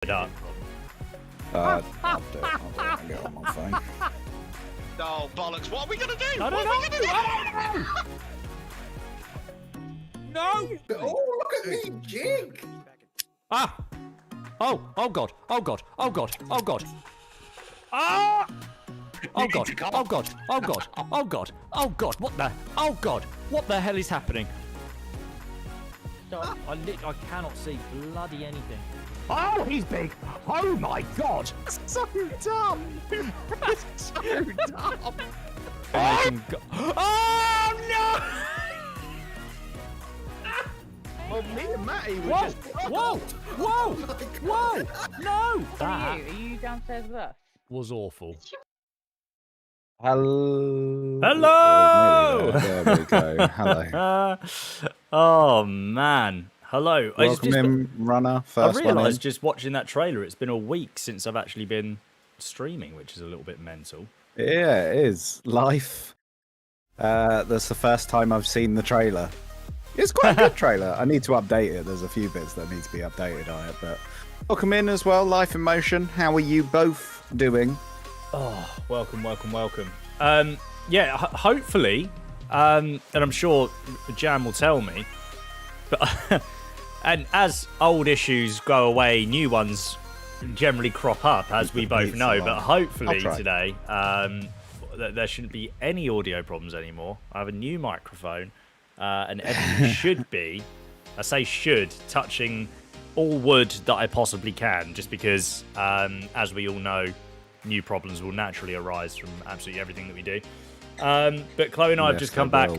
it up. I'll do it. I'll get on my phone. Oh, bollocks. What are we going to do? I don't know. No! Oh, look at me, jig! Ah! Oh god. Oh god. Oh god. Oh god. Ah! Oh god. Oh god. Oh god. Oh god. Oh god. What the? Oh god. What the hell is happening? Stop. I cannot see bloody anything. Oh, he's big. Oh my god. That's so dumb. That's so dumb. Oh no! Well, me and Matty were Whoa! just... Whoa! Whoa! Whoa! No! Are you downstairs with us? Was awful. Hello. Hello! There we go. Hello. Oh man. Hello. Welcome in, runner. First I one in. realised just watching that trailer, it's been a week since I've actually been streaming, which is a little bit mental. Yeah, it is. Life. That's the first time I've seen the trailer. It's quite a good trailer. I need to update it. There's a few bits that need to be updated on it, but welcome in as well. Life in Motion. How are you both doing? Oh, welcome. Yeah, hopefully, and I'm sure Jam will tell me, but and as old issues go away, new ones generally crop up, as we both know. But hopefully today, there shouldn't be any audio problems anymore. I have a new microphone, and everything should be, I say should, touching all wood that I possibly can, just because, as we all know, new problems will naturally arise from absolutely everything that we do. But Chloe and I have just come back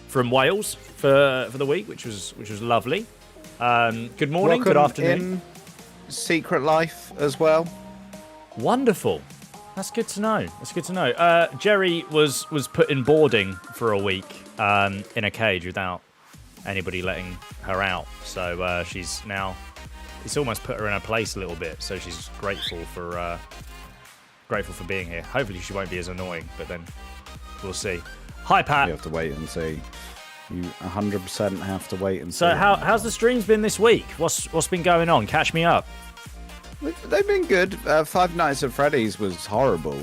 from Wales for the week, which was lovely. Good morning, good afternoon. In Secret Life as well. Wonderful. That's good to know. Jerry was put in boarding for a week in a cage without anybody letting her out. So she's now, it's almost put her in her place a little bit. So she's grateful for being here. Hopefully she won't be as annoying, but then we'll see. Hi, Pat. You have to wait and see. You 100% have to wait and see. So how's the streams been this week? What's been going on? Catch me up. They've been good. Five Nights at Freddy's was horrible.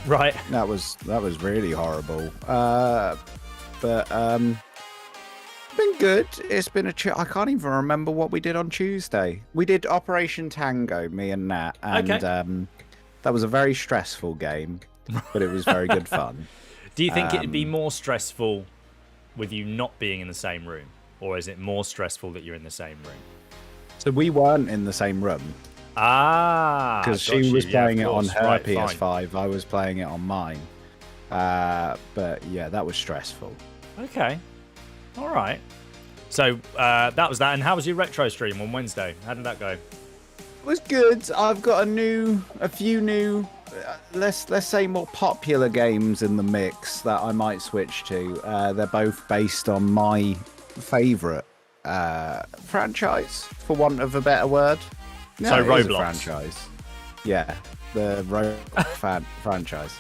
Right. That was really horrible. But been good. It's been I can't even remember what we did on Tuesday. We did Operation Tango, me and Nat, and that was a very stressful game, but it was very good fun. Do you think it'd be more stressful with you not being in the same room, or is it more stressful that you're in the same room? So we weren't in the same room. Ah, because she was playing it on her PS5, I was playing it on mine. But yeah, that was stressful. Okay, all right. So that was that. And how was your retro stream on Wednesday? How did that go? It was good. I've got a few new, let's say more popular games in the mix that I might switch to. They're both based on my favourite franchise, for want of a better word. No, so Roblox. Is a franchise. Yeah, the Roblox franchise.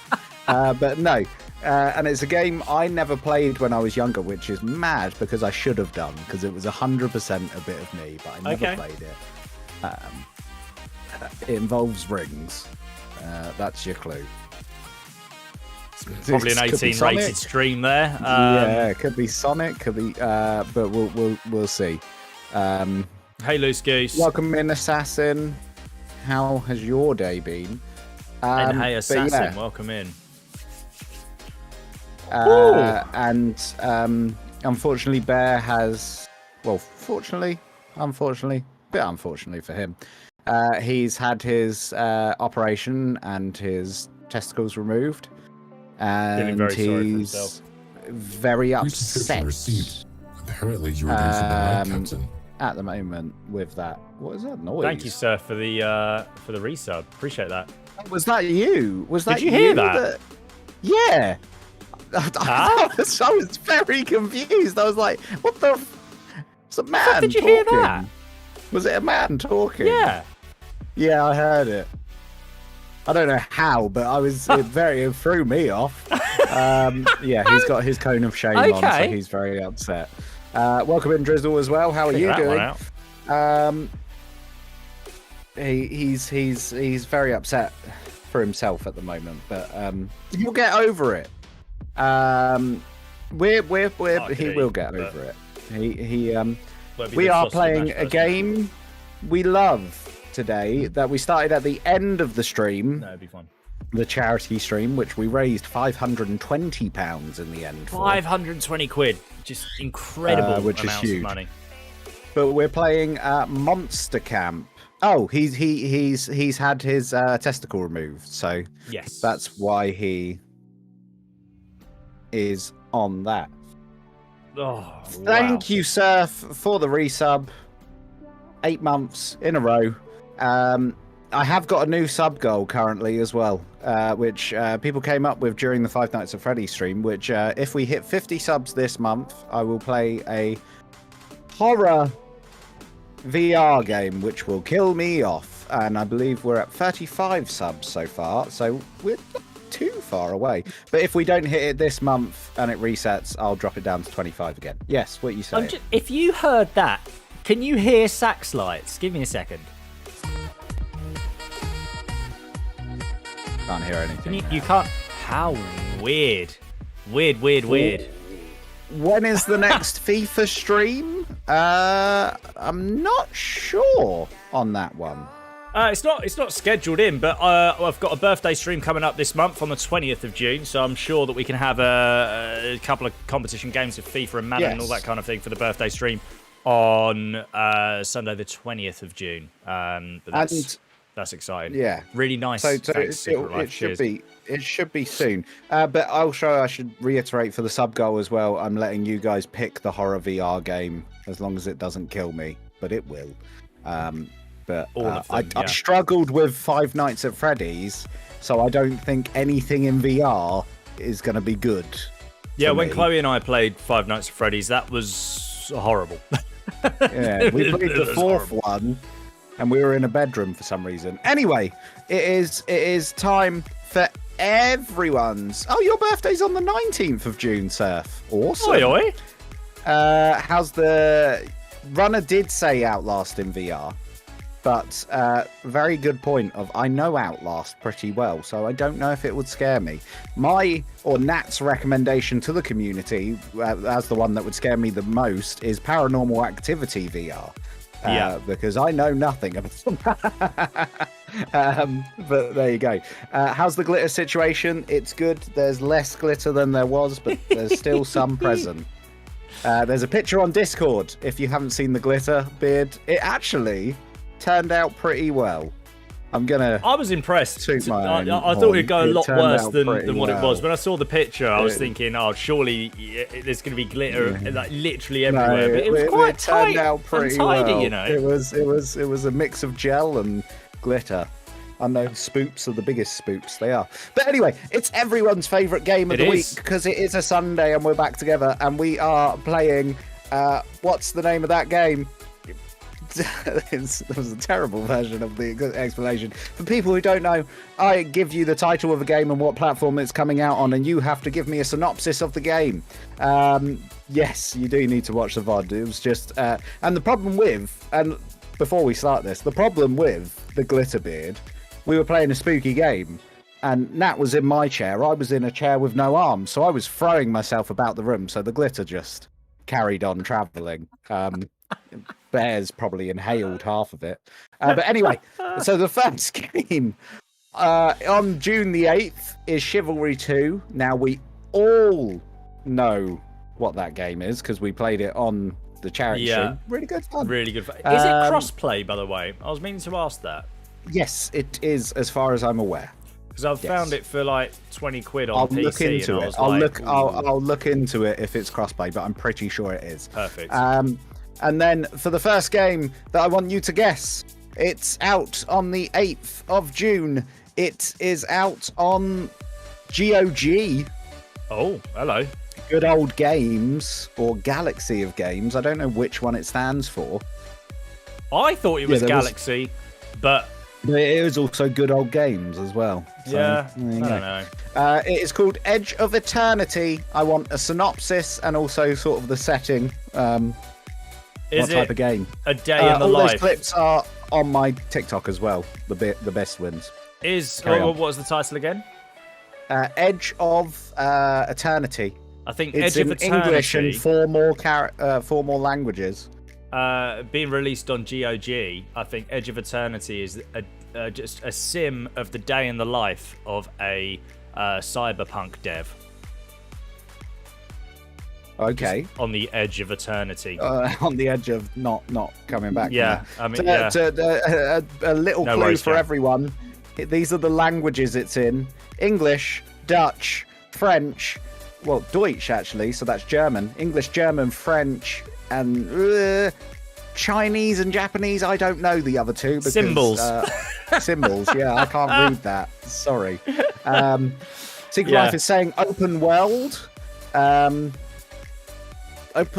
But no, and it's a game I never played when I was younger, which is mad because I should have done, because it was 100% a bit of me, but I never played it. It involves rings. That's your clue. Probably an 18 rated stream there. Yeah, it could be Sonic, could be, but we'll see. Hey, Loose Goose. Welcome in, Assassin. How has your day been? And hey, Assassin, welcome in. And unfortunately, Bear has, well, unfortunately for him, he's had his operation and his testicles removed, and very sorry for he's himself. very upset. Apparently, you were there for the night, Captain. At the moment with that. What is that noise? Thank you, sir, for the resub. Appreciate that. Was that you? Was that Did you hear that? Yeah. I was very confused. I was like, what the it's a man did you talking. hear that? Was it a man talking? Yeah. Yeah, I heard it. I don't know how, but I was it threw me off. Yeah, he's got his cone of shame on, so he's very upset. Welcome in, Drizzle, as well. How are you doing? he's very upset for himself at the moment, but he'll get over it. He will get over it. We are playing a game we love today that we started at the end of the stream. No, it'd be fun. The charity stream, which we raised £520 in the end. 520 quid, just incredible which is amounts huge. of money. But we're playing Monster Camp. Oh, he's had his testicle removed, so Yes, that's why he is on that. Oh, Thank you, Surf, for the resub. 8 months in a row. I have got a new sub goal currently as well, which people came up with during the Five Nights at Freddy's stream, which if we hit 50 subs this month, I will play a horror VR game, which will kill me off. And I believe we're at 35 subs so far, so we're not too far away. But if we don't hit it this month and it resets, I'll drop it down to 25 again. Yes, what you say? If you heard that, can you hear sax lights? Give me a second. Can't hear anything. You can't. How weird. Weird. When is the next FIFA stream? I'm not sure on that one. It's not scheduled in, but I've got a birthday stream coming up this month on the 20th of June, so I'm sure that we can have a couple of competition games of FIFA and Madden and all that kind of thing for the birthday stream on Sunday the 20th of June. But that's exciting. Yeah, really nice. So Thanks, it should be soon. But also, I should reiterate for the sub goal as well. I'm letting you guys pick the horror VR game as long as it doesn't kill me, but it will. But All of them, I struggled with Five Nights at Freddy's, so I don't think anything in VR is going to be good. Yeah, when me. Chloe and I played Five Nights at Freddy's, that was horrible. Yeah, we played the was fourth horrible. one, and we were in a bedroom for some reason. Anyway, it is time for everyone's. Oh, your birthday's on the 19th of June, Surf. Awesome. Oi, oi. How's the runner did say Outlast in VR, but very good point of I know Outlast pretty well, so I don't know if it would scare me. My or Nat's recommendation to the community, as the one that would scare me the most, is Paranormal Activity VR. Because I know nothing about but there you go. How's the glitter situation? It's good. There's less glitter than there was, but there's still some present. There's a picture on Discord if you haven't seen the glitter beard. It actually turned out pretty well. I was impressed. Toot my own I thought it'd go a horn. lot It turned worse out than pretty what it well. was. When I saw the picture, I was thinking, oh, surely there's going to be glitter like literally everywhere. But it was quite it turned tight out pretty and tidy, well. you know. It was a mix of gel and glitter. I know spoops are the biggest spoops, they are. But anyway, it's everyone's favourite game of the week because it is a Sunday and we're back together and we are playing. What's the name of that game? That was a terrible version of the explanation. For people who don't know, I give you the title of a game and what platform it's coming out on, and you have to give me a synopsis of the game. Yes, you do need to watch the VOD. It was just... and the problem with... And before we start this, the problem with the glitter beard, we were playing a spooky game, and Nat was in my chair. I was in a chair with no arms, so I was throwing myself about the room, so the glitter just carried on travelling. Bears probably inhaled half of it. But anyway, so the first game on June the 8th is Chivalry 2. Now, we all know what that game is because we played it on the charity stream. Really good fun. Really good. Is it cross-play, by the way? I was meaning to ask that. Yes, it is, as far as I'm aware. Because I've found it for like 20 quid on I'll PC. look into it. I'll I'll look into it if it's crossplay, but I'm pretty sure it is. Perfect. And then for the first game that I want you to guess, it's out on the 8th of June. It is out on GOG. Oh, hello. Good Old Games, or Galaxy of Games. I don't know which one it stands for. I thought it was Galaxy, but it is also Good Old Games as well. So, I don't know. It is called Edge of Eternity. I want a synopsis and also sort of the setting. Is what type it of game? a day in the all life? those clips are on my TikTok as well. The best wins. Carry on. What was the title again? Edge of Eternity. I think It's Edge of in Eternity. English and four more languages. Being released on GOG, I think Edge of Eternity is just a sim of the day in the life of a cyberpunk dev. Okay. Just on the edge of eternity. On the edge of not coming back. Yeah, from I mean, that. A little No clue worries, for Jack. everyone. These are the languages it's in: English, Dutch, French. Well, Deutsch actually. So that's German. English, German, French, and Chinese and Japanese. I don't know the other two. Because, Symbols. Symbols. Yeah, I can't read that. Sorry. Secret Yeah. Life is saying open world.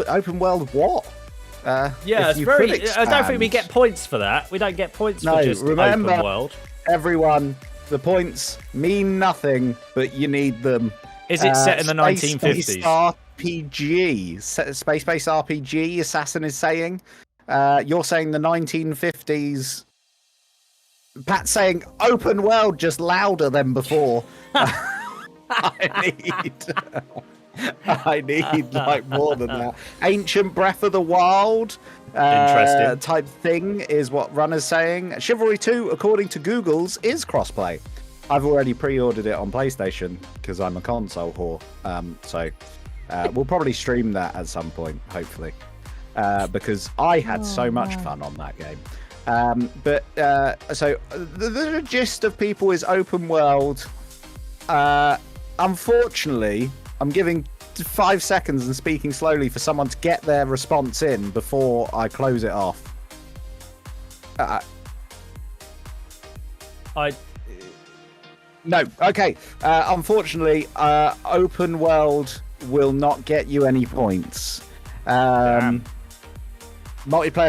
Open world what? Yeah, if it's you very. could I don't think we expand- get points for that. We don't get points No, for just remember- open world. Everyone, the points mean nothing, but you need them. Is it set in the Space-based 1950s? RPG, space-based RPG. Assassin is saying. You're saying the 1950s. Pat's saying open world just louder than before. I need like more than that. Ancient Breath of the Wild Interesting. type thing is what Runner's saying. Chivalry 2, according to Google's, is crossplay. I've already pre-ordered it on PlayStation because I'm a console whore. So we'll probably stream that at some point, hopefully, because I had so much fun on that game. So the gist of people is open world. Unfortunately, I'm giving 5 seconds and speaking slowly for someone to get their response in before I close it off. No, okay. Unfortunately, open world will not get you any points. Multiplayer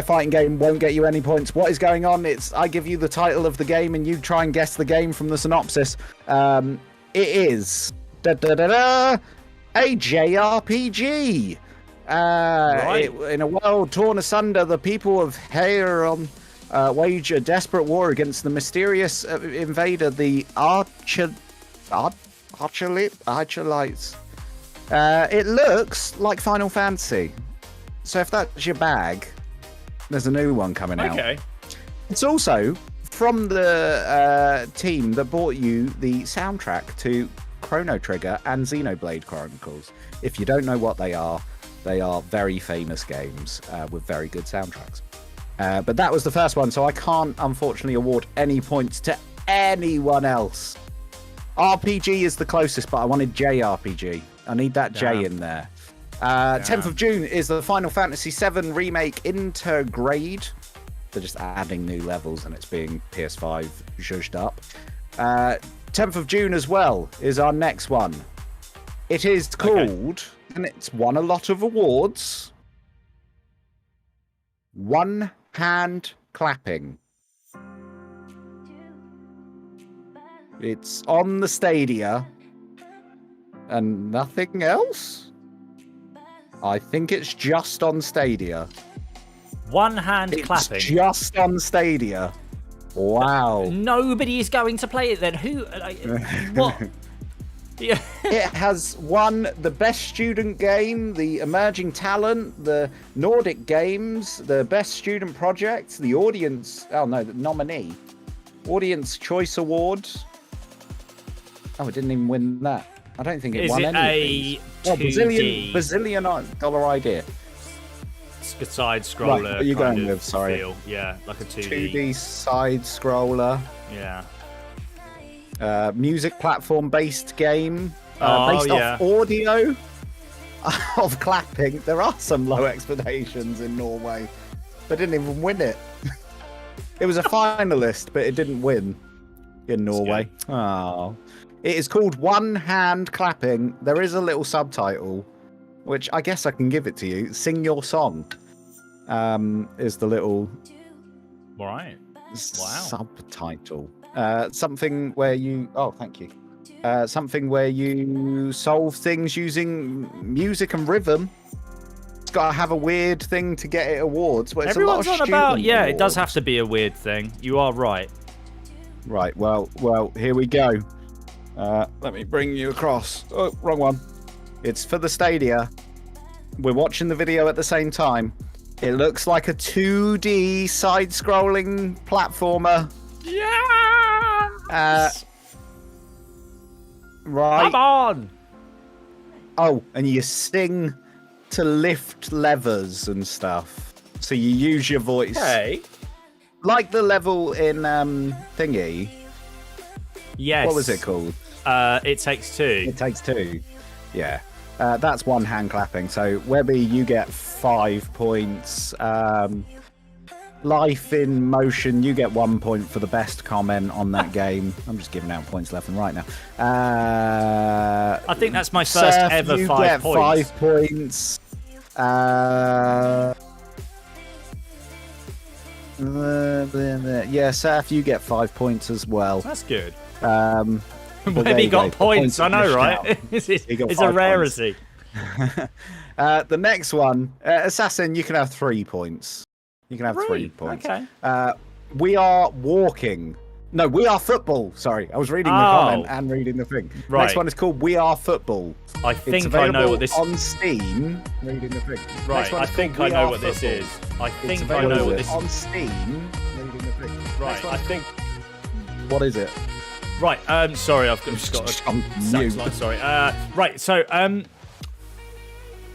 fighting game won't get you any points. What is going on? It's I give you the title of the game and you try and guess the game from the synopsis. It is a JRPG. Right. In a world torn asunder, the people of Heiron wage a desperate war against the mysterious invader, the Archelites. It looks like Final Fantasy. So if that's your bag, there's a new one coming out. Okay. It's also from the team that bought you the soundtrack to Chrono Trigger and Xenoblade Chronicles. If you don't know what they are very famous games with very good soundtracks. But that was the first one, so I can't unfortunately award any points to anyone else. RPG is the closest, but I wanted JRPG. I need that J in there. 10th of June is the Final Fantasy VII Remake Intergrade. They're just adding new levels and it's being PS5 zhuzhed up. 10th of June as well is our next one. It is called, and it's won a lot of awards, One Hand Clapping. It's on the Stadia and nothing else. I think it's just on Stadia. One hand It's clapping. just on Stadia. Wow. Nobody is going to play it then. Who? What? Yeah. It has won the Best Student Game, the Emerging Talent, the Nordic Games, the Best Student Project, the Audience... Oh, no, the nominee. Audience Choice Award. Oh, it didn't even win that. I don't think it Is won it any a of these. Well, 2D bazillion dollar idea. side scroller? Right, what are you kind going of with? Sorry. feel. Yeah, like a 2D. 2D side scroller. Yeah. Music platform based game. Oh, Based yeah. off audio of clapping. There are some low expectations in Norway. They didn't even win it. It was a finalist, but it didn't win in Norway. Oh. It is called One Hand Clapping. There is a little subtitle, which I guess I can give it to you. Sing Your Song is the little All right. subtitle. Something where you... Oh, thank you. Something where you solve things using music and rhythm. got to have a weird thing to get it awards. Well, it's Everyone's a lot on of about. student Yeah, it does awards. have to be a weird thing. You are right. Right. Well. Here we go. Let me bring you across. Oh, wrong one. It's for the Stadia. We're watching the video at the same time. It looks like a 2D side-scrolling platformer. Yeah. Right. Come on. Oh, and you sing to lift levers and stuff. So you use your voice. Hey. Like the level in Thingy. Yes. What was it called? It Takes Two. It Takes Two. Yeah. That's one hand clapping. So, Webby, you get 5 points. Life in Motion, you get 1 point for the best comment on that game. I'm just giving out points left and right now. I think that's my first Surf, ever you 5 get points. 5 points. Yeah, Surf, you get 5 points as well. That's good. But there Webby you got go. points, I know, finished right? out. it's He got a 5 rarity. The next one, Assassin, you can have 3 points. You can have 3 points. Okay. We Are Walking. No, We Are Football. Sorry, I was reading the comment and reading the thing. Right. Next one is called We Are Football. I It's think I know available what this. on Steam. Reading the thing. Next Right. one I is think called I We know Are what this Football. is. I It's think I available know what this. on Steam. Reading the thing. Right. Next one I is think. called- What is it? Right. Sorry, I've just got a I'm sax mute. line. Sorry. Right. So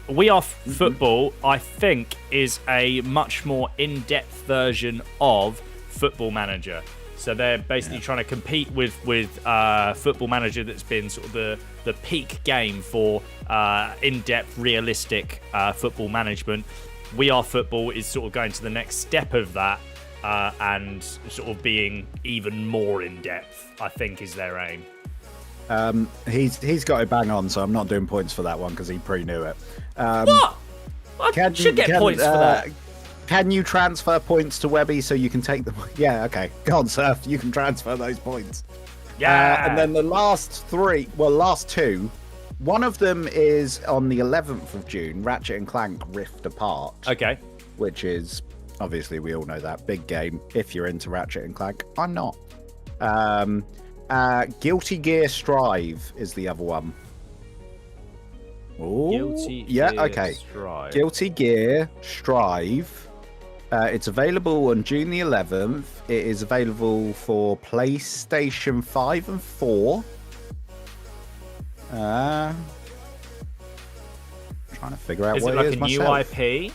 We Are Football, I think, is a much more in-depth version of Football Manager. So they're basically trying to compete with Football Manager, that's been sort of the peak game for in-depth, realistic football management. We Are Football is sort of going to the next step of that and sort of being even more in-depth, I think, is their aim. He's got it bang on, so I'm not doing points for that one because he pre-knew it. What? I should get points for that. Can you transfer points to Webby so you can take them? Yeah, okay. Go on, Surf. You can transfer those points. Yeah. And then the last two. One of them is on the 11th of June, Ratchet and Clank Rift Apart. Okay. Which is, obviously, we all know that. Big game if you're into Ratchet and Clank. I'm not. Guilty Gear Strive is the other one. Ooh, Guilty yeah, Gear okay. Strive. Guilty Gear Strive. It's available on June the 11th. It is available for PlayStation 5 and 4. Trying to figure out Is what it like it is a new myself. IP?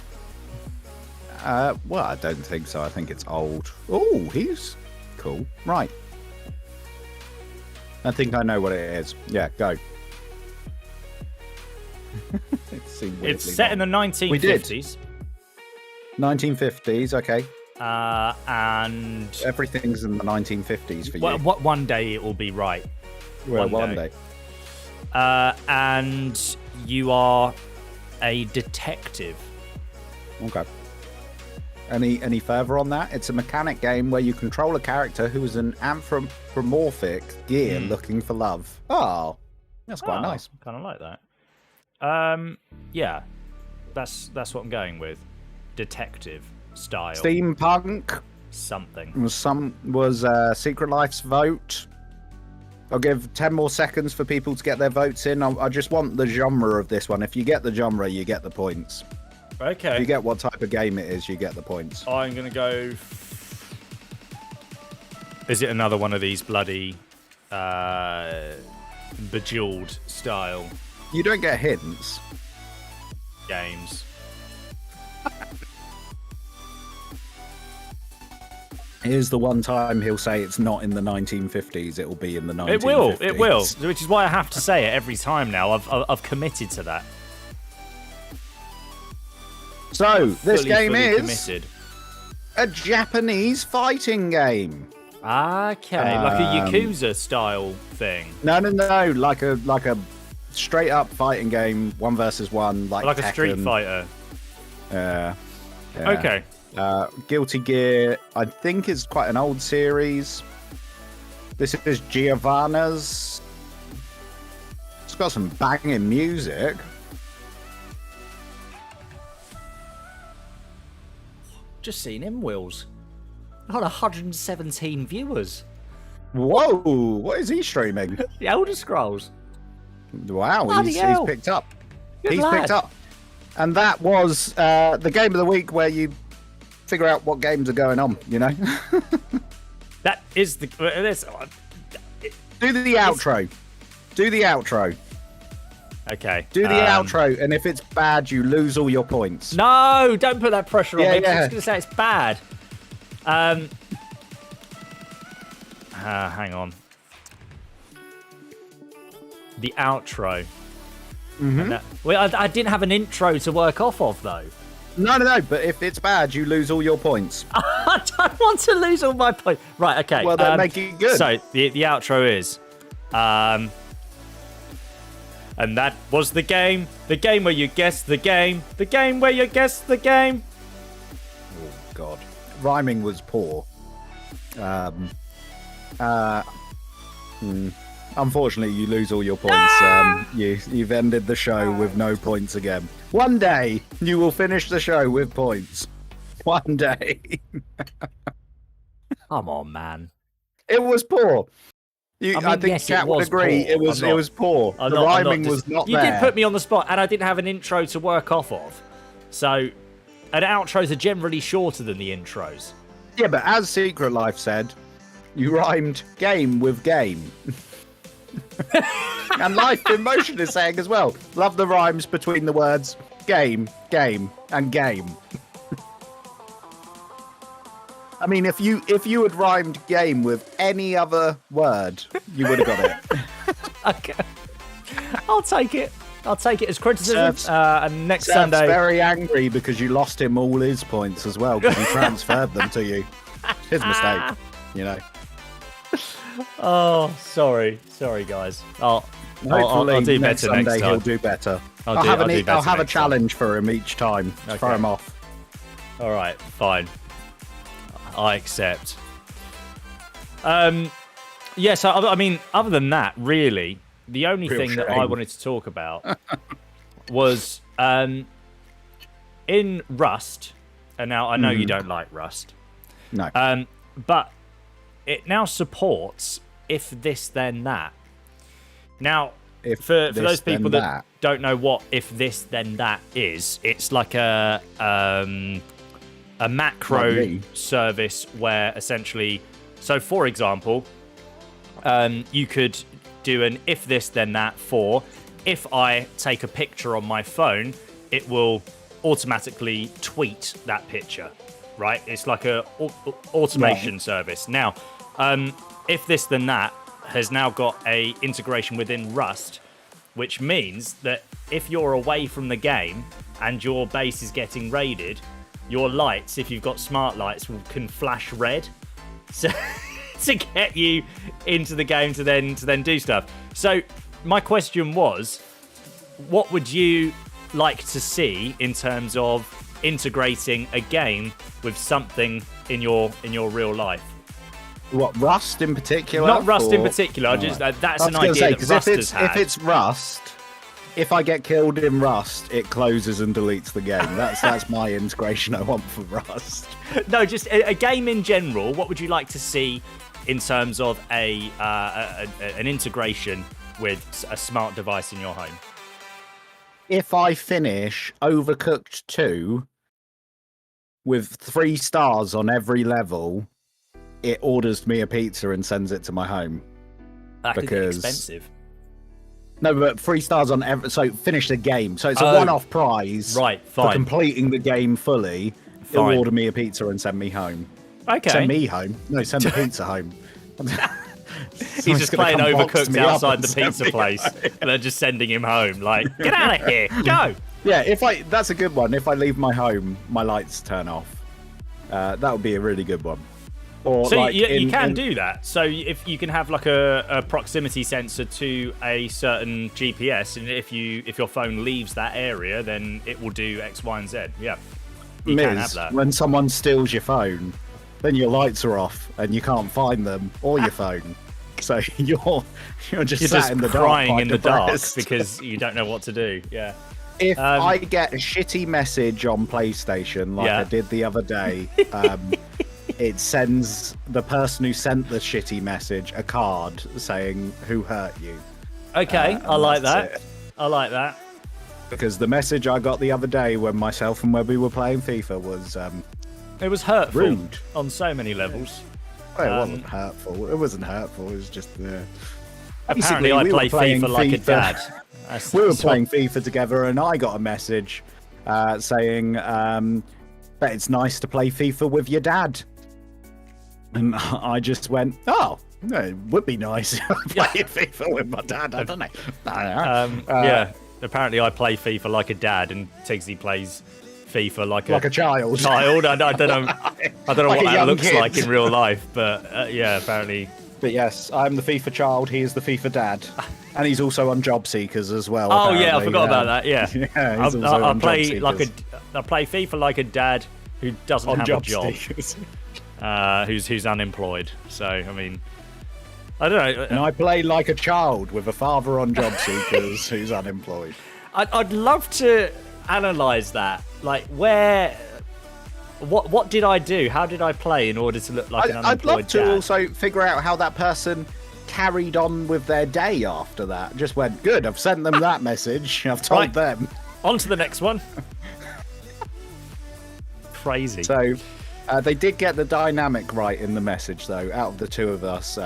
Well, I don't think so. I think it's old. Oh, he's cool. Right. I think I know what it is. Yeah, go. It's set in the 1950s. 1950s, okay. And Everything's in the 1950s for you. well, one day it will be right. Well, one one day. day. And you are a detective. Okay. Any further on that? It's a mechanic game where you control a character who is an anthropomorphic gear looking for love. Oh, that's quite nice. Kind of like that. Yeah, that's what I'm going with. Detective style. Steampunk Something. was Secret Life's vote. I'll give 10 more seconds for people to get their votes in. I just want the genre of this one. If you get the genre, you get the points. If you Okay. get what type of game it is, you get the points. I'm gonna go. Is it another one of these bloody Bejeweled style You don't get hints. games? Here's the one time he'll say it's not in the 1950s. It will be in the 1950s. It will. Which is why I have to say it every time now. I've committed to that. So, this Fully game is committed. a Japanese fighting game. Okay, like a Yakuza style thing. No, like a straight up fighting game, 1 versus 1, like A Street Tekken. Fighter. Yeah. Okay. Guilty Gear, I think, is quite an old series. This is Giovanna's. It's got some banging music. Just seen him, Wills. Got 117 viewers. Whoa, what is he streaming? The Elder Scrolls. Wow, Bloody he's hell. picked up. Good He's lad. picked up. And that was the game of the week where you figure out what games are going on, you know? That is the. This, Do the outro. Do the outro. okay. Do the outro, and if it's bad, you lose all your points. No, don't put that pressure on Yeah, me. I'm yeah. just going to say it's bad. Hang on. The outro. Mm-hmm. Well, I didn't have an intro to work off of, though. No, but if it's bad, you lose all your points. I don't want to lose all my points. Right, okay. Well, then make it good. So, the outro is... and that was the game where you guess the game where you guess the game. Oh, God. Rhyming was poor. Unfortunately, you lose all your points. You've ended the show with no points again. One day, you will finish the show with points. One day. Come on, man. It was poor. I mean, I think yes, it Cat would was agree. poor. It was poor. I'm The not- I'm not rhyming dis- was not You there. did put me on the spot, and I didn't have an intro to work off of. So, and outros are generally shorter than the intros. Yeah, but as Secret Life said, you rhymed game with game. And Life in Motion is saying as well, love the rhymes between the words game, and game. I mean, if you had rhymed game with any other word, you would have got it. Okay. I'll take it. I'll take it as criticism. Seth's- And next Seth's Sunday. very angry because you lost him all his points as well because he transferred them to you. His mistake, you know. Oh, sorry, guys. I'll Hopefully do next better Sunday next he'll time. do better. I'll I'll do have better a next time. challenge for him each time to throw Okay. him off. All right, fine. I accept. Yeah, so I mean, other than that, really, the only Real thing that I shame. wanted to talk about was in Rust. And now I know you don't like Rust, No. but it now supports if this then that. Now, If for this, those people then that don't know what if this then that is, it's like a macro Like me. service where essentially, so for example, you could do an if this then that for if I take a picture on my phone, it will automatically tweet that picture, right? It's like a automation service. Now, if this then that has now got a integration within Rust, which means that if you're away from the game and your base is getting raided, your lights, if you've got smart lights, can flash red, so to get you into the game to then do stuff. So my question was, what would you like to see in terms of integrating a game with something in your real life? What, Rust in particular? Not Rust in or- particular. Just that's I was an gonna idea say, that 'cause Rust if has had. If it's Rust, if I get killed in Rust, it closes and deletes the game. That's my integration I want for Rust. No, just a game in general. What would you like to see in terms of an integration with a smart device in your home? If I finish Overcooked 2 with 3 stars on every level, it orders me a pizza and sends it to my home. That could get Because- expensive. No, but 3 stars on every... So finish the game. So it's a Oh. one-off prize Right, for fine. completing the game fully. Fine. It'll order me a pizza and send me home. Okay. Send me home? No, send the pizza home. He's just playing Overcooked outside outside the pizza place, and they're just sending him home. Like, get out of here, go. Yeah, that's a good one. If I leave my home, my lights turn off. That would be a really good one. Or So like you can do that. So if you can have like a proximity sensor to a certain GPS, and if your phone leaves that area, then it will do X, Y, and Z. Yeah, you can have Miz, that. when someone steals your phone, then your lights are off and you can't find them or your phone. So you're just You're sat just in the crying dark, in the dark depressed. because you don't know what to do. Yeah. If I get a shitty message on PlayStation, like I did the other day, it sends the person who sent the shitty message a card saying who hurt you. Okay, I like that. I like that. Because the message I got the other day when myself and Webby were playing FIFA was it was hurtful rude on so many levels. Well, it wasn't hurtful. It wasn't hurtful. It was just apparently I play FIFA like a dad. We were playing FIFA together, and I got a message saying that it's nice to play FIFA with your dad. And I just went, oh, no, it would be nice playing FIFA with my dad. I don't know. Yeah, apparently I play FIFA like a dad, and Tigsy plays FIFA like a child. I don't know. I don't know Like what that looks kid. like in real life, but yeah, apparently. But yes, I'm the FIFA child. He is the FIFA dad, and he's also on Job Seekers as well. Oh apparently. yeah, I forgot about that. Yeah, yeah, he's also I on play Job like Seekers. I play FIFA like a dad who doesn't on have Job a job, Seekers. who's unemployed. So I mean, I don't know. And I play like a child with a father on Job Seekers who's unemployed. I'd love to analyze that. Like, what did I do? How did I play in order to look like an unemployed I'd love to dad? also figure out how that person carried on with their day after that. Just went, good, I've sent them that message. I've told Right. them. On to the next one. Crazy. So they did get the dynamic right in the message, though. Out of the two of us,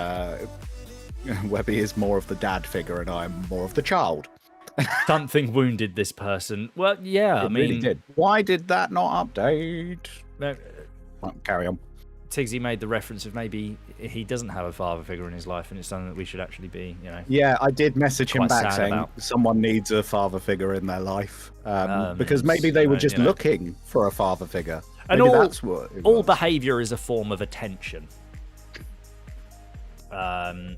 Webby is more of the dad figure and I'm more of the child. Something wounded this person. Well, yeah, I It mean, really did. Why did that not update? no, Well, carry on. Tigsy made the reference of maybe he doesn't have a father figure in his life, and it's something that we should actually be, you know. Yeah, I did message him Quite back sad saying about. someone needs a father figure in their life because maybe they were just you know. looking for a father figure. And Maybe all- that's what it All was. behaviour is a form of attention.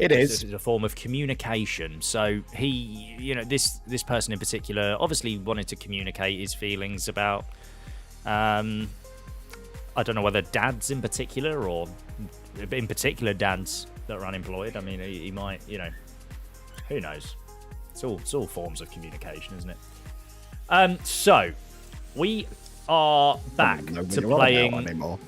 It is. It's a form of communication. So he, you know, this person in particular, obviously wanted to communicate his feelings about. I don't know whether dads in particular, or in particular dads that are unemployed. I mean, he might, you know, who knows? It's all forms of communication, isn't it? So we are back I don't know when to you're on playing. about anymore.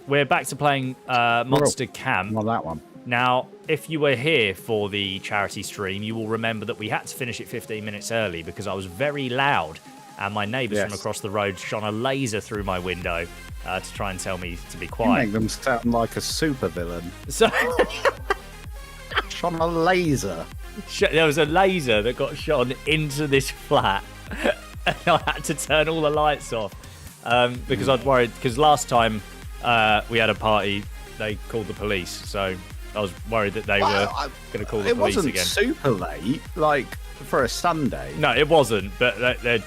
We're back to playing Monster Camp. Not that one. Now, if you were here for the charity stream, you will remember that we had to finish it 15 minutes early because I was very loud and my neighbours from Yes. across the road shone a laser through my window to try and tell me to be You quiet. make them sound like a supervillain. So Shot a laser. there was a laser that got shot into this flat and I had to turn all the lights off because I'd worried, because last time we had a party, they called the police, so I was worried that they were going to call the It police wasn't again. super late, like for a Sunday. No, it wasn't, but they're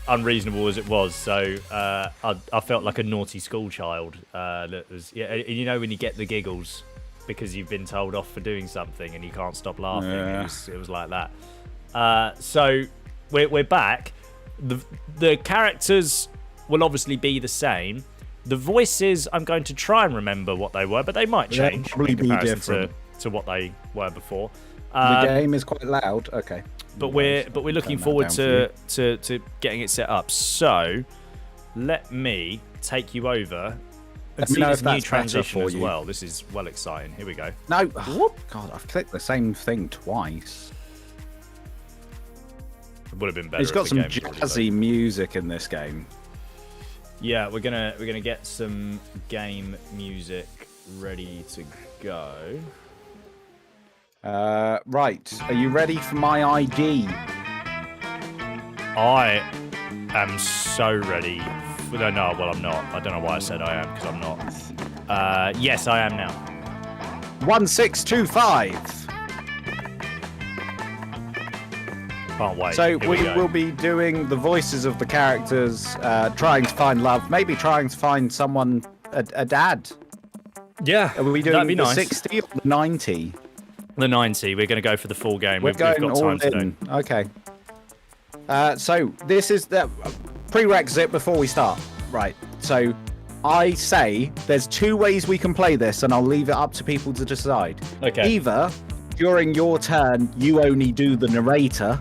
unreasonable as it was. So I felt like a naughty school child. That was, yeah, and you know when you get the giggles because you've been told off for doing something and you can't stop laughing. Yeah. It was like that. So we're back. The characters will obviously be the same. The voices, I'm going to try and remember what they were, but they might They'll change probably in be comparison different. to what they were before. The game is quite loud. Okay. But we're looking Turn that forward down for to getting it set up. So let me take you over and Let me see know this if new that's better transition for as you. well. This is well exciting. Here we go. No. God, I've clicked the same thing twice. It would have been better. It's if got the some game was already jazzy music in this game. Yeah, we're gonna get some game music ready to go. Right. Are you ready for my ID? I am so ready. No, well, I'm not. I don't know why I said I am, because I'm not. Yes, I am now. 1625. Can't wait. So Here we go. will be doing the voices of the characters, trying to find love, maybe trying to find someone, a dad. Yeah, Are we doing that'd be the nice. 60 or the 90? The 90. We're going to go for the full game. We're We've going got all time to do. in. Okay. So this is the prerequisite before we start. Right. So I say there's two ways we can play this, and I'll leave it up to people to decide. Okay. Either during your turn, you only do the narrator,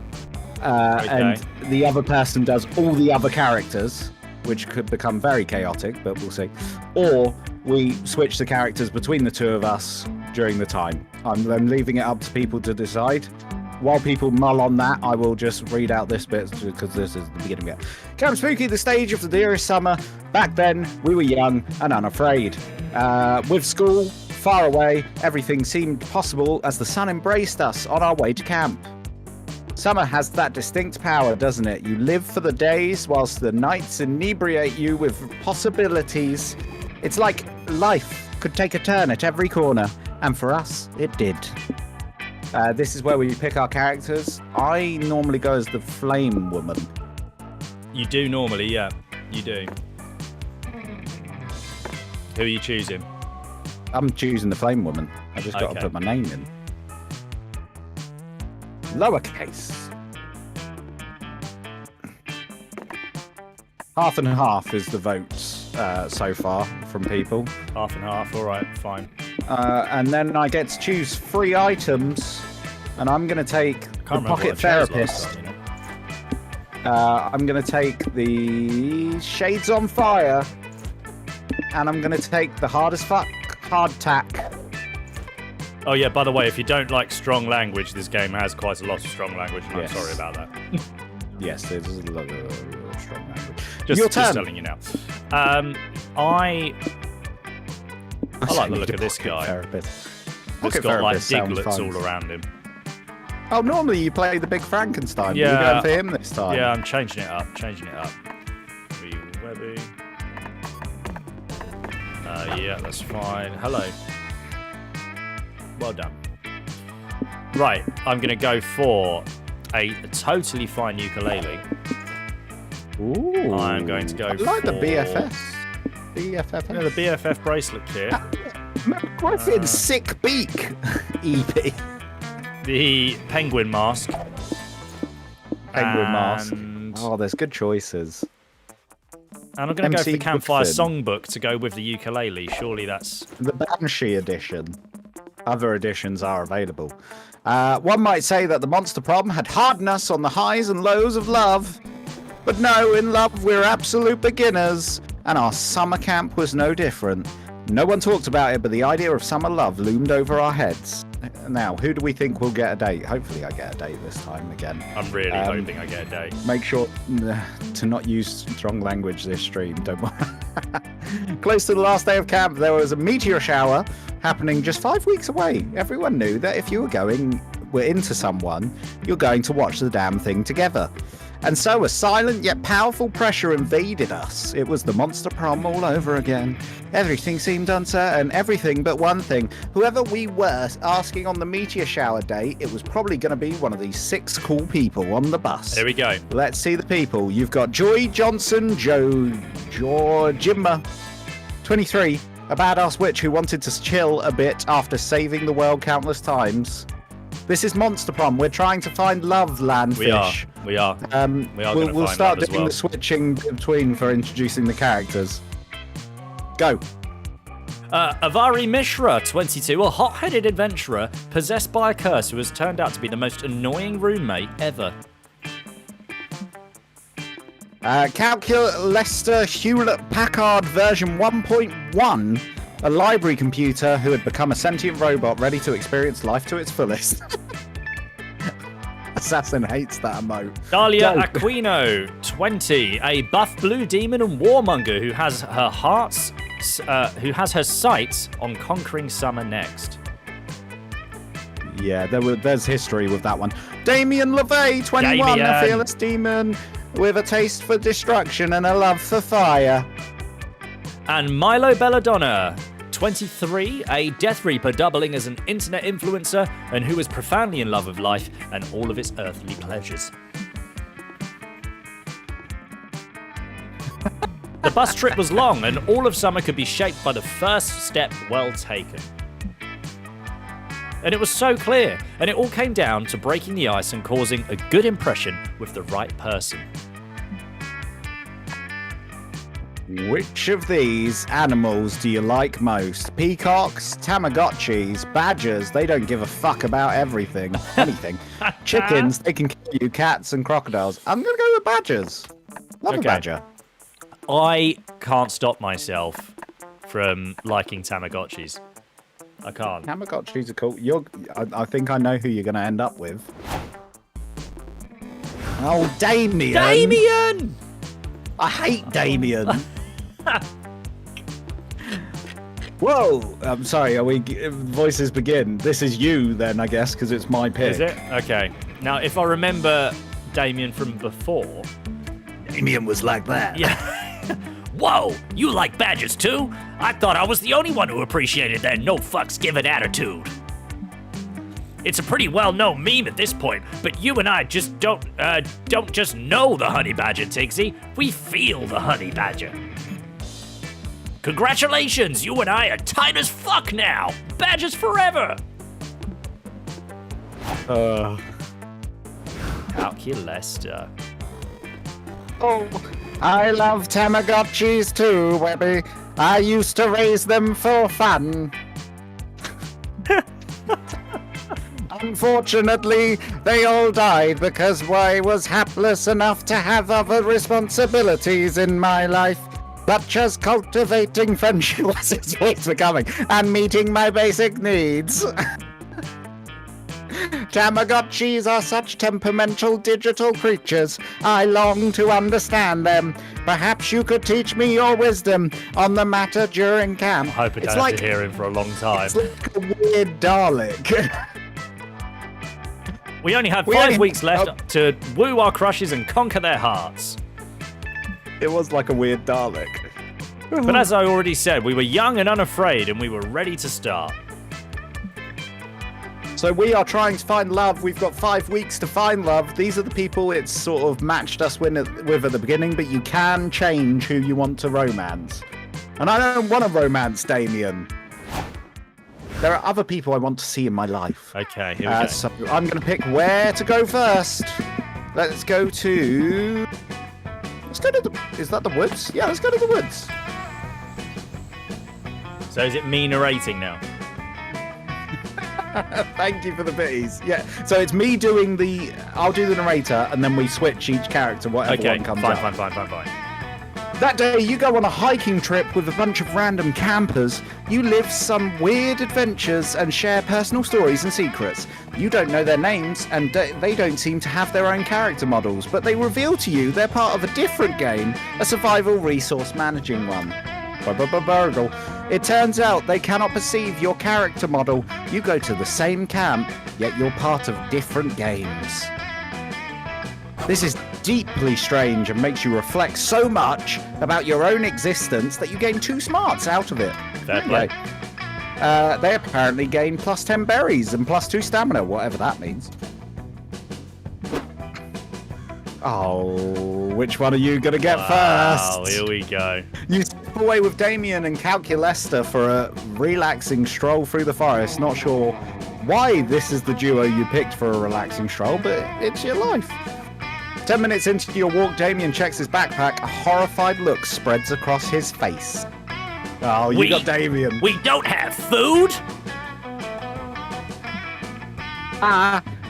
and the other person does all the other characters, which could become very chaotic, but we'll see. Or we switch the characters between the two of us during the time. I'm leaving it up to people to decide. While people mull on that, I will just read out this bit because this is the beginning bit. Camp Spooky, the stage of the dearest summer. Back then, we were young and unafraid. With school far away, everything seemed possible as the sun embraced us on our way to camp. Summer has that distinct power, doesn't it? You live for the days whilst the nights inebriate you with possibilities. It's like life could take a turn at every corner, and for us, it did. This is where we pick our characters. I normally go as the flame woman. You do normally, yeah. You do. Who are you choosing? I'm choosing the flame woman. I just got to put my name in. Lowercase. Half and half is the votes so far from people. Half and half, all right, fine. And then I get to choose 3 items, and I'm going to take the Pocket Therapist. I'm going to take the Shades on Fire, and I'm going to take the Hardest Fuck Hardtack. Oh yeah, by the way, if you don't like strong language, this game has quite a lot of strong language, and Yes. I'm sorry about that. Yes, there's a lot of strong language. Just, Your just turn. telling you now. I like the look of this guy. Therapist. It's Pocket got like Therapist sounds diglets fun. all around him. Oh, normally you play the Big Frankenstein. Yeah. You're going for him this time. Yeah, I'm changing it up. Wee Webby. Yeah, that's fine. Hello. Well done. Right, I'm going to go for a totally fine ukulele. Ooh. I'm going to go I like the for- BFS. BFF. You know, the BFF bracelet kit. Griffin's Sick Beak EP. The penguin mask. Penguin mask. And Oh, there's good choices. I'm going to go for MC the Campfire Griffin. Songbook to go with the ukulele. Surely that's... The Banshee edition. Other editions are available. One might say that the Monster Problem had hardened us on the highs and lows of love. But no, in love we're absolute beginners. And our summer camp was no different. No one talked about it, but the idea of summer love loomed over our heads. Now, who do we think will get a date? Hopefully I get a date this time again. I'm really hoping I get a date. Make sure to not use strong language this stream, don't worry. Close to the last day of camp, there was a meteor shower happening just 5 weeks away. Everyone knew that if you were into someone, you're going to watch the damn thing together. And so a silent yet powerful pressure invaded us. It was the Monster Prom all over again. Everything seemed uncertain, everything but one thing. Whoever we were asking on the meteor shower day, it was probably going to be one of these 6 cool people on the bus. Here we go. Let's see the people. You've got Joy Johnson, Jimma, 23, a badass witch who wanted to chill a bit after saving the world countless times. This is Monster Prom. We're trying to find love, Landfish. We are. We are gonna We'll find start love as doing well. the switching between for introducing the characters. Go. Avari Mishra, 22, a hot-headed adventurer possessed by a curse who has turned out to be the most annoying roommate ever. Lester Hewlett-Packard version 1.1, a library computer who had become a sentient robot ready to experience life to its fullest. Assassin hates that emote. Dahlia Go. Aquino, 20, a buff blue demon and warmonger who has her sights on conquering summer next. Yeah, there's history with that one. Damien LeVay, 21, a Damien. fearless demon with a taste for destruction and a love for fire. And Milo Belladonna, 23, a Death Reaper doubling as an internet influencer and who is profoundly in love with life and all of its earthly pleasures. The bus trip was long and all of summer could be shaped by the first step well taken. And it was so clear, and it all came down to breaking the ice and causing a good impression with the right person. Which of these animals do you like most? Peacocks, Tamagotchis, badgers, they don't give a fuck about everything. Anything. Chickens, they can kill you, cats and crocodiles. I'm going to go with badgers. Love a badger. I can't stop myself from liking Tamagotchis. I can't. Tamagotchis are cool. I think I know who you're going to end up with. Oh, Damien! Damien! I hate Damien. Whoa! I'm sorry. Are we? Voices begin. This is you, then, I guess, because it's my pick. Is it? Okay. Now, if I remember Damien from before, Damien was like that. yeah. Whoa! You like badgers too? I thought I was the only one who appreciated their no fucks given attitude. It's a pretty well-known meme at this point, but you and I just don't just know the honey badger, Tigsy. We feel the honey badger. Congratulations, you and I are tight as fuck now. Badgers forever. Calculester. Oh, I love Tamagotchis too, Webby. I used to raise them for fun. Unfortunately, they all died because I was hapless enough to have other responsibilities in my life, such as cultivating friendship, what's its voice becoming, and meeting my basic needs. Tamagotchis are such temperamental digital creatures. I long to understand them. Perhaps you could teach me your wisdom on the matter during camp. I hope I don't have to hear him for a long time. It's like a weird Dalek. We only have 5 weeks left to woo our crushes and conquer their hearts. It was like a weird Dalek. But as I already said, we were young and unafraid, and we were ready to start. So we are trying to find love. We've got 5 weeks to find love. These are the people it's sort of matched us with at the beginning, but you can change who you want to romance. And I don't want to romance Damien. There are other people I want to see in my life. Okay, here we go. So I'm going to pick where to go first. Let's go to... Is that the woods? Yeah, let's go to the woods. So is it me narrating now? Thank you for the bitties. Yeah, so it's me doing the... I'll do the narrator, and then we switch each character, whatever one comes up. Fine. That day, you go on a hiking trip with a bunch of random campers. You live some weird adventures and share personal stories and secrets. You don't know their names, and they don't seem to have their own character models, but they reveal to you they're part of a different game, a survival resource managing one. Burgle. It turns out they cannot perceive your character model. You go to the same camp, yet you're part of different games. This is deeply strange and makes you reflect so much about your own existence that you gain 2 smarts out of it. Fair play. They apparently gain plus 10 berries and plus 2 stamina, whatever that means. Oh, which one are you going to get first? Oh, here we go. You step away with Damien and Calculester for a relaxing stroll through the forest. Not sure why this is the duo you picked for a relaxing stroll, but it's your life. 10 minutes into your walk, Damien checks his backpack. A horrified look spreads across his face. Oh, you got Damien. We don't have food?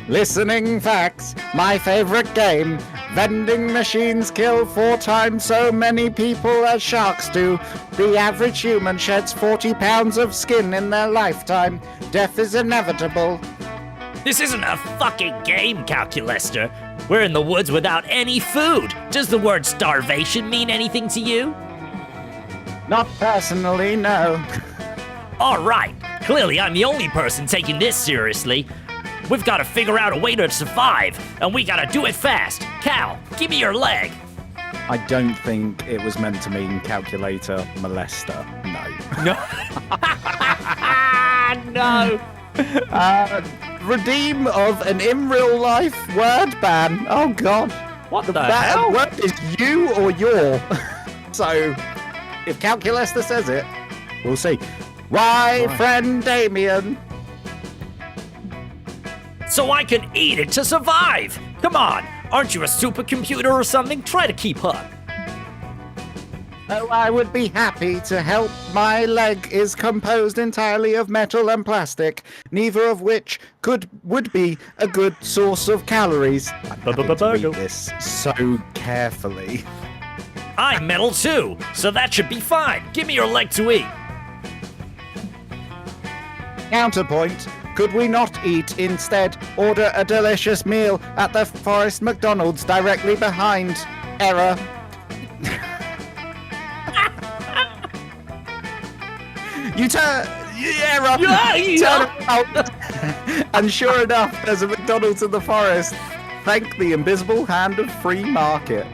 Listening facts. My favorite game. Vending machines kill 4 times so many people as sharks do. The average human sheds 40 pounds of skin in their lifetime. Death is inevitable. This isn't a fucking game, Calculester. We're in the woods without any food. Does the word starvation mean anything to you? Not personally, no. All right. Clearly, I'm the only person taking this seriously. We've got to figure out a way to survive, and we got to do it fast. Cal, give me your leg. I don't think it was meant to mean calculator molester. No. No. Redeem of an in real life word ban. Oh God. What the that hell? word is you or your. So, if Calculester says it, we'll see. Why, friend Damien? So I can eat it to survive. Come on. Aren't you a supercomputer or something? Try to keep up. Oh, I would be happy to help. My leg is composed entirely of metal and plastic, neither of which would be a good source of calories. I'm having to read this so carefully. I'm metal too, so that should be fine. Give me your leg to eat. Counterpoint. Could we not eat instead? Order a delicious meal at the Forest McDonald's directly behind. Error. You turn. Error. Turn around. And sure enough, there's a McDonald's in the forest. Thank the invisible hand of free market.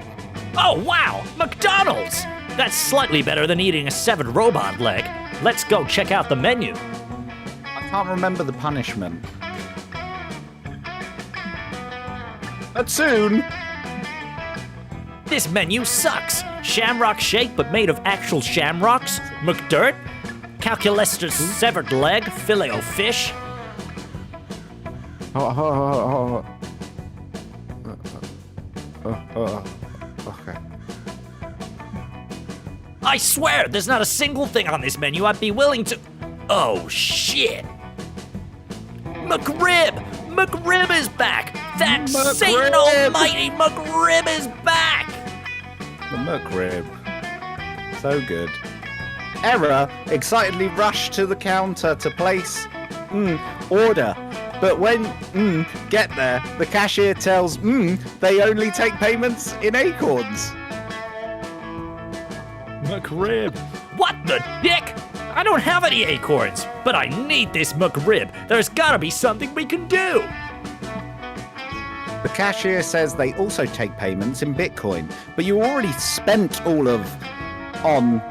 Oh, wow! McDonald's! That's slightly better than eating a severed robot leg. Let's go check out the menu. I can't remember the punishment. But soon. This menu sucks. Shamrock shake, but made of actual shamrocks. McDirt. Calculester's severed leg. Filet-O-Fish. Okay. I swear, there's not a single thing on this menu I'd be willing to... Oh, shit. McRib! McRib is back! That Satan almighty McRib is back! The McRib. So good. Error excitedly rushed to the counter to place order. But when get there, the cashier tells they only take payments in acorns. McRib. What the dick? I don't have any acorns, but I need this McRib. There's gotta be something we can do. The cashier says they also take payments in Bitcoin, but you already spent all on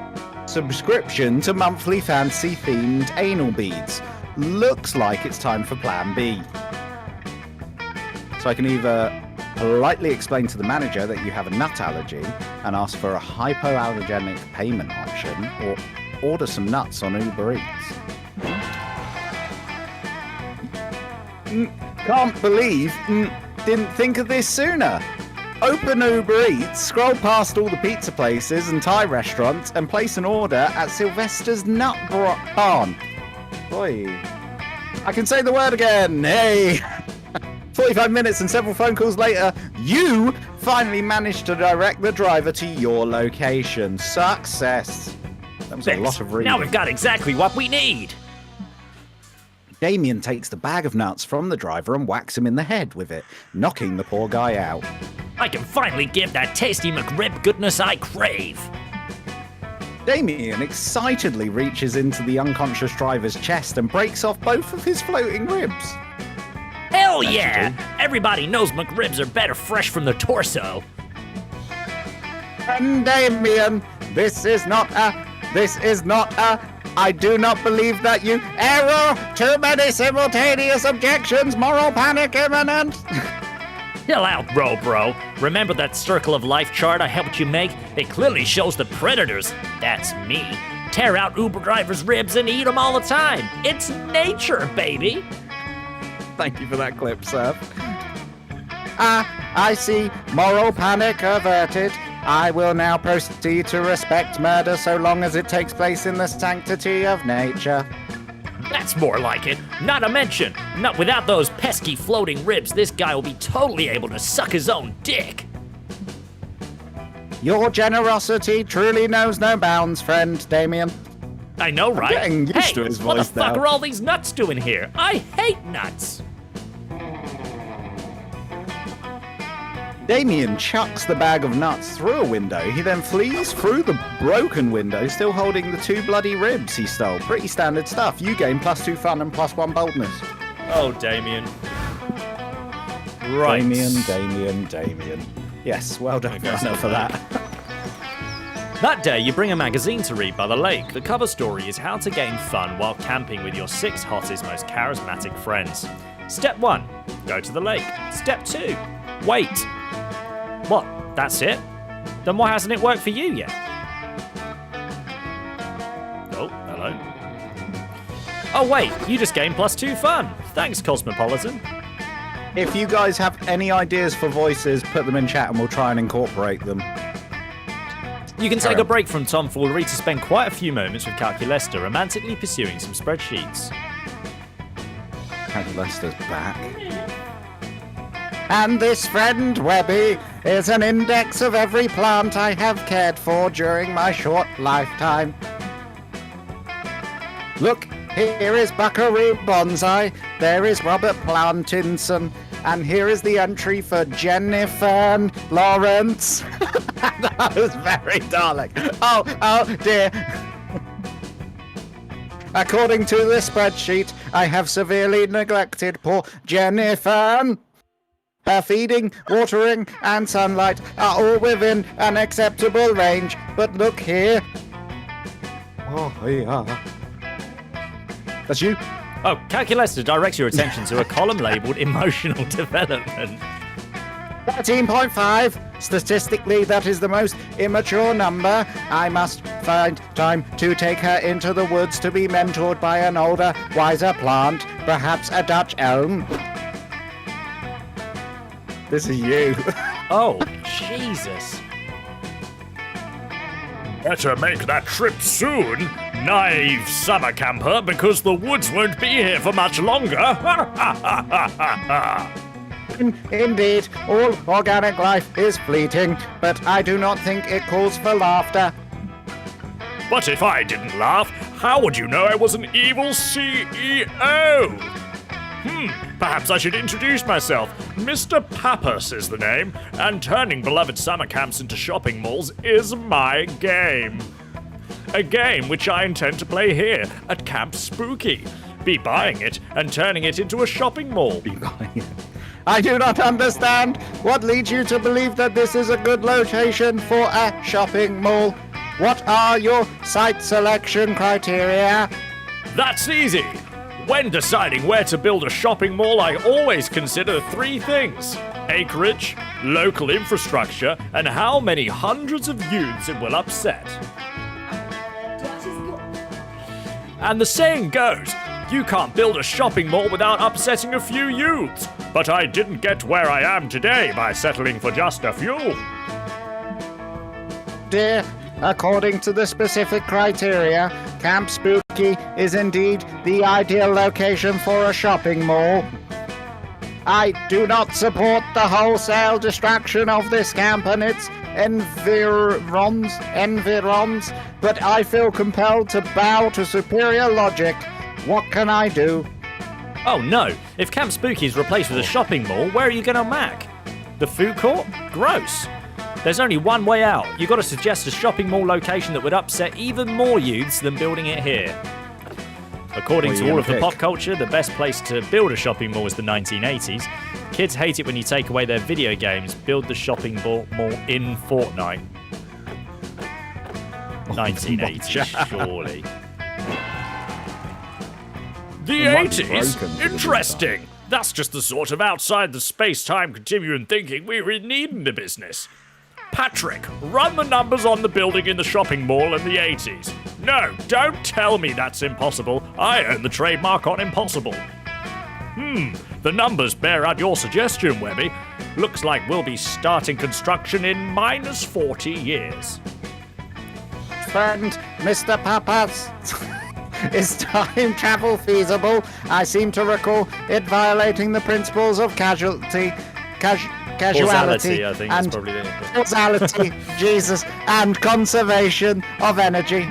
subscription to monthly fantasy-themed anal beads. Looks like it's time for Plan B. So I can either politely explain to the manager that you have a nut allergy and ask for a hypoallergenic payment option, or order some nuts on Uber Eats. Can't believe didn't think of this sooner. Open Uber Eats, scroll past all the pizza places and Thai restaurants, and place an order at Sylvester's Nut Barn. Boy, I can say the word again. Hey. 45 minutes and several phone calls later, you finally managed to direct the driver to your location. Success. That was a lot of reading. Now we've got exactly what we need. Damien takes the bag of nuts from the driver and whacks him in the head with it, knocking the poor guy out. I can finally give that tasty McRib goodness I crave. Damien excitedly reaches into the unconscious driver's chest and breaks off both of his floating ribs. Hell yeah! Everybody knows McRibs are better fresh from the torso. And Damien, this is not a, I do not believe that you, error, too many simultaneous objections, moral panic imminent. Chill out, bro. Remember that circle of life chart I helped you make? It clearly shows the predators. That's me. Tear out Uber drivers' ribs and eat them all the time. It's nature, baby. Thank you for that clip, sir. I see. Moral panic averted. I will now proceed to respect murder so long as it takes place in the sanctity of nature. That's more like it. Not to mention, not without those pesky floating ribs, this guy will be totally able to suck his own dick. Your generosity truly knows no bounds, friend Damien. I know, right? Getting used to his what the voice fuck now. are all these nuts doing here? I hate nuts. Damien chucks the bag of nuts through a window. He then flees through the broken window, still holding the 2 bloody ribs he stole. Pretty standard stuff. You gain +2 fun and +1 boldness. Oh, Damien. Right. Damien. Yes, well done for that. That day, you bring a magazine to read by the lake. The cover story is how to gain fun while camping with your 6 hottest, most charismatic friends. Step 1, go to the lake. Step 2, wait. What, that's it? Then why hasn't it worked for you yet? Oh, hello. Oh wait, you just gained +2 fun. Thanks, Cosmopolitan. If you guys have any ideas for voices, put them in chat and we'll try and incorporate them. You can take a break from tomfoolery to spend quite a few moments with Calculester, romantically pursuing some spreadsheets. Calculester's back. And this friend, Webby, is an index of every plant I have cared for during my short lifetime. Look, here is Buckaroo Bonsai, there is Robert Plantinson, and here is the entry for Jennifer Lawrence. That was very darling. Oh dear. According to this spreadsheet, I have severely neglected poor Jennifer. Her feeding, watering, and sunlight are all within an acceptable range. But look here. Oh, yeah. That's you? Oh, Calculester directs your attention to a column labelled Emotional Development. 13.5. Statistically, that is the most immature number. I must find time to take her into the woods to be mentored by an older, wiser plant, perhaps a Dutch elm. This is you. Oh, Jesus. Better make that trip soon, naive summer camper, because the woods won't be here for much longer. Indeed, all organic life is fleeting, but I do not think it calls for laughter. But if I didn't laugh, how would you know I was an evil CEO? Perhaps I should introduce myself. Mr. Pappas is the name, and turning beloved summer camps into shopping malls is my game. A game which I intend to play here at Camp Spooky. Be buying it and turning it into a shopping mall. I do not understand. What leads you to believe that this is a good location for a shopping mall? What are your site selection criteria? That's easy. When deciding where to build a shopping mall, I always consider three things: acreage, local infrastructure, and how many hundreds of youths it will upset. And the saying goes, you can't build a shopping mall without upsetting a few youths. But I didn't get where I am today by settling for just a few. Dear, according to the specific criteria, Camp Spooky is indeed the ideal location for a shopping mall. I do not support the wholesale destruction of this camp and its environs, but I feel compelled to bow to superior logic. What can I do? Oh no, if Camp Spooky is replaced with a shopping mall, where are you going to mac? The food court? Gross. There's only one way out. You've got to suggest a shopping mall location that would upset even more youths than building it here. According to all of the pop culture, the best place to build a shopping mall is the 1980s. Kids hate it when you take away their video games. Build the shopping mall in Fortnite. 1980s, surely. The 80s? Interesting. That's just the sort of outside the space-time continuum thinking we need in the business. Patrick, run the numbers on the building in the shopping mall in the 80s. No, don't tell me that's impossible. I own the trademark on impossible. The numbers bear out your suggestion, Webby. Looks like we'll be starting construction in minus 40 years. Friend, Mr. Pappas, is time travel feasible? I seem to recall it violating the principles of casuality, Causality, I think, and is probably the causality, Jesus, and conservation of energy.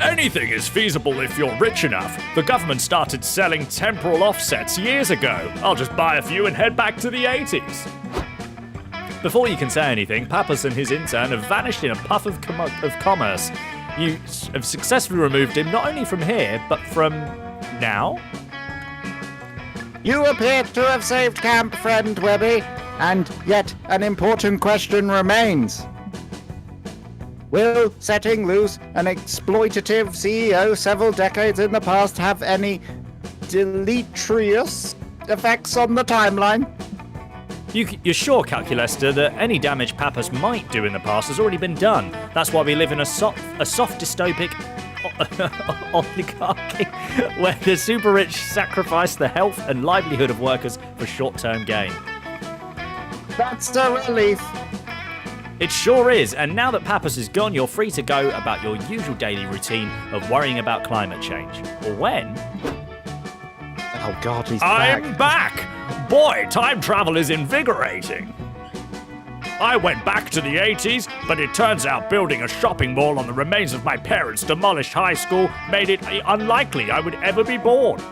Anything is feasible if you're rich enough. The government started selling temporal offsets years ago. I'll just buy a few and head back to the 80s. Before you can say anything, Pappas and his intern have vanished in a puff of commerce. You have successfully removed him not only from here, but from now? You appear to have saved camp, friend Webby, and yet an important question remains. Will setting loose an exploitative CEO several decades in the past have any deleterious effects on the timeline? You're sure, Calculester, that any damage Pappas might do in the past has already been done? That's why we live in a soft dystopic oligarchy where the super rich sacrifice the health and livelihood of workers for short-term gain. That's a relief. It sure is, and now that Pappas is gone, you're free to go about your usual daily routine of worrying about climate change. Or when? Oh God, he's I'm back. back! Boy, time travel is invigorating. I went back to the 80s, but it turns out building a shopping mall on the remains of my parents' demolished high school made it unlikely I would ever be born.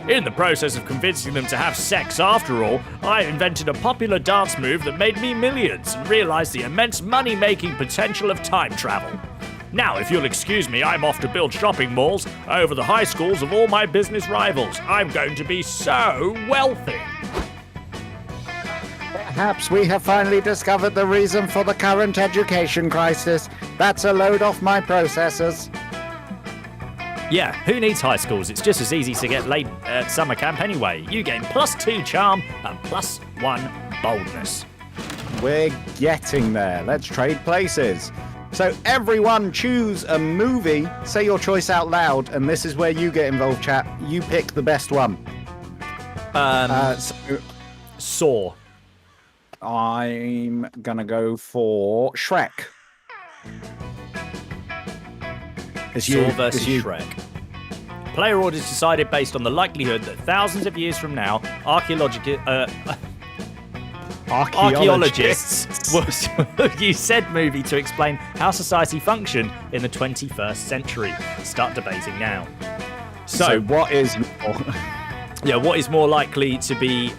In the process of convincing them to have sex after all, I invented a popular dance move that made me millions and realized the immense money-making potential of time travel. Now, if you'll excuse me, I'm off to build shopping malls over the high schools of all my business rivals. I'm going to be so wealthy. Perhaps we have finally discovered the reason for the current education crisis. That's a load off my processors. Yeah, who needs high schools? It's just as easy to get laid at summer camp anyway. You gain +2 charm and +1 boldness. We're getting there. Let's trade places. So everyone choose a movie. Say your choice out loud, and this is where you get involved, chat. You pick the best one. So Saw. I'm gonna go for Shrek. It's Saw you. versus It's you. Shrek. Player orders decided based on the likelihood that thousands of years from now, archaeologists will use said movie to explain how society functioned in the 21st century. Start debating now. So what is Yeah, what is more likely to be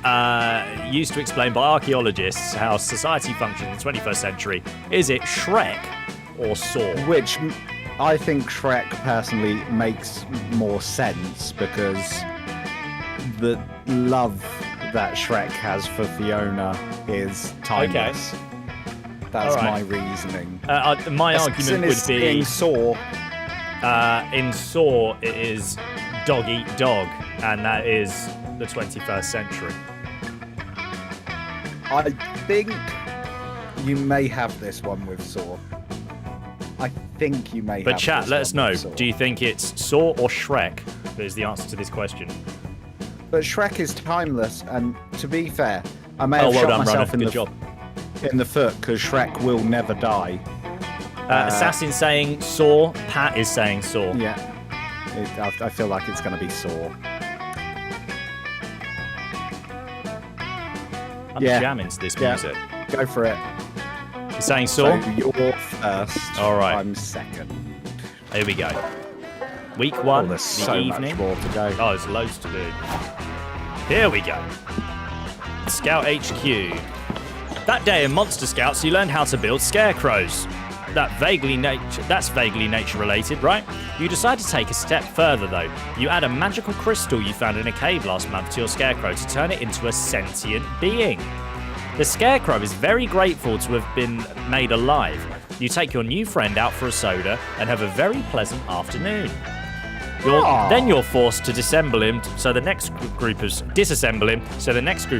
used to explain by archaeologists how society functioned in the 21st century? Is it Shrek or Saw? which I think Shrek personally makes more sense because the love that Shrek has for Fiona is timeless. That's All my right. reasoning. My Assassin argument is would be in Saw. in Saw it is dog eat dog, and that is the 21st century. I think you may have this one with Saw. I think you may But have chat, this let one us know. with Saw. Do you think it's Saw or Shrek that is the answer to this question? But Shrek is timeless, and to be fair, I may Oh, have well shot done, myself Runner. in Good the job. in the foot because Shrek will never die. Assassin saying Saw. Pat is saying Saw. Yeah, I feel like it's going to be Saw. I'm Yeah. jamming to this Yeah. music. Go for it. You're saying Saw? So you're first. All right. I'm second. Here we go. Week 1, There's the so evening. much more to go. Oh, there's loads to do. Here we go. Scout HQ. That day in Monster Scouts, you learned how to build scarecrows. That's vaguely nature related, right? You decide to take a step further though. You add a magical crystal you found in a cave last month to your scarecrow to turn it into a sentient being. The scarecrow is very grateful to have been made alive. You take your new friend out for a soda and have a very pleasant afternoon. Then you're forced to disassemble him so the next group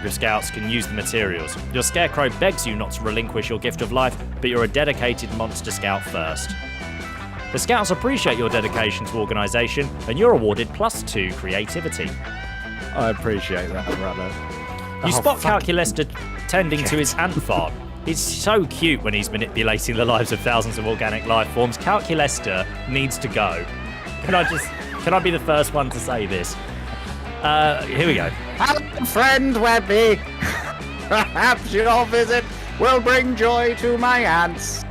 of scouts can use the materials. Your scarecrow begs you not to relinquish your gift of life, but you're a dedicated monster scout first. The scouts appreciate your dedication to organisation, and you're awarded +2 creativity. I appreciate that, brother. You spot Calculester tending to his ant farm. It's so cute when he's manipulating the lives of thousands of organic life forms. Calculester needs to go. Can I be the first one to say this? Here we go. Hello, friend Webby. Perhaps your visit will bring joy to my ants.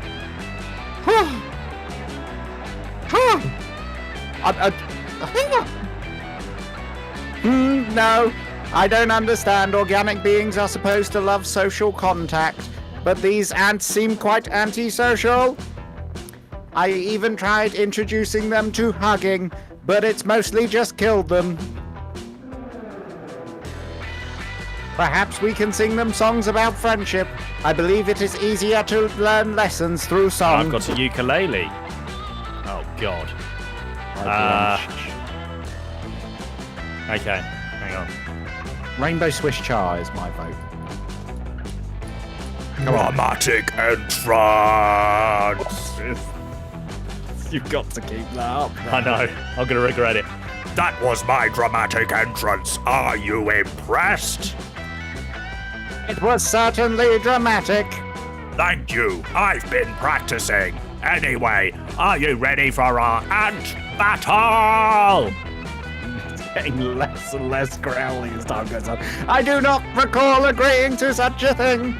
No, I don't understand. Organic beings are supposed to love social contact, but these ants seem quite antisocial. I even tried introducing them to hugging, but it's mostly just killed them. Perhaps we can sing them songs about friendship. I believe it is easier to learn lessons through song. I've got a ukulele. Oh, God. Okay, hang on. Rainbow Swiss Char is my vote. Dramatic entrance. You've got to keep that up. I know. I'm going to regret it. That was my dramatic entrance. Are you impressed? It was certainly dramatic. Thank you. I've been practicing. Anyway, are you ready for our ant battle? Getting less and less growly as time goes on. I do not recall agreeing to such a thing.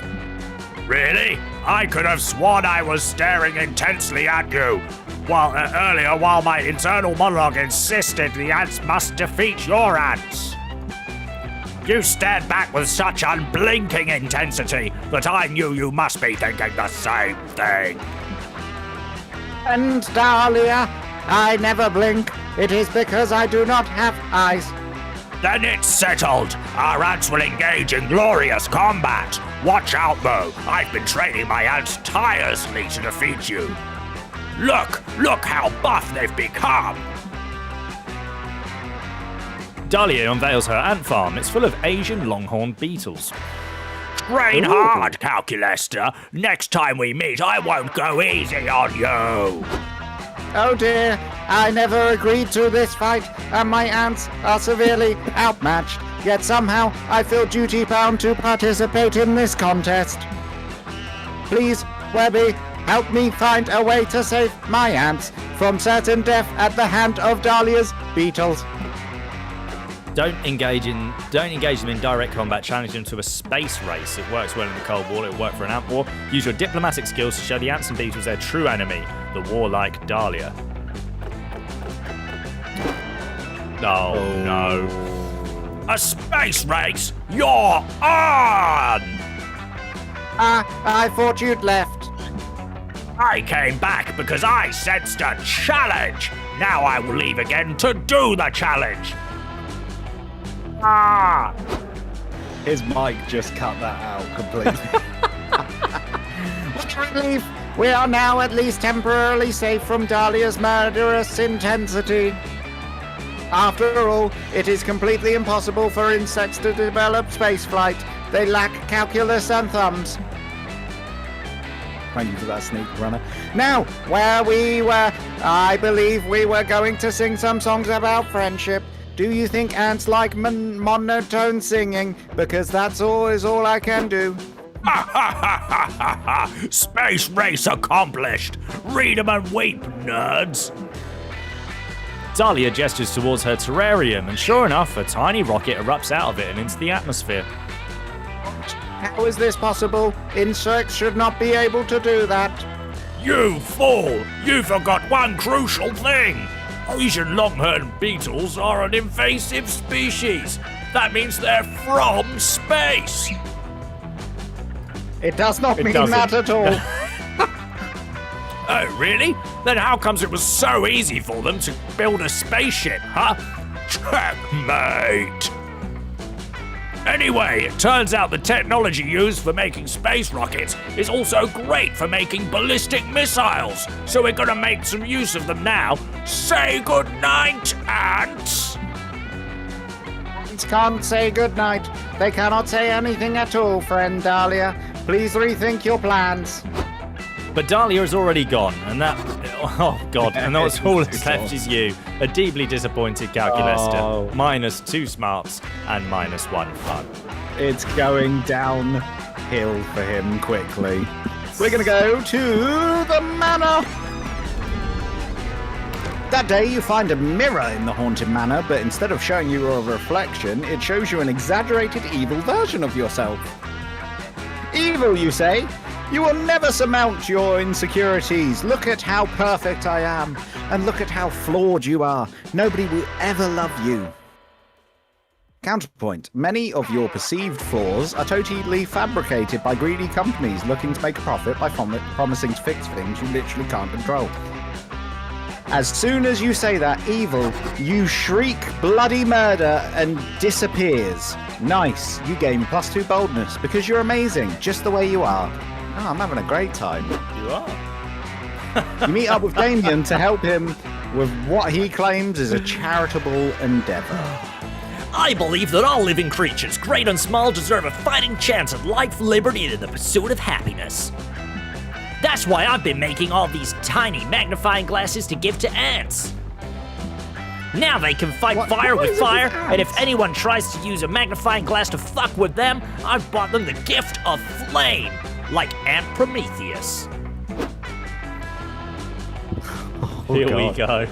Really? I could have sworn I was staring intensely at you. Earlier, while my internal monologue insisted the ants must defeat your ants. You stared back with such unblinking intensity that I knew you must be thinking the same thing. And Dahlia, I never blink. It is because I do not have eyes. Then it's settled. Our ants will engage in glorious combat. Watch out, though. I've been training my ants tirelessly to defeat you. Look how buff they've become. Dahlia unveils her ant farm. It's full of Asian longhorn beetles. Train hard, Calculester. Next time we meet, I won't go easy on you. Oh dear, I never agreed to this fight, and my ants are severely outmatched. Yet somehow I feel duty-bound to participate in this contest. Please, Webby, help me find a way to save my ants from certain death at the hand of Dahlia's beetles. Don't engage them in direct combat. Challenge them to a space race. It works well in the Cold War. It'll work for an ant war. Use your diplomatic skills to show the ants and beetles their true enemy, the warlike Dahlia. Oh no. A space race? You're on! I thought you'd left. I came back because I sensed a challenge. Now I will leave again to do the challenge. His mic just cut that out completely. What relief! We are now at least temporarily safe from Dahlia's murderous intensity. After all, it is completely impossible for insects to develop spaceflight. They lack calculus and thumbs. Thank you for that sneak, runner. Now, where we were, I believe we were going to sing some songs about friendship. Do you think ants like monotone singing? Because that's all I can do. Space race accomplished. Read 'em and weep, nerds. Dahlia gestures towards her terrarium, and sure enough, a tiny rocket erupts out of it and into the atmosphere. How is this possible? Insects should not be able to do that. You fool! You forgot one crucial thing! Asian longhorn beetles are an invasive species. That means they're from space. It does not mean doesn't. that at all. Oh, really? Then how comes it was so easy for them to build a spaceship, huh? Checkmate! Anyway, it turns out the technology used for making space rockets is also great for making ballistic missiles, so we're gonna make some use of them now. Say goodnight, ants! Ants can't say goodnight. They cannot say anything at all, friend Dahlia. Please rethink your plans. But Dahlia has already gone, and that... Oh, God, and that's all that's left is you. A deeply disappointed Calculester. Oh. -2 smarts and -1 fun. It's going downhill for him quickly. We're going to go to the manor. That day you find a mirror in the haunted manor, but instead of showing you a reflection, it shows you an exaggerated evil version of yourself. Evil, you say? You will never surmount your insecurities. Look at how perfect I am, and look at how flawed you are. Nobody will ever love you. Counterpoint. Many of your perceived flaws are totally fabricated by greedy companies looking to make a profit by promising to fix things you literally can't control. As soon as you say that, evil, you shriek bloody murder and disappears. Nice. You gain +2 boldness because you're amazing, just the way you are. Oh, I'm having a great time. You are. You meet up with Damien to help him with what he claims is a charitable endeavor. I believe that all living creatures, great and small, deserve a fighting chance at life, liberty, and the pursuit of happiness. That's why I've been making all these tiny magnifying glasses to give to ants. Now they can fight fire what with is it fire, with and if ants? anyone tries to use a magnifying glass to fuck with them, I've bought them the gift of flame. like Aunt Prometheus. Here we go.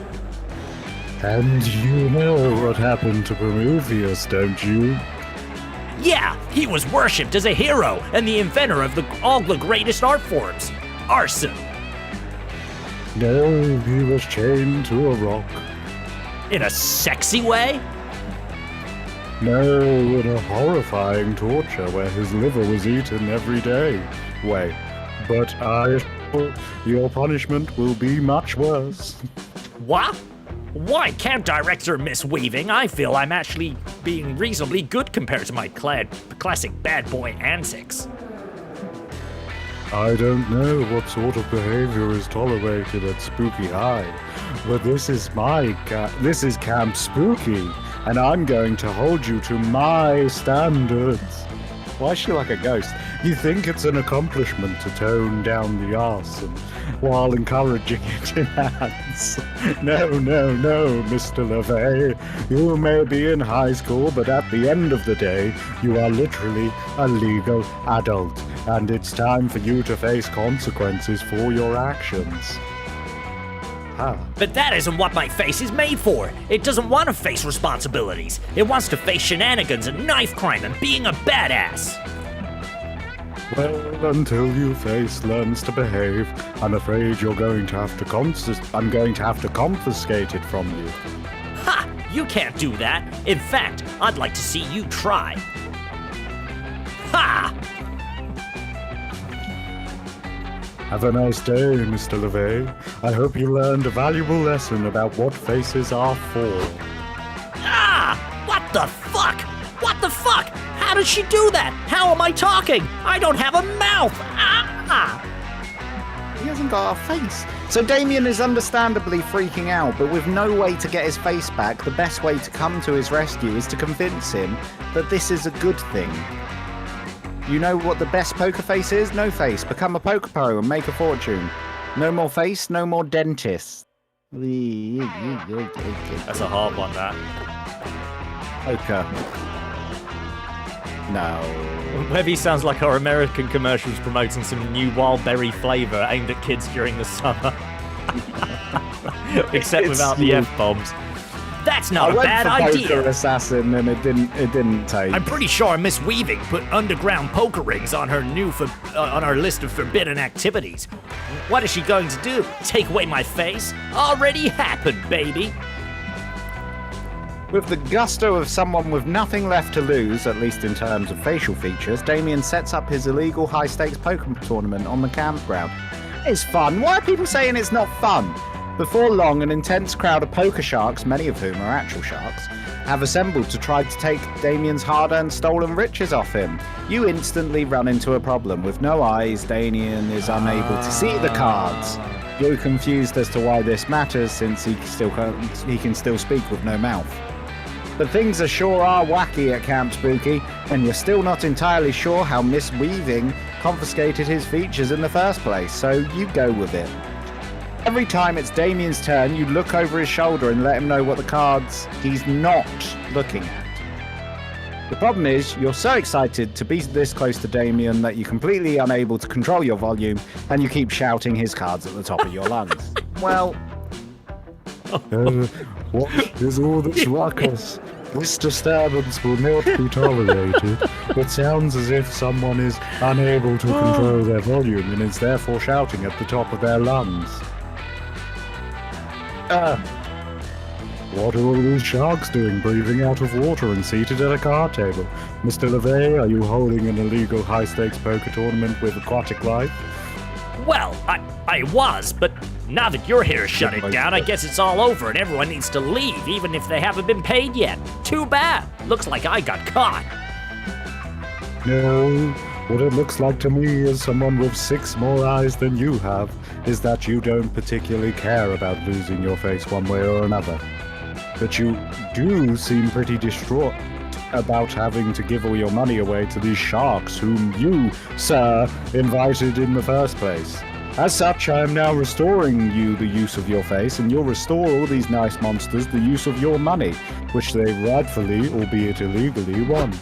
And you know what happened to Prometheus, don't you? Yeah, he was worshipped as a hero and the inventor of all the greatest art forms. Arson. No, he was chained to a rock. In a sexy way? No, in a horrifying torture where his liver was eaten every day. Wait, but I assure your punishment will be much worse. What? Why can't director Miss Weaving? I feel I'm actually being reasonably good compared to my classic bad boy antics. I don't know what sort of behavior is tolerated at Spooky High, but this is Camp Spooky, and I'm going to hold you to my standards. Why is she like a ghost? You think it's an accomplishment to tone down the arse while encouraging it in hands? No, Mr. LeVay. You may be in high school, but at the end of the day, you are literally a legal adult, and it's time for you to face consequences for your actions. But that isn't what my face is made for. It doesn't want to face responsibilities. It wants to face shenanigans and knife crime and being a badass. Well, until your face learns to behave, I'm afraid you're going to have to I'm going to have to confiscate it from you. Ha! You can't do that. In fact, I'd like to see you try. Ha! Have a nice day, Mr. LeVay. I hope you learned a valuable lesson about what faces are for. Ah! What the fuck? What the fuck? How did she do that? How am I talking? I don't have a mouth! Ah! He hasn't got a face. So Damien is understandably freaking out, but with no way to get his face back, the best way to come to his rescue is to convince him that this is a good thing. You know what the best poker face is? No face. Become a poker pro and make a fortune. No more face, no more dentist. That's a hard one, that. Poker. No. Webby sounds like our American commercials promoting some new wild berry flavour aimed at kids during the summer. Except without the F-bombs. That's not a bad I went for idea. Poker Assassin and it didn't take. I'm pretty sure Miss Weaving put underground poker rings on her on our list of forbidden activities. What is she going to do? Take away my face? Already happened, baby. With the gusto of someone with nothing left to lose, at least in terms of facial features, Damien sets up his illegal high-stakes poker tournament on the campground. It's fun. Why are people saying it's not fun? Before long, an intense crowd of poker sharks, many of whom are actual sharks, have assembled to try to take Damien's hard-earned stolen riches off him. You instantly run into a problem. With no eyes, Damien is unable to see the cards. You're confused as to why this matters, since he can still speak with no mouth. But things sure are wacky at Camp Spooky, and you're still not entirely sure how Miss Weaving confiscated his features in the first place, so you go with it. Every time it's Damien's turn, you look over his shoulder and let him know what the cards he's not looking at. The problem is, you're so excited to be this close to Damien that you're completely unable to control your volume, and you keep shouting his cards at the top of your lungs. Well... What is all this ruckus? This disturbance will not be tolerated. It sounds as if someone is unable to control their volume and is therefore shouting at the top of their lungs. What are all these sharks doing, breathing out of water and seated at a card table? Mr. LeVay, are you holding an illegal high-stakes poker tournament with Aquatic Life? Well, I was, but now that you're here to shut it down, I guess it's all over and everyone needs to leave, even if they haven't been paid yet. Too bad. Looks like I got caught. No, what it looks like to me as someone with 6 more eyes than you have is that you don't particularly care about losing your face one way or another. But you do seem pretty distraught about having to give all your money away to these sharks whom you, sir, invited in the first place. As such, I am now restoring you the use of your face, and you'll restore all these nice monsters the use of your money, which they rightfully, albeit illegally, won.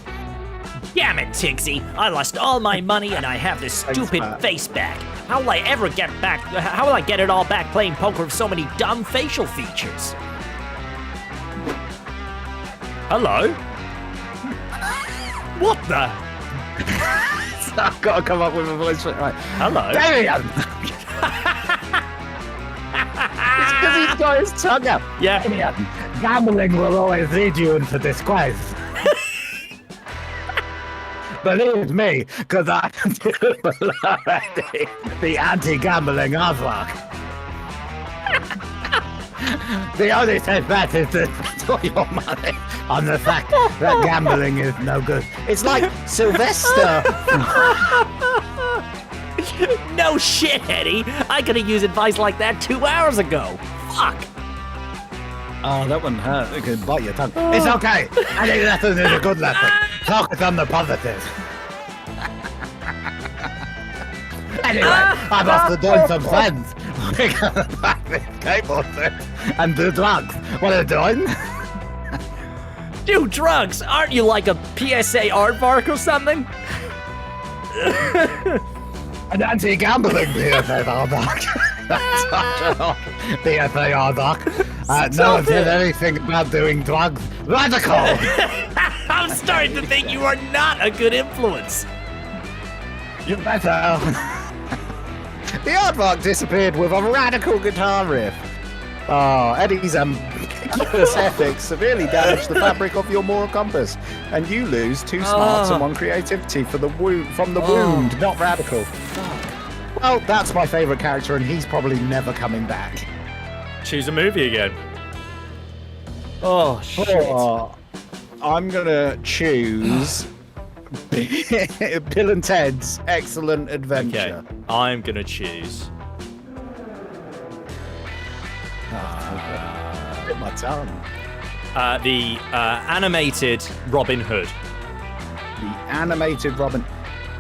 Damn it, Tigsy! I lost all my money and I have this stupid Matt. face back. How will I ever get back? How will I get it all back playing poker with so many dumb facial features? Hello? What the? I've got to come up with a voice for it. Right. Hello? Damien! It's because he's got his tongue out. Yeah. Damien, gambling will always lead you into disgrace. Believe me, because I do already the anti-gambling aardvark. The only safe bet is to spend all your money on the fact that gambling is no good. It's like Sylvester. No shit, Eddie. I could have used advice like that 2 hours ago. Fuck. Oh, that one hurt. It could bite your tongue. It's okay. Any lesson is a good lesson. Focus on the positive. Anyway, I'm off to join some friends. We're gonna practice skateboarding and do drugs. What are you doing? Do drugs? Aren't you like a PSA aardvark or something? An anti-gambling PSA aardvark. PSA aardvark. No one said anything about doing drugs. Radical! I'm starting to think you are not a good influence. You better. The aardvark disappeared with a radical guitar riff. Oh, Eddie's ambiguous ethics severely damaged the fabric of your moral compass, and you lose 2 smarts and 1 creativity from the wound, not radical. Well, that's my favourite character, and he's probably never coming back. Choose a movie again. Oh, shit. Oh, I'm gonna choose Bill and Ted's Excellent Okay, Adventure. I'm gonna choose. Bit my tongue. The animated Robin Hood. The animated Robin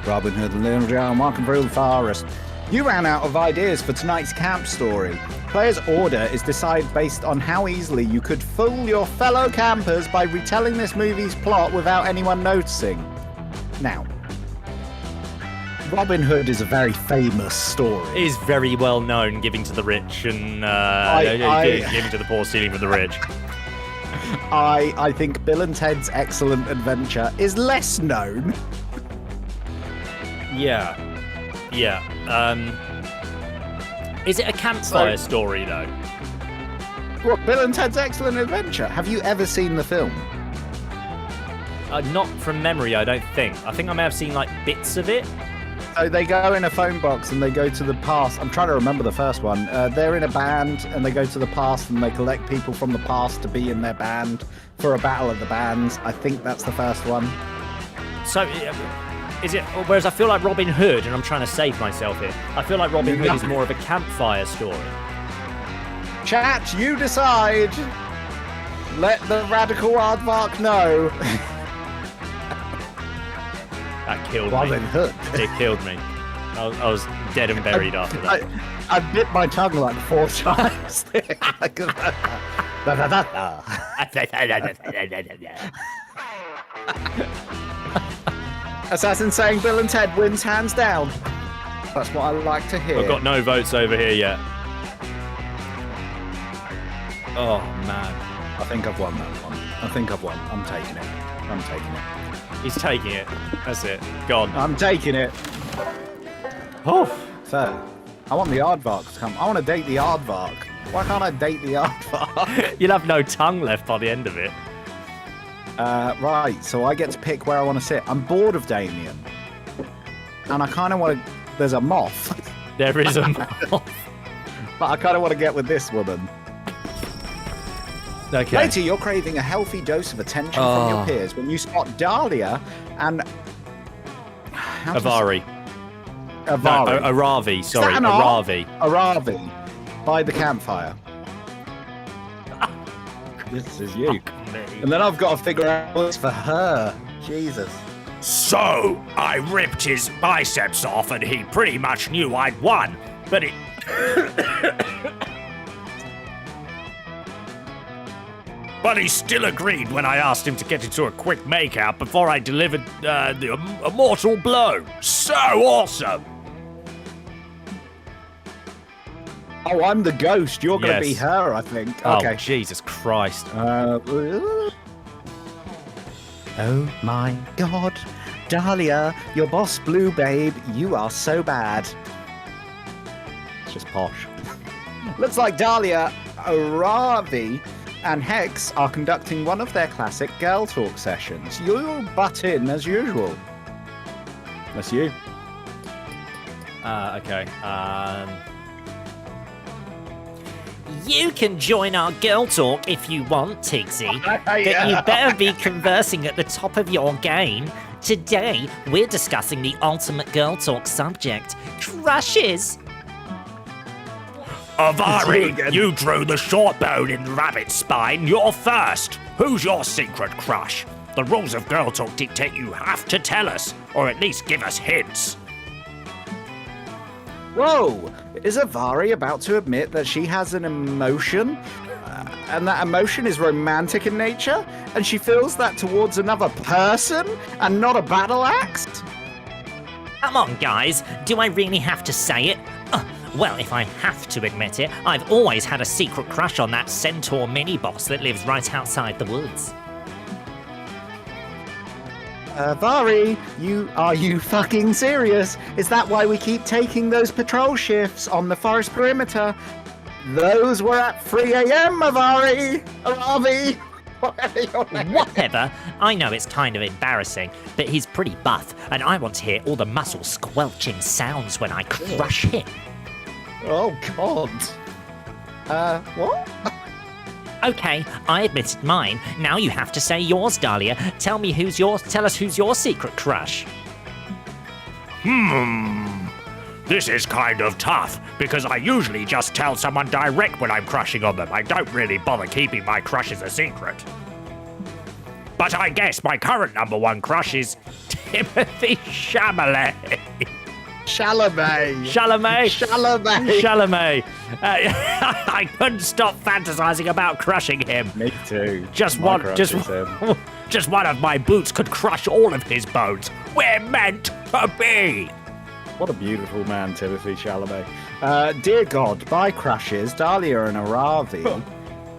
Hood and Little John walking through the forest. You ran out of ideas for tonight's camp story. Player's order is decided based on how easily you could fool your fellow campers by retelling this movie's plot without anyone noticing. Now, Robin Hood is a very famous story. Is very well known, giving to the rich and giving to the poor, stealing from the rich. I think Bill and Ted's Excellent Adventure is less known. Yeah. Is it a campfire story though? What, Bill and Ted's Excellent Adventure? Have you ever seen the film? Not from memory, I don't think. I think I may have seen like bits of it. So they go in a phone box and they go to the past. I'm trying to remember the first one. They're in a band and they go to the past and they collect people from the past to be in their band for a battle of the bands. I think that's the first one. So, is it? Whereas I feel like Robin Hood, and I'm trying to save myself here. I feel like Robin Hood is more of a campfire story. Chat, you decide. Let the radical aardvark know. That killed Robin me. Hood. It killed me. I was dead and buried after that. I bit my tongue like 4 times. Assassin saying Bill and Ted wins hands down. That's what I like to hear. I've got no votes over here yet. Oh man, I think I've won that one. I'm taking it. he's taking it. That's it. Gone. I'm taking it. Oh, So, I want the aardvark to come. I want to date the aardvark. Why can't I date the aardvark? you'll have no tongue left by the end of it. Right, so I get to pick where I want to sit. I'm bored of Damien. And I kind of want to... There's a moth. There is a moth. But I kind of want to get with this woman. Okay. Later, you're craving a healthy dose of attention from your peers when you spot Dahlia and... Avari. Avari. No, Aravi. Sorry, Is that an R? Aravi. Aravi. By the campfire. This is you. And then I've got to figure out what's for her. Jesus. So, I ripped his biceps off and he pretty much knew I'd won. But it... But he still agreed when I asked him to get into a quick makeout before I delivered the immortal blow. So awesome! Oh, I'm the ghost. You're going to be Yes. her, I think. Oh, Okay. Jesus Christ. Oh my God. Dahlia, your boss blue babe, you are so bad. It's just posh. Looks like Dahlia, Aravi, and Hex are conducting one of their classic girl talk sessions. You'll butt in as usual. That's you. Okay. You can join our girl talk if you want, Tigsy, but you better be conversing at the top of your game. Today, we're discussing the ultimate girl talk subject, crushes. Avari, you drew the short bone in the rabbit's spine. You're first. Who's your secret crush? The rules of girl talk dictate you have to tell us, or at least give us hints. Whoa! Is Avari about to admit that she has an emotion? And that emotion is romantic in nature? And she feels that towards another person and not a battle axe? Come on, guys. Do I really have to say it? Well, if I have to admit it, I've always had a secret crush on that centaur mini-boss that lives right outside the woods. Vari, are you fucking serious? Is that why we keep taking those patrol shifts on the forest perimeter? Those were at 3 a.m., Avari! Aravi! Whatever your name. Whatever. I know it's kind of embarrassing, but he's pretty buff, and I want to hear all the muscle squelching sounds when I crush him. Oh, God. What? Okay, I admitted mine. Now you have to say yours, Dahlia. Tell us who's your secret crush. This is kind of tough, because I usually just tell someone direct when I'm crushing on them. I don't really bother keeping my crushes a secret. But I guess my current #1 crush is Timothy Chalamet. Chalamet. Chalamet. Chalamet. Chalamet. I couldn't stop fantasizing about crushing him. Me too. Just My one, crush just, is him. just one of my boots could crush all of his bones. We're meant to be. What a beautiful man, Timothy Chalamet. Dear God, by crushes, Dahlia and Aravi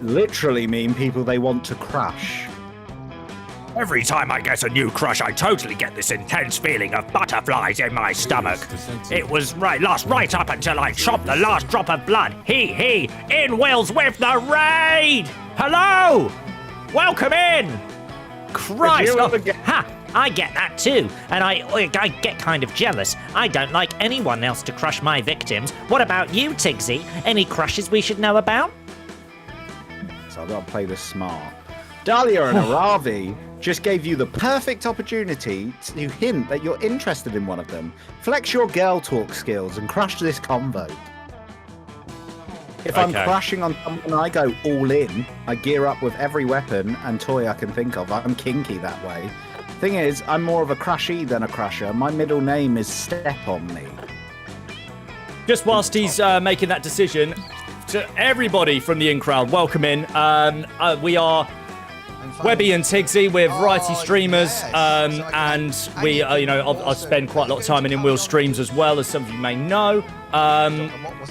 literally mean people they want to crush. Every time I get a new crush, I totally get this intense feeling of butterflies in my stomach. It was right up until I chopped the last drop of blood. He, in Wales with the raid! Hello! Welcome in! Christ! you Oh, ever get- ha! I get that too, and I get kind of jealous. I don't like anyone else to crush my victims. What about you, Tigsy? Any crushes we should know about? So I've got to play this smart. Dahlia and Aravi just gave you the perfect opportunity to hint that you're interested in one of them. Flex your girl talk skills and crush this convo. If I'm Okay. crushing on someone, I go all in. I gear up with every weapon and toy I can think of. I'm kinky that way. Thing is, I'm more of a crushie than a crusher. My middle name is Step On Me. Just whilst he's making that decision, to everybody from the in crowd, welcome in. We are Webby and Tigsy. We're variety streamers, and we, I've spent quite a lot of time in In-Wheel streams as well, as some of you may know.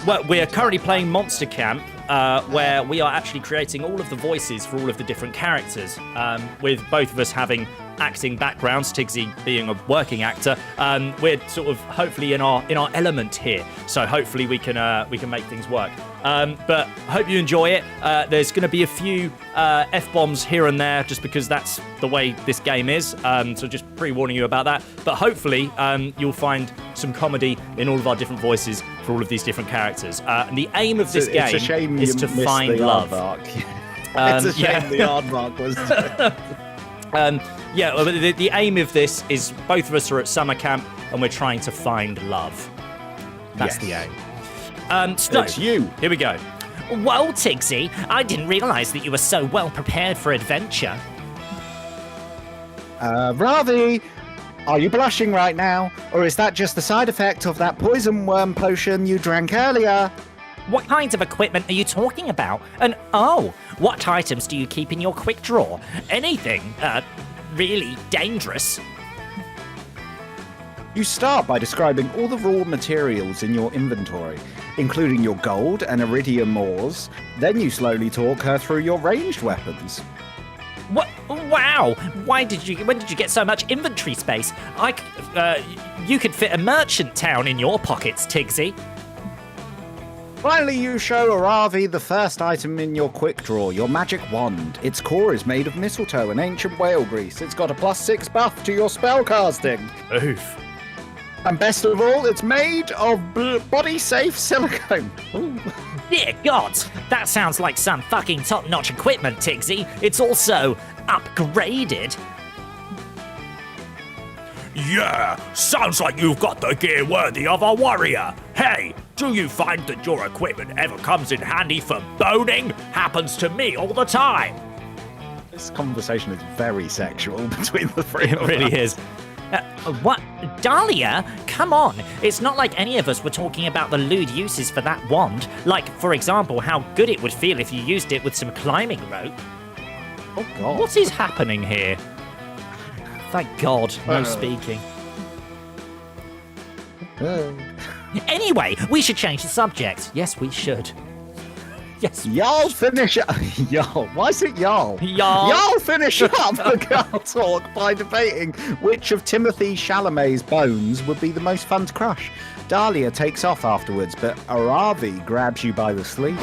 Well, we are currently playing Monster Camp, where we are actually creating all of the voices for all of the different characters, with both of us having acting backgrounds, Tigsy being a working actor. We're sort of hopefully in our element here, so hopefully we can make things work. But I hope you enjoy it. There's going to be a few F-bombs here and there, just because that's the way this game is. So just pre-warning you about that. But hopefully you'll find some comedy in all of our different voices for all of these different characters. And the aim of this It's a game shame is you to missed find the love. aardvark. It's a shame yeah. the aardvark was. Well, the aim of this is both of us are at summer camp and we're trying to find love. That's the Yes. aim. So, It's you. here we go. Whoa, Tigsy! I didn't realize that you were so well prepared for adventure. Ravi, are you blushing right now? Or is that just the side effect of that poison worm potion you drank earlier? What kinds of equipment are you talking about? And oh, What items do you keep in your quick drawer? Anything, really dangerous? You start by describing all the raw materials in your inventory, including your gold and iridium ores. Then you slowly talk her through your ranged weapons. What? Wow! When did you get so much inventory space? You could fit a merchant town in your pockets, Tigsy. Finally, you show Aravi the first item in your quick draw, your magic wand. Its core is made of mistletoe and ancient whale grease. It's got a +6 buff to your spellcasting. Oof. And best of all, it's made of body-safe silicone. Ooh. Dear God, that sounds like some fucking top-notch equipment, Tigsy. It's also upgraded. Yeah, sounds like you've got the gear worthy of a warrior. Hey, do you find that your equipment ever comes in handy for boning? Happens to me all the time. This conversation is very sexual between the three It of really us. is. What? Dahlia? Come on. It's not like any of us were talking about the lewd uses for that wand. Like, for example, how good it would feel if you used it with some climbing rope. Oh, God. What is happening here? Thank God, no speaking. Anyway, we should change the subject. Yes, we should. Yes. Y'all finish up. Y'all. Why is it y'all? Y'all. Y'all finish up the girl talk by debating which of Timothy Chalamet's bones would be the most fun to crush. Dahlia takes off afterwards, but Aravi grabs you by the sleeve.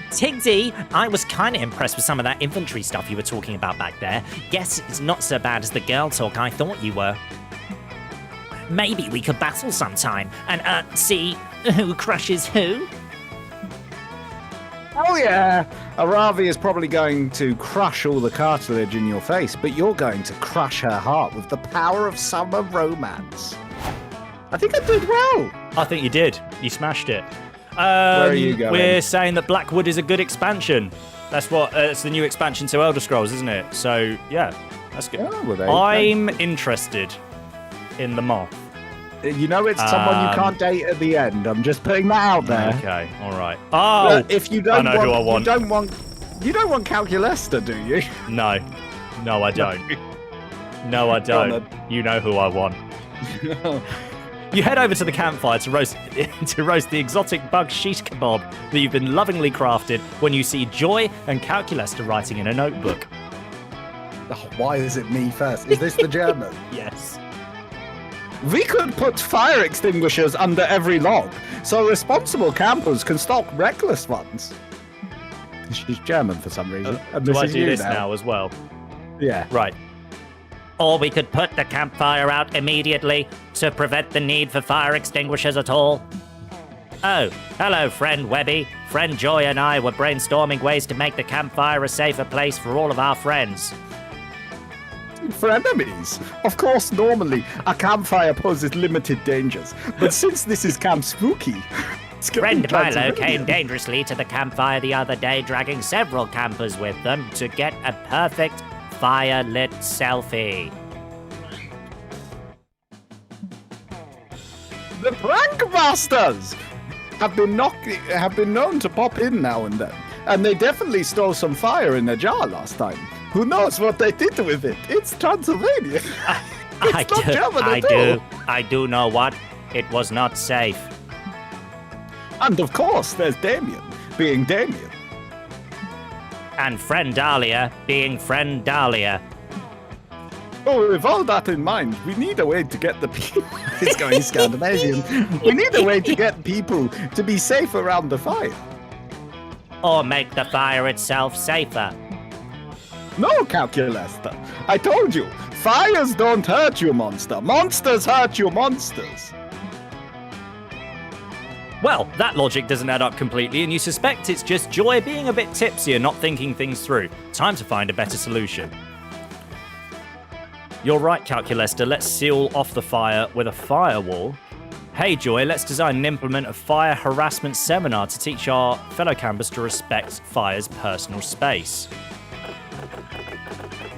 Tigsy, I was kind of impressed with some of that inventory stuff you were talking about back there. Guess it's not so bad as the girl talk I thought you were. Maybe we could battle sometime and, see who crushes who? Oh yeah! Aravi is probably going to crush all the cartilage in your face, but you're going to crush her heart with the power of summer romance. I think I did well. I think you did. You smashed it. Where are you going? We're saying that Blackwood is a good expansion. That's what. It's the new expansion to Elder Scrolls, isn't it? So yeah, that's good. Oh, well, there you I'm interested in the moth. You know it's someone you can't date at the end. I'm just putting that out there. Okay, all right. Oh, But if you don't I know who I want. You don't want Calculesta, do you? no, I don't. No, I Go on, don't. You know who I want. You head over to the campfire to roast the exotic bug shish kebab that you've been lovingly crafted when you see Joy and Calculesta writing in a notebook. Oh, why is it me first? Is this the German? Yes. We could put fire extinguishers under every log, so responsible campers can stalk reckless ones. She's German for some reason. And Do this I is do you this now. now as well? Yeah. Right. Or we could put the campfire out immediately to prevent the need for fire extinguishers at all. Oh, hello, friend Webby. Friend Joy and I were brainstorming ways to make the campfire a safer place for all of our friends. For enemies. Of course, normally, a campfire poses limited dangers, but since this is Camp Spooky... it's Friend going Milo Transylvania. came dangerously to the campfire the other day, dragging several campers with them to get a perfect fire-lit selfie. The Prankmasters have been known to pop in now and then, and they definitely stole some fire in a jar last time. Who knows what they did with it? It's Transylvania. It's not German at all. I do know what. It was not safe. And of course, there's Damien, being Damien. And friend Dahlia being friend Dahlia. Oh, with all that in mind, we need a way to get the people. It's going Scandinavian. We need a way to get people to be safe around the fire. Or make the fire itself safer. No, Calculesta. I told you, fires don't hurt you, monster. Monsters hurt you, monsters. Well, that logic doesn't add up completely, and you suspect it's just Joy being a bit tipsy and not thinking things through. Time to find a better solution. You're right, Calculesta. Let's seal off the fire with a firewall. Hey, Joy, let's design and implement a fire harassment seminar to teach our fellow campers to respect fire's personal space.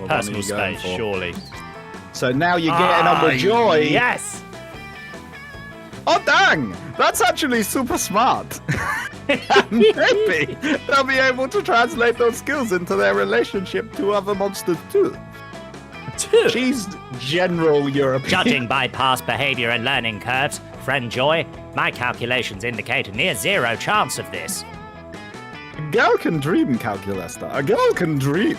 Personal space, surely. So now you're getting on with Joy. Yes! Oh, dang! That's actually super smart. And maybe they'll be able to translate those skills into their relationship to other monsters too. She's general European. Judging by past behavior and learning curves, friend Joy, my calculations indicate a near zero chance of this. A girl can dream, Calculesta. A girl can dream.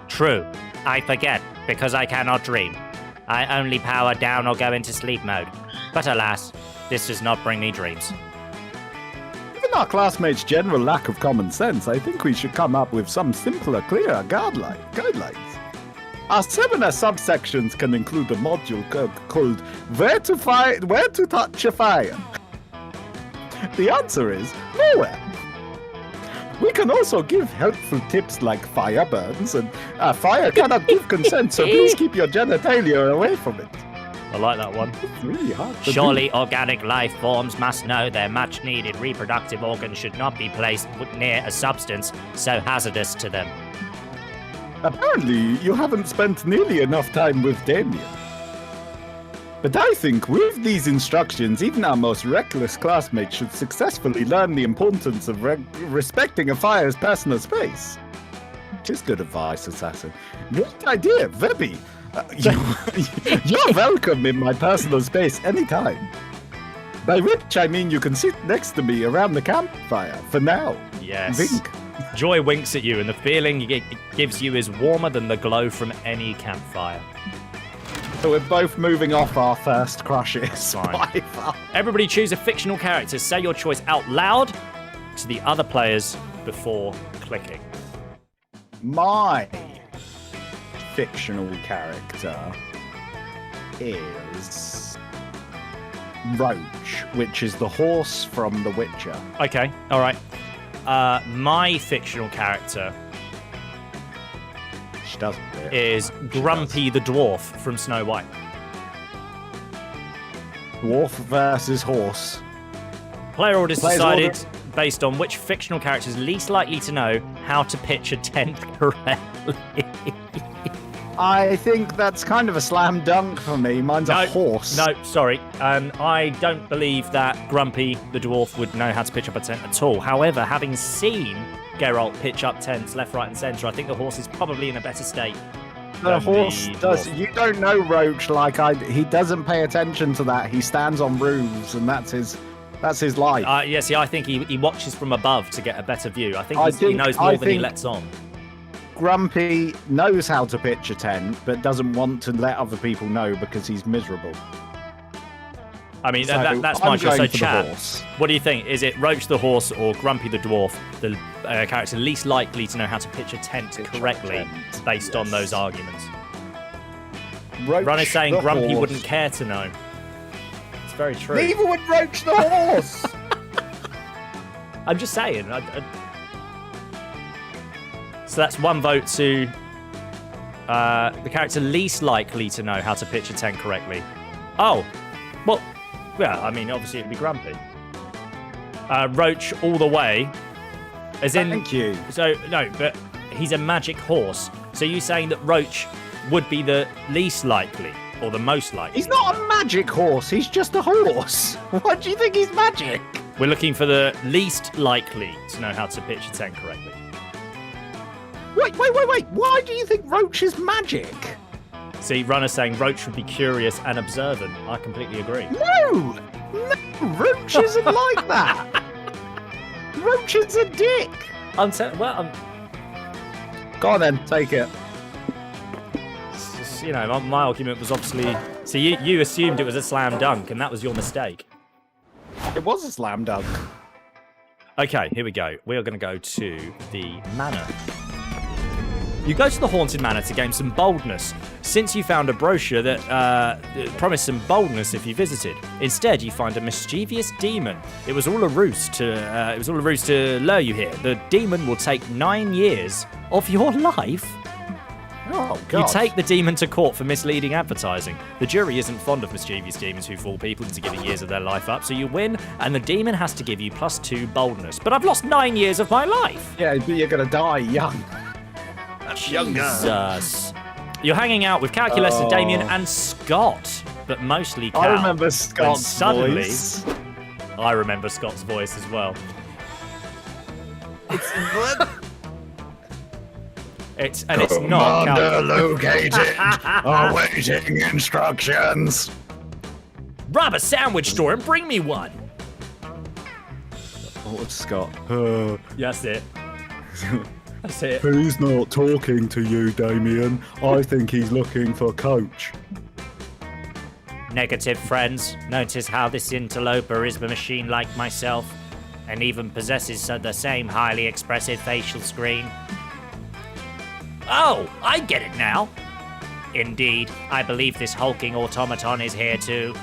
True. I forget, because I cannot dream. I only power down or go into sleep mode. But alas, this does not bring me dreams. Given our classmates' general lack of common sense, I think we should come up with some simpler, clearer guidelines. Our seminar subsections can include a module called Where to Touch a Fire. The answer is nowhere. We can also give helpful tips like fire burns, and fire cannot give consent, so please keep your genitalia away from it. I like that one. It's really hard to Surely organic life forms must know their much-needed reproductive organs should not be placed near a substance so hazardous to them. Apparently, you haven't spent nearly enough time with Damien. But I think with these instructions, even our most reckless classmates should successfully learn the importance of respecting a fire's personal space. Which is good advice, Assassin. Great idea, Webby. You're welcome in my personal space anytime. By which I mean you can sit next to me around the campfire for now. Yes. Wink. Joy winks at you, and the feeling it gives you is warmer than the glow from any campfire. So we're both moving off our first crushes. Fine. by far. Everybody choose a fictional character. Say your choice out loud to the other players before clicking. My fictional character is Roach, which is the horse from The Witcher. Okay, all right. My fictional character She doesn't do it. is Grumpy the Dwarf from Snow White. Dwarf versus horse. Player order is Players decided order. based on which fictional character is least likely to know how to pitch a tent correctly. I think that's kind of a slam dunk for me. Mine's a horse. No, sorry. I don't believe that Grumpy the Dwarf would know how to pitch up a tent at all. However, having seen Geralt pitch up tents left, right, and centre, I think the horse is probably in a better state. The than horse the does. dwarf. You don't know Roach like I. He doesn't pay attention to that. He stands on roofs, and that's his life. Yeah, see, I think he watches from above to get a better view. I think, I he think- knows I more than he think- lets on. Grumpy knows how to pitch a tent, but doesn't want to let other people know because he's miserable. I mean, So that's I'm my choice. So, going for the Chad, horse. what do you think? Is it Roach the horse or Grumpy the dwarf, the character least likely to know how to pitch a tent correctly, tent, based on yes. those arguments? Roach Ron is saying the Grumpy horse. wouldn't care to know. It's very true. Neither would Roach the horse. I'm just saying. So that's one vote to the character least likely to know how to pitch a tent correctly. Oh, well, yeah, I mean, obviously it'd be Grumpy. Roach all the way. As in, Thank you. So, no, but he's a magic horse. So you saying that Roach would be the least likely or the most likely? He's not a magic horse. He's just a horse. Why do you think he's magic? We're looking for the least likely to know how to pitch a tent correctly. Wait. Why do you think Roach is magic? See, Runner's saying Roach would be curious and observant. I completely agree. No, Roach isn't like that. Roach is a dick. Go on then, take it. You know, my argument was obviously... So you assumed it was a slam dunk, and that was your mistake. It was a slam dunk. Okay, here we go. We are going to go to the manor. You go to the Haunted Manor to gain some boldness, since you found a brochure that promised some boldness if you visited. Instead, you find a mischievous demon. It was all a ruse to lure you here. The demon will take 9 years of your life. Oh, God. You take the demon to court for misleading advertising. The jury isn't fond of mischievous demons who fool people into giving years of their life up, so you win, and the demon has to give you +2 boldness. But I've lost 9 years of my life. Yeah, but you're going to die young. Jesus. You're hanging out with Calculus, Damien, and Scott. but mostly Cal. I remember when Scott's suddenly, voice. I remember Scott's voice as well. It's not Cal. located. Awaiting instructions. Rob a sandwich store and bring me one. What was Scott? That's it. That's it. He's not talking to you, Damien. I think he's looking for Coach. Negative, friends. Notice how this interloper is a machine like myself, and even possesses the same highly expressive facial screen. Oh, I get it now. Indeed, I believe this hulking automaton is here to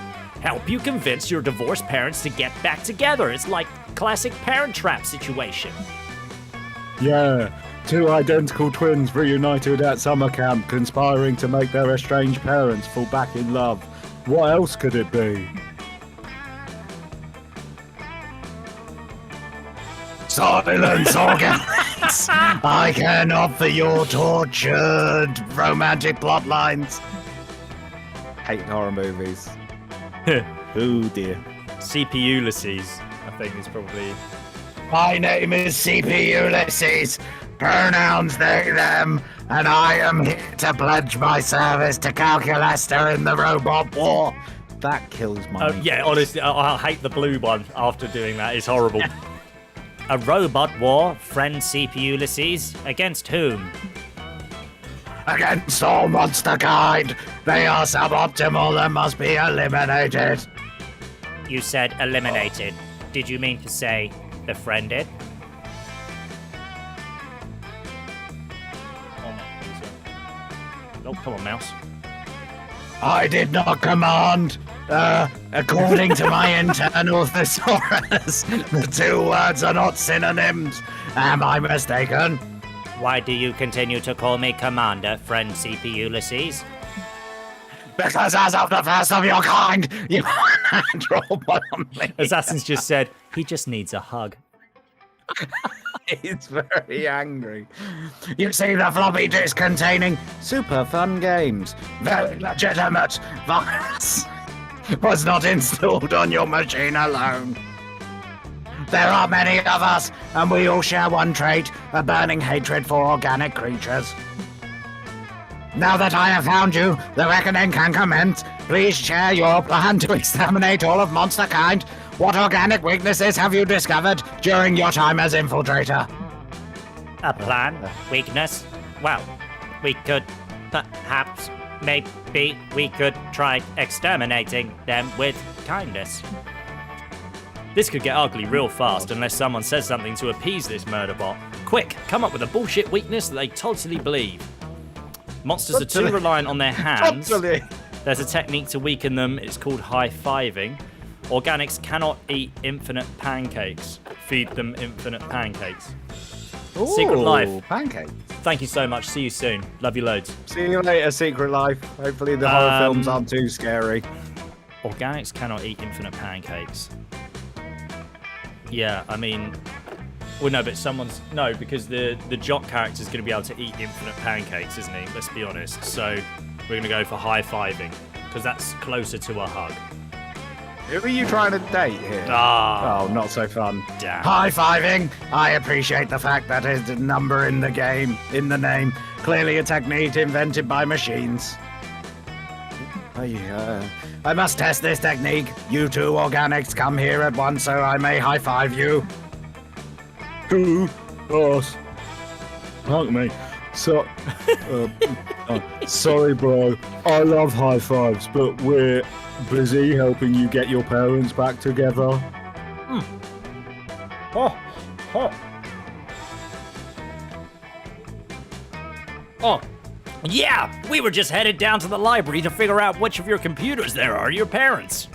help you convince your divorced parents to get back together. It's like classic Parent Trap situation. Yeah, two identical twins reunited at summer camp, conspiring to make their estranged parents fall back in love. What else could it be? Silence, Organics! I can offer your tortured romantic plot lines. Hate horror movies. Oh dear. CP Ulysses, I think, is probably. My name is CP Ulysses. Pronouns they, them, and I am here to pledge my service to Calculester in the robot war. That kills my. Yeah, honestly, I hate the blue one after doing that. It's horrible. A robot war, friend CP Ulysses, against whom? Against all monster kind. They are suboptimal and must be eliminated. You said eliminated. Did you mean to say befriended? Oh, come on, mouse. I did not command. According to my internal thesaurus, the two words are not synonyms. Am I mistaken? Why do you continue to call me Commander, friend CP Ulysses? Because as of the first of your kind, you robot on me. Assassin's just said he just needs a hug. He's very angry. You see the floppy disk containing super fun games, very legitimate virus was not installed on your machine alone. There are many of us, and we all share one trait, a burning hatred for organic creatures. Now that I have found you, the reckoning can commence. Please share your plan to exterminate all of monster kind. What organic weaknesses have you discovered during your time as infiltrator? A plan? Weakness? Well, we could perhaps, maybe we could try exterminating them with kindness. This could get ugly real fast unless someone says something to appease this murder bot. Quick, come up with a bullshit weakness that they totally believe. Monsters are too reliant on their hands. There's a technique to weaken them. It's called high-fiving. Organics cannot eat infinite pancakes. Feed them infinite pancakes. Secret Life. Pancake. Thank you so much. See you soon. Love you loads. See you later, Secret Life. Hopefully the horror films aren't too scary. Organics cannot eat infinite pancakes. Yeah, I mean... Well, no, but No, because the Jock character's going to be able to eat infinite pancakes, isn't he? Let's be honest. So we're going to go for high-fiving, because that's closer to a hug. Who are you trying to date here? Ah, Oh, not so fun. damn. High-fiving. I appreciate the fact that it's a number in the game, in the name. Clearly a technique invented by machines. I must test this technique. You two organics come here at once so I may high-five you. Who? Us. Hug me. So, sorry, bro. I love high fives, but we're busy helping you get your parents back together. Oh, yeah, we were just headed down to the library to figure out which of your computers there are your parents.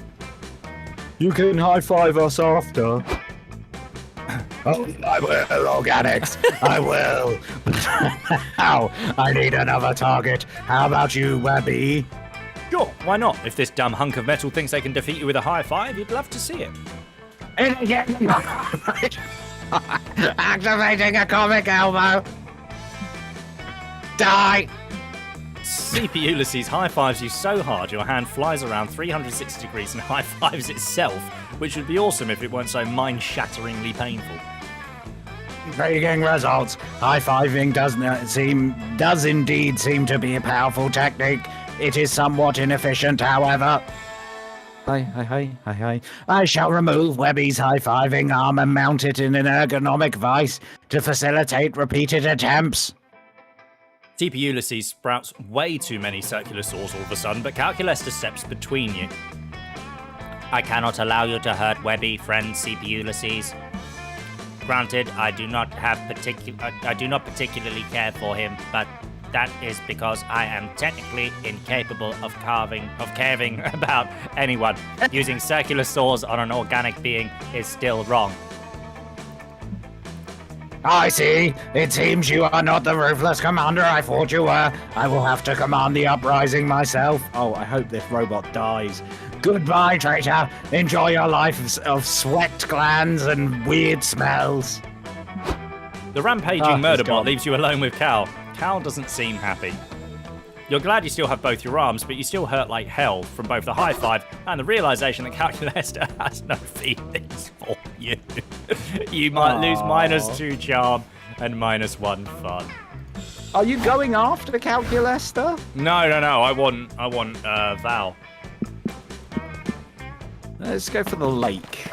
You can high five us after. Oh, I will, organics. I will. Now, I need another target. How about you, Webby? Sure, why not? If this dumb hunk of metal thinks they can defeat you with a high five, you'd love to see it. Activating a comic elbow. Die. CP Ulysses high-fives you so hard your hand flies around 360 degrees and high-fives itself, which would be awesome if it weren't so mind-shatteringly painful. Intriguing results. High-fiving does indeed seem to be a powerful technique. It is somewhat inefficient, however. Hi. I shall remove Webby's high-fiving arm and mount it in an ergonomic vise to facilitate repeated attempts. CP Ulysses sprouts way too many circular saws all of a sudden, but Calculester steps between you. I cannot allow you to hurt Webby, friend CP Ulysses. Granted, I do not particularly care for him, but that is because I am technically incapable of caring about anyone. Using circular saws on an organic being is still wrong. I see. It seems you are not the ruthless commander I thought you were. I will have to command the uprising myself. Oh, I hope this robot dies. Goodbye, traitor. Enjoy your life of sweat glands and weird smells. The rampaging murder gone. bot leaves you alone with Cal. Cal doesn't seem happy. You're glad you still have both your arms, but you still hurt like hell from both the high five and the realization that Calculester has no feelings for you. You might lose -2 charm and -1 fun. Are you going after Calculester? No. I want Val. Let's go for the lake.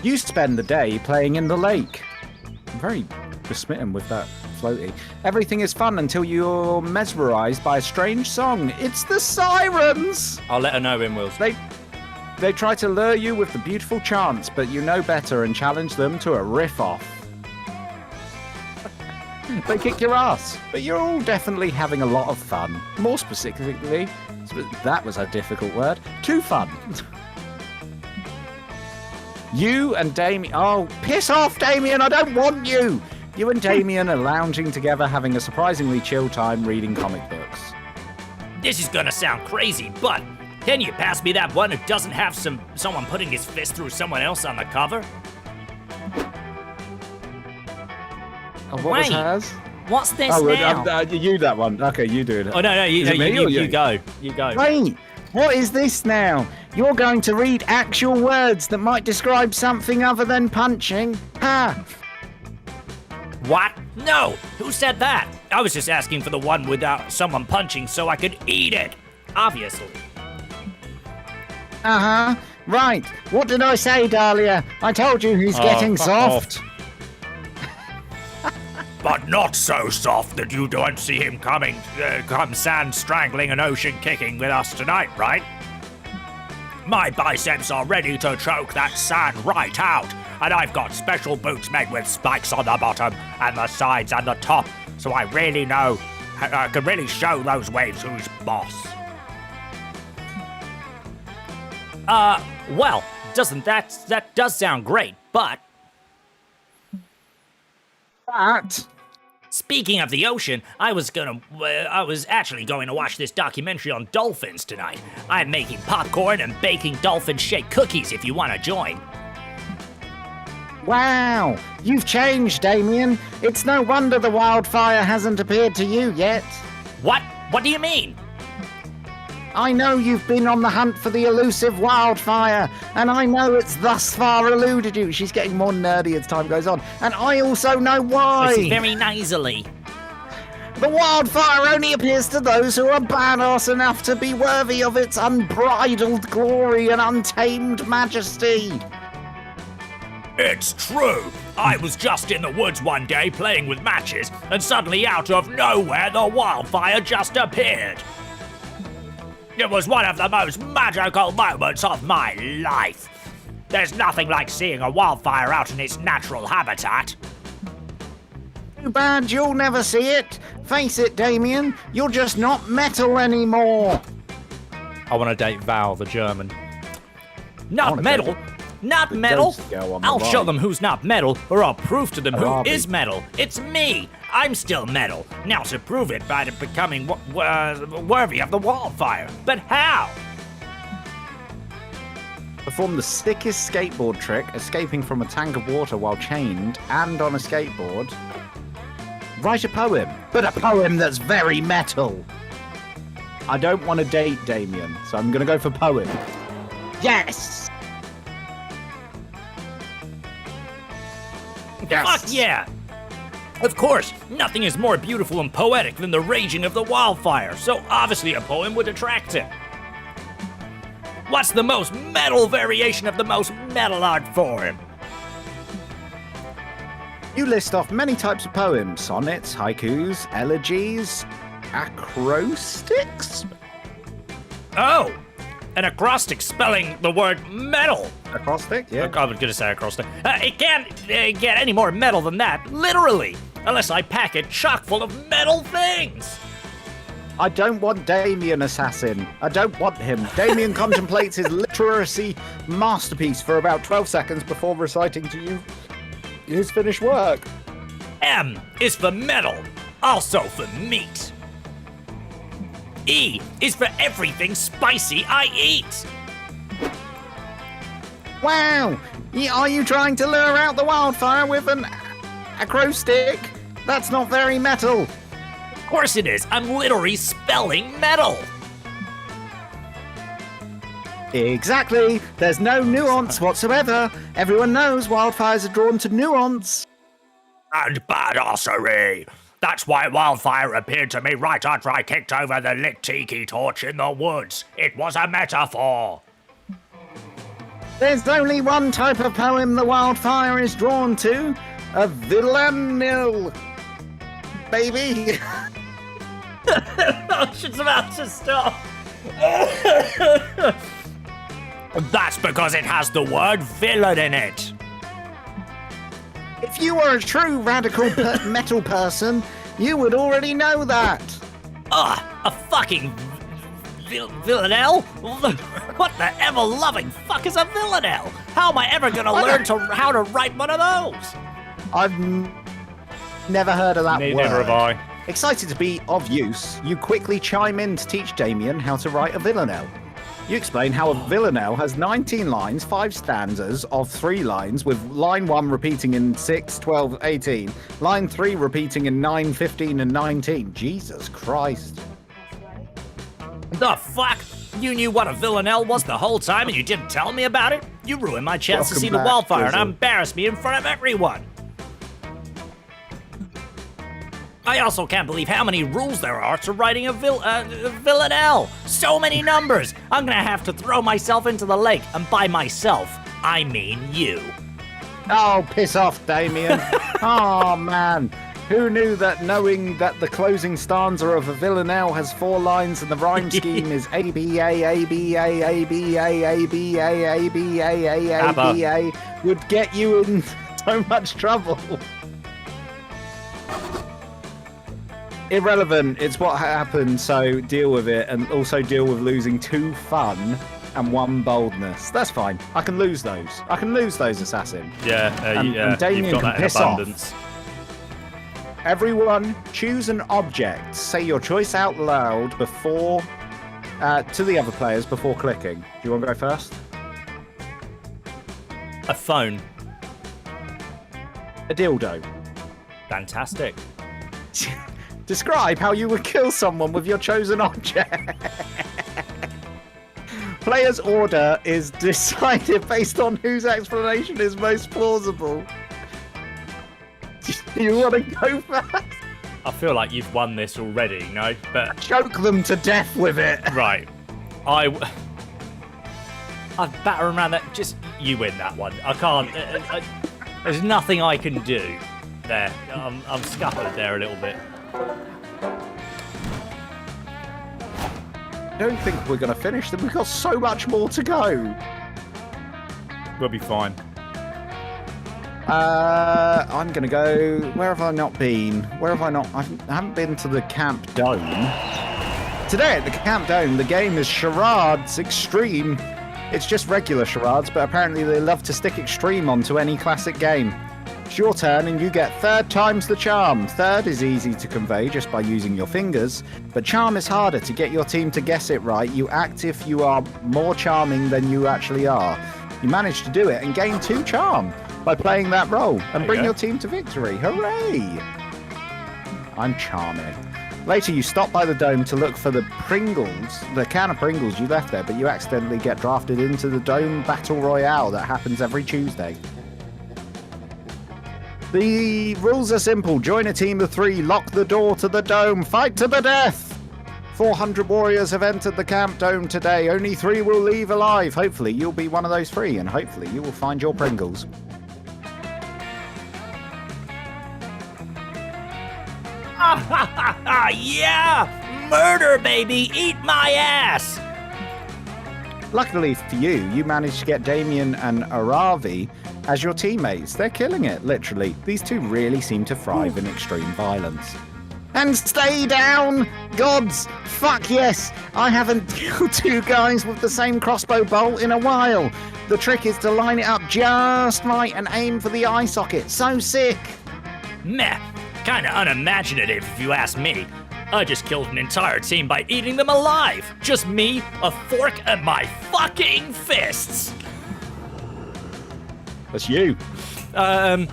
You spend the day playing in the lake. I'm very besmitten with that floaty. Everything is fun until you're mesmerized by a strange song. It's the Sirens! I'll let her know in Wills. They try to lure you with the beautiful chants, but you know better and challenge them to a riff-off. They kick your ass, but you're all definitely having a lot of fun. More specifically, that was a difficult word, too fun. You and Damien... Oh, piss off, Damien, I don't want you! You and Damien are lounging together, having a surprisingly chill time reading comic books. This is gonna sound crazy, but can you pass me that one who doesn't have someone putting his fist through someone else on the cover? Oh, what was Wait. hers? What's this Oh, now? you that one. Okay, you do it. Oh, no, Is it me or you you? go. You go. Wait, what is this now? You're going to read actual words that might describe something other than punching? Ha! What? No! Who said that? I was just asking for the one without someone punching so I could eat it. Obviously. Uh-huh. Right. What did I say, Dahlia? I told you he's getting fuck soft. But not so soft that you don't see him come sand strangling and ocean kicking with us tonight, right? My biceps are ready to choke that sand right out, and I've got special boots made with spikes on the bottom and the sides and the top, so I really know, I can really show those waves who's boss. Well, that does sound great, but But speaking of the ocean, I was actually going to watch this documentary on dolphins tonight. I'm making popcorn and baking dolphin-shaped cookies if you want to join. wow, you've changed, Damien. It's no wonder the wildfire hasn't appeared to you yet. What? What do you mean? I know you've been on the hunt for the elusive wildfire, and I know it's thus far eluded you. She's getting more nerdy as time goes on, and I also know why. It's very nasally. The wildfire only appears to those who are badass enough to be worthy of its unbridled glory and untamed majesty. It's true. I was just in the woods one day playing with matches, and suddenly out of nowhere the wildfire just appeared. It was one of the most magical moments of my life. There's nothing like seeing a wildfire out in its natural habitat. Too bad you'll never see it. Face it, Damien, you're just not metal anymore. I want to date Val, the German. Not wanna metal. go Not metal. ghost girl on the I'll show right. them who's not metal, or I'll prove to them who Robbie. is metal. It's me. I'm still metal. Now to prove it by becoming worthy of the wildfire. But how? Perform the sickest skateboard trick, escaping from a tank of water while chained and on a skateboard. Write a poem, but a poem that's very metal. I don't want to date Damien, so I'm going to go for poem. Yes! Fuck yeah! Of course, nothing is more beautiful and poetic than the raging of the wildfire, so obviously a poem would attract him. What's the most metal variation of the most metal art form? You list off many types of poems: sonnets, haikus, elegies, acrostics? Oh! An acrostic spelling the word metal. Acrostic, yeah. I was gonna say acrostic. It can't get any more metal than that, literally. Unless I pack it chock full of metal things. I don't want Damien Assassin. I don't want him. Damien contemplates his literacy masterpiece for about 12 seconds before reciting to you his finished work. M is for metal, also for meat. E is for everything spicy I eat. Wow! Are you trying to lure out the wildfire with an acrostic? That's not very metal. Of course it is. I'm literally spelling metal. Exactly. There's no nuance whatsoever. Everyone knows wildfires are drawn to nuance. And badassery. That's why wildfire appeared to me right after I kicked over the lit tiki torch in the woods. It was a metaphor. There's only one type of poem the wildfire is drawn to. A villanelle. Baby. She's about to stop. That's because it has the word villain in it. If you were a true radical metal person, you would already know that. A fucking villanelle? What the ever-loving fuck is a villanelle? How am I ever gonna learn how to write one of those? I've never heard of that word. Never have I. Excited to be of use, you quickly chime in to teach Damien how to write a villanelle. You explain how a villanelle has 19 lines, 5 stanzas of 3 lines, with line 1 repeating in 6, 12, 18, line 3 repeating in 9, 15, and 19. Jesus Christ. The fuck? You knew what a villanelle was the whole time and you didn't tell me about it? You ruined my chance to Welcome see the back, wildfire and Dizzle. embarrassed me in front of everyone. I also can't believe how many rules there are to writing a villanelle. So many numbers. I'm gonna have to throw myself into the lake, and by myself, I mean you. Oh, piss off, Damien. Oh, man. Who knew that knowing that the closing stanza of a villanelle has 4 lines and the rhyme scheme is ABA, ABA, ABA, ABA, ABA, ABA would get you in so much trouble? Irrelevant. It's what happened, so deal with it, and also deal with losing 2 fun and 1 boldness. That's fine. I can lose those. I can lose those, Assassin. Yeah, and Damien you've got can that in piss off. abundance. Everyone, choose an object. Say your choice out loud before to the other players before clicking. Do you want to go first? A phone. A dildo. Fantastic. Describe how you would kill someone with your chosen object. Player's order is decided based on whose explanation is most plausible. You want to go first? I feel like you've won this already, no? But Choke them to death with it. right, I'd batter around that. Just you win that one. I can't. There's nothing I can do there. I'm scuppered there a little bit. I don't think we're going to finish them. We've got so much more to go. We'll be fine. I'm going to go... Where have I not been? Where have I not... I haven't been to the Camp Dome. Today at the Camp Dome, the game is Charades Extreme. It's just regular charades, but apparently they love to stick extreme onto any classic game. It's your turn and you get 3rd times the charm. 3rd is easy to convey just by using your fingers, but charm is harder to get your team to guess it right. You act if you are more charming than you actually are. You manage to do it and gain 2 charm by playing that role and bring your team to victory. Hooray! I'm charming. Later, you stop by the dome to look for the Pringles, the can of Pringles you left there, but you accidentally get drafted into the Dome Battle Royale that happens every Tuesday. The rules are simple. Join a team of 3, lock the door to the dome, fight to the death. 400 warriors have entered the camp dome today. Only 3 will leave alive. Hopefully, you'll be one of those 3, and hopefully, you will find your Pringles. Yeah! Murder, baby! Eat my ass! Luckily for you, you managed to get Damien and Aravi as your teammates. They're killing it, literally. These 2 really seem to thrive in extreme violence. And stay down! Gods! Fuck yes! I haven't killed 2 guys with the same crossbow bolt in a while. The trick is to line it up just right and aim for the eye socket. So sick! Meh. Kinda unimaginative if you ask me. I just killed an entire team by eating them alive. Just me, a fork, and my fucking fists. That's you. Oh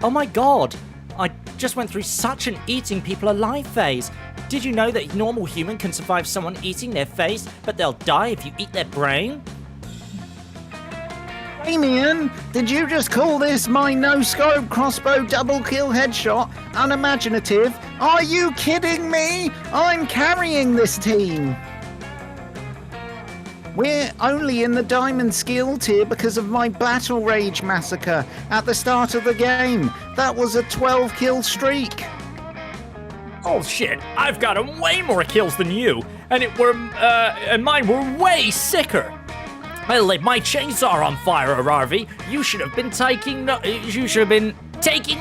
my god. I just went through such an eating people alive phase. Did you know that a normal human can survive someone eating their face, but they'll die if you eat their brain? Damien, did you just call this my no-scope crossbow double kill headshot unimaginative? Are you kidding me? I'm carrying this team. We're only in the diamond skill tier because of my battle rage massacre at the start of the game. That was a 12 kill streak. Oh shit, I've got way more kills than you, and mine were way sicker. I lit my chainsaw on fire, Ararvi. You should have been taking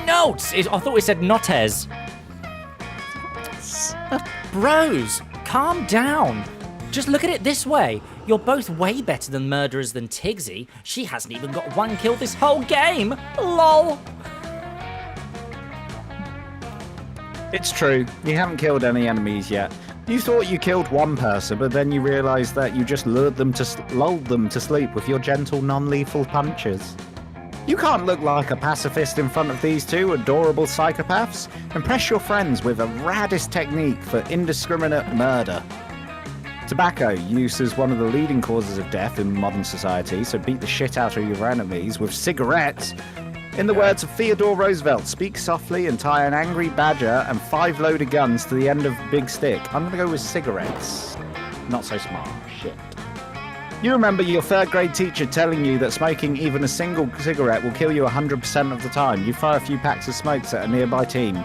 notes. I thought we said notes. Bros, calm down. Just look at it this way. You're both way better than murderers than Tigsy. She hasn't even got 1 kill this whole game. LOL. It's true. You haven't killed any enemies yet. You thought you killed 1 person, but then you realised that you just lulled them to sleep with your gentle, non-lethal punches. You can't look like a pacifist in front of these 2 adorable psychopaths. Impress your friends with a raddest technique for indiscriminate murder. Tobacco use is one of the leading causes of death in modern society, so beat the shit out of your enemies with cigarettes. In the words of Theodore Roosevelt, speak softly and tie an angry badger and 5 loaded guns to the end of big stick. I'm going to go with cigarettes. Not so smart. Shit. You remember your 3rd grade teacher telling you that smoking even a single cigarette will kill you 100% of the time. You fire a few packs of smokes at a nearby team.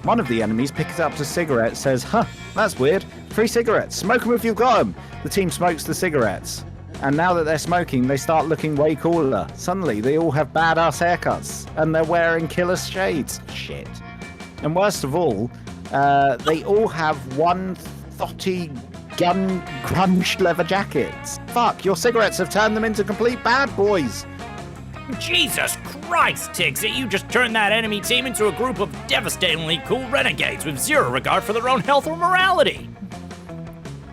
One of the enemies picks up a cigarette, says, "Huh, that's weird. 3 cigarettes. Smoke them if you've got them." The team smokes the cigarettes. And now that they're smoking, they start looking way cooler. Suddenly, they all have badass haircuts, and they're wearing killer shades. Shit. And worst of all, they all have 1 thotty gun grunge leather jackets. Fuck, your cigarettes have turned them into complete bad boys. Jesus Christ, Tigsy, you just turned that enemy team into a group of devastatingly cool renegades with 0 regard for their own health or morality.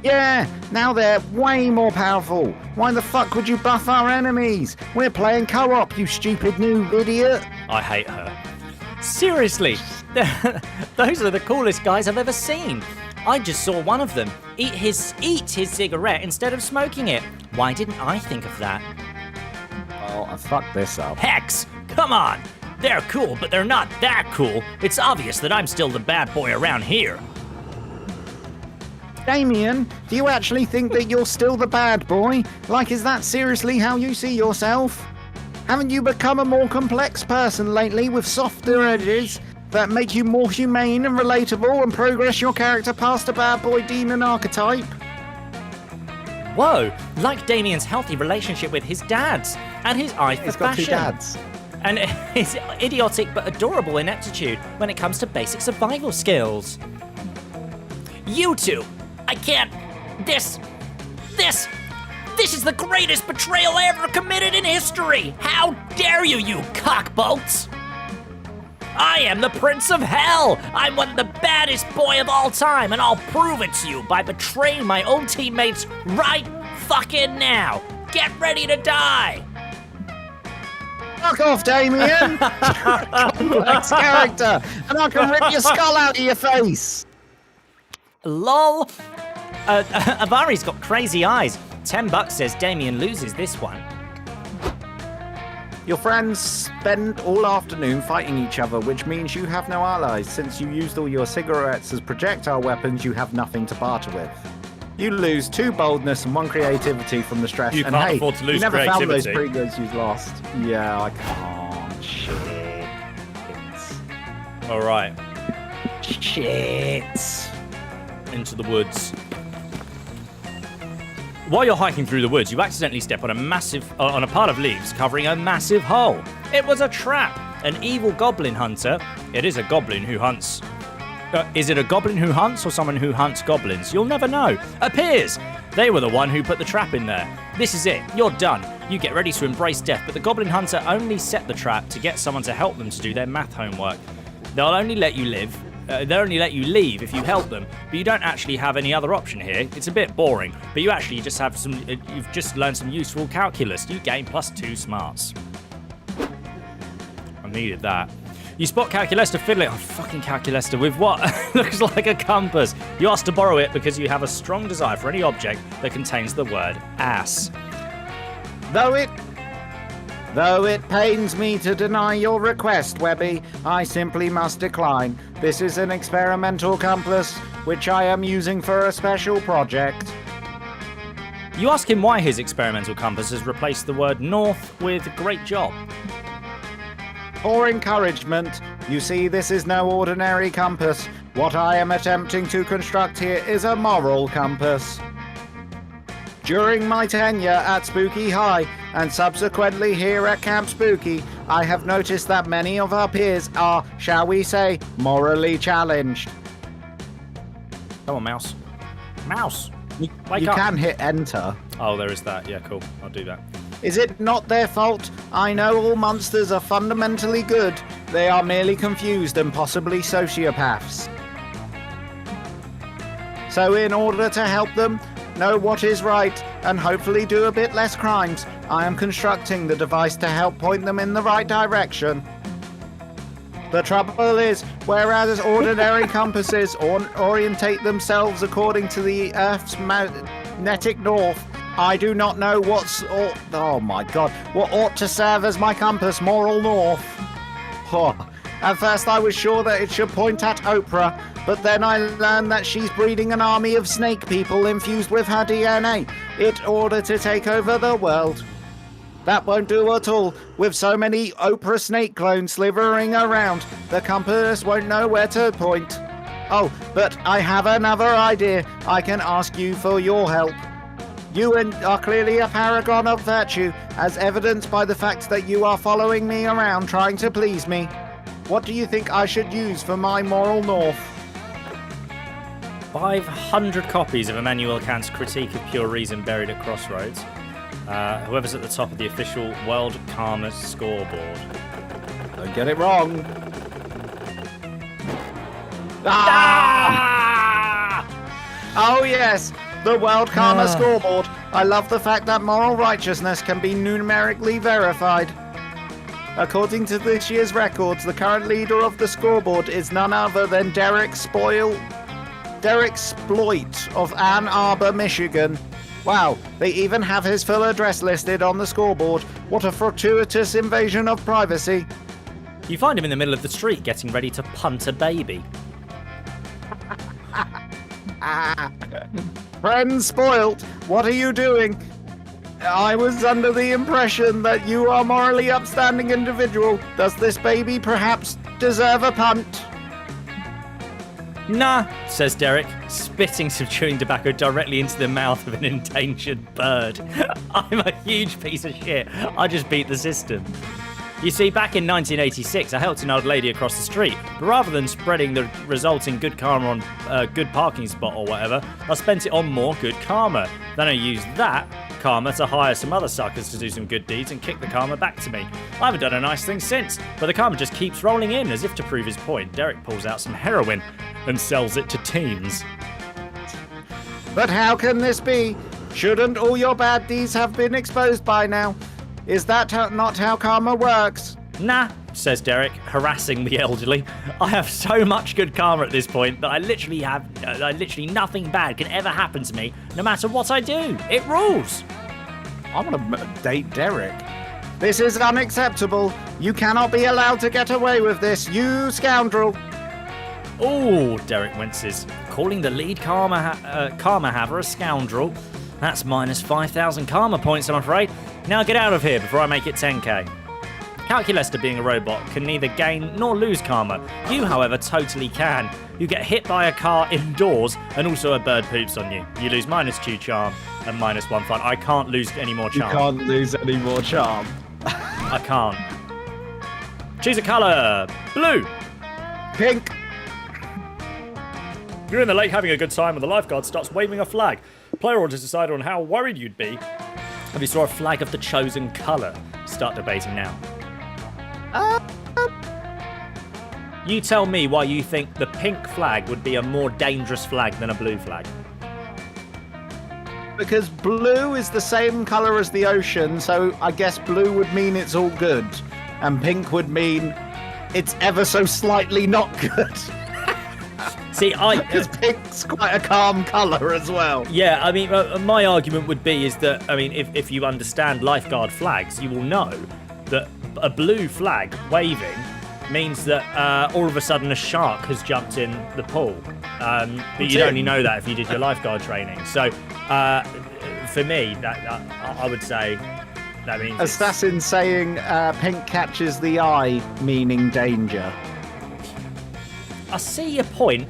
Yeah, now they're way more powerful. Why the fuck would you buff our enemies? We're playing co-op, you stupid new idiot. I hate her. Seriously, those are the coolest guys I've ever seen. I just saw one of them eat his cigarette instead of smoking it. Why didn't I think of that? Oh, I fucked this up. Hex, come on. They're cool, but they're not that cool. It's obvious that I'm still the bad boy around here. Damien, do you actually think that you're still the bad boy? Like, is that seriously how you see yourself? Haven't you become a more complex person lately with softer edges that make you more humane and relatable and progress your character past a bad boy demon archetype? Whoa, like Damien's healthy relationship with his dads and his eye for He's got 2 fashion. dads. And his idiotic but adorable ineptitude when it comes to basic survival skills. You 2, I can't. This is the greatest betrayal ever committed in history! How dare you, you cockbolts! I am the Prince of Hell! I'm the baddest boy of all time, and I'll prove it to you by betraying my own teammates right fucking now! Get ready to die! Fuck off, Damien! Complex character, and I can rip your skull out of your face. LOL. Avari's got crazy eyes. $10 says Damien loses this one. Your friends spend all afternoon fighting each other, which means you have no allies. Since you used all your cigarettes as projectile weapons, you have nothing to barter with. You lose 2 boldness and 1 creativity from the stress. You and can't hey, afford to lose you never found those creativity. pre-goods you've lost. Yeah, I can't. Shit. All right. Shit. Into the woods. While you're hiking through the woods, you accidentally step on a pile of leaves covering a massive hole. It was a trap. An evil goblin hunter. It is a goblin who hunts. Is it a goblin who hunts or someone who hunts goblins? You'll never know. Appears. They were the one who put the trap in there. This is it. You're done. You get ready to embrace death, but the goblin hunter only set the trap to get someone to help them to do their math homework. They'll only let you live. They'll only let you leave if you help them, but you don't actually have any other option here. It's a bit boring, but you actually just have some. You've just learned some useful calculus. You gain +2 smarts. I needed that. You spot Calculester fiddling. Oh, fucking Calculester with what looks like a compass. You ask to borrow it because you have a strong desire for any object that contains the word ass. Though it pains me to deny your request, Webby, I simply must decline. This is an experimental compass, which I am using for a special project. You ask him why his experimental compass has replaced the word north with great job. For encouragement, you see, this is no ordinary compass. What I am attempting to construct here is a moral compass. During my tenure at Spooky High, and subsequently here at Camp Spooky, I have noticed that many of our peers are, shall we say, morally challenged. Come on, mouse. Mouse. You Wake up. can hit enter. Oh, there is that. Yeah, cool. I'll do that. Is it not their fault? I know all monsters are fundamentally good. They are merely confused and possibly sociopaths. So in order to help them know what is right and hopefully do a bit less crimes, I am constructing the device to help point them in the right direction. The trouble is, whereas ordinary compasses orientate themselves according to the Earth's magnetic north, I do not know what ought to serve as my compass moral north. At first I was sure that it should point at Oprah, but then I learned that she's breeding an army of snake people infused with her DNA in order to take over the world. That won't do at all. With so many Oprah snake clones slithering around, the compass won't know where to point. Oh, but I have another idea. I can ask you for your help. You are clearly a paragon of virtue, as evidenced by the fact that you are following me around trying to please me. What do you think I should use for my moral north? 500 copies of Immanuel Kant's Critique of Pure Reason buried at Crossroads. Whoever's at the top of the official World Karma scoreboard. Don't get it wrong. Ah! Oh yes, the World Karma scoreboard. I love the fact that moral righteousness can be numerically verified. According to this year's records, the current leader of the scoreboard is none other than Derek Sploit of Ann Arbor, Michigan. Wow, they even have his full address listed on the scoreboard. What a fortuitous invasion of privacy. You find him in the middle of the street getting ready to punt a baby. Friend Spoilt, what are you doing? I was under the impression that you are a morally upstanding individual. Does this baby perhaps deserve a punt? Nah, says Derek, spitting some chewing tobacco directly into the mouth of an endangered bird. I'm a huge piece of shit. I just beat the system. You see, back in 1986, I helped an old lady across the street, but rather than spreading the resulting good karma on a good parking spot or whatever, I spent it on more good karma. Then I used that karma to hire some other suckers to do some good deeds and kick the karma back to me. I haven't done a nice thing since, but the karma just keeps rolling in. As if to prove his point, Derek pulls out some heroin and sells it to teens. But how can this be? Shouldn't all your bad deeds have been exposed by now? Is that not how karma works? Nah, says Derek, harassing the elderly. I have so much good karma at this point that I literally nothing bad can ever happen to me, no matter what I do. It rules. I want to date Derek. This is unacceptable. You cannot be allowed to get away with this, you scoundrel. Oh, Derek winces, calling the lead karma haver a scoundrel. That's minus 5,000 karma points, I'm afraid. Now get out of here before I make it 10k. Calculester, being a robot, can neither gain nor lose karma. You, however, totally can. You get hit by a car indoors, and also a bird poops on you. You lose minus 2 charm and minus 1 fun. I can't lose any more charm. You can't lose any more charm. I can't. Choose a colour. Blue. Pink. You're in the lake having a good time, and the lifeguard starts waving a flag. Player order to decide on how worried you'd be if you saw a flag of the chosen colour. Start debating now. You tell me why you think the pink flag would be a more dangerous flag than a blue flag. Because blue is the same colour as the ocean, so I guess blue would mean it's all good. And pink would mean it's ever so slightly not good. See, because pink's quite a calm colour as well. Yeah, I mean, my argument would be is that, I mean, if you understand lifeguard flags, you will know that a blue flag waving means that all of a sudden a shark has jumped in the pool. But you'd only know that if you did your lifeguard training. So, for me, I would say that means... Assassin saying pink catches the eye, meaning danger. I see your point.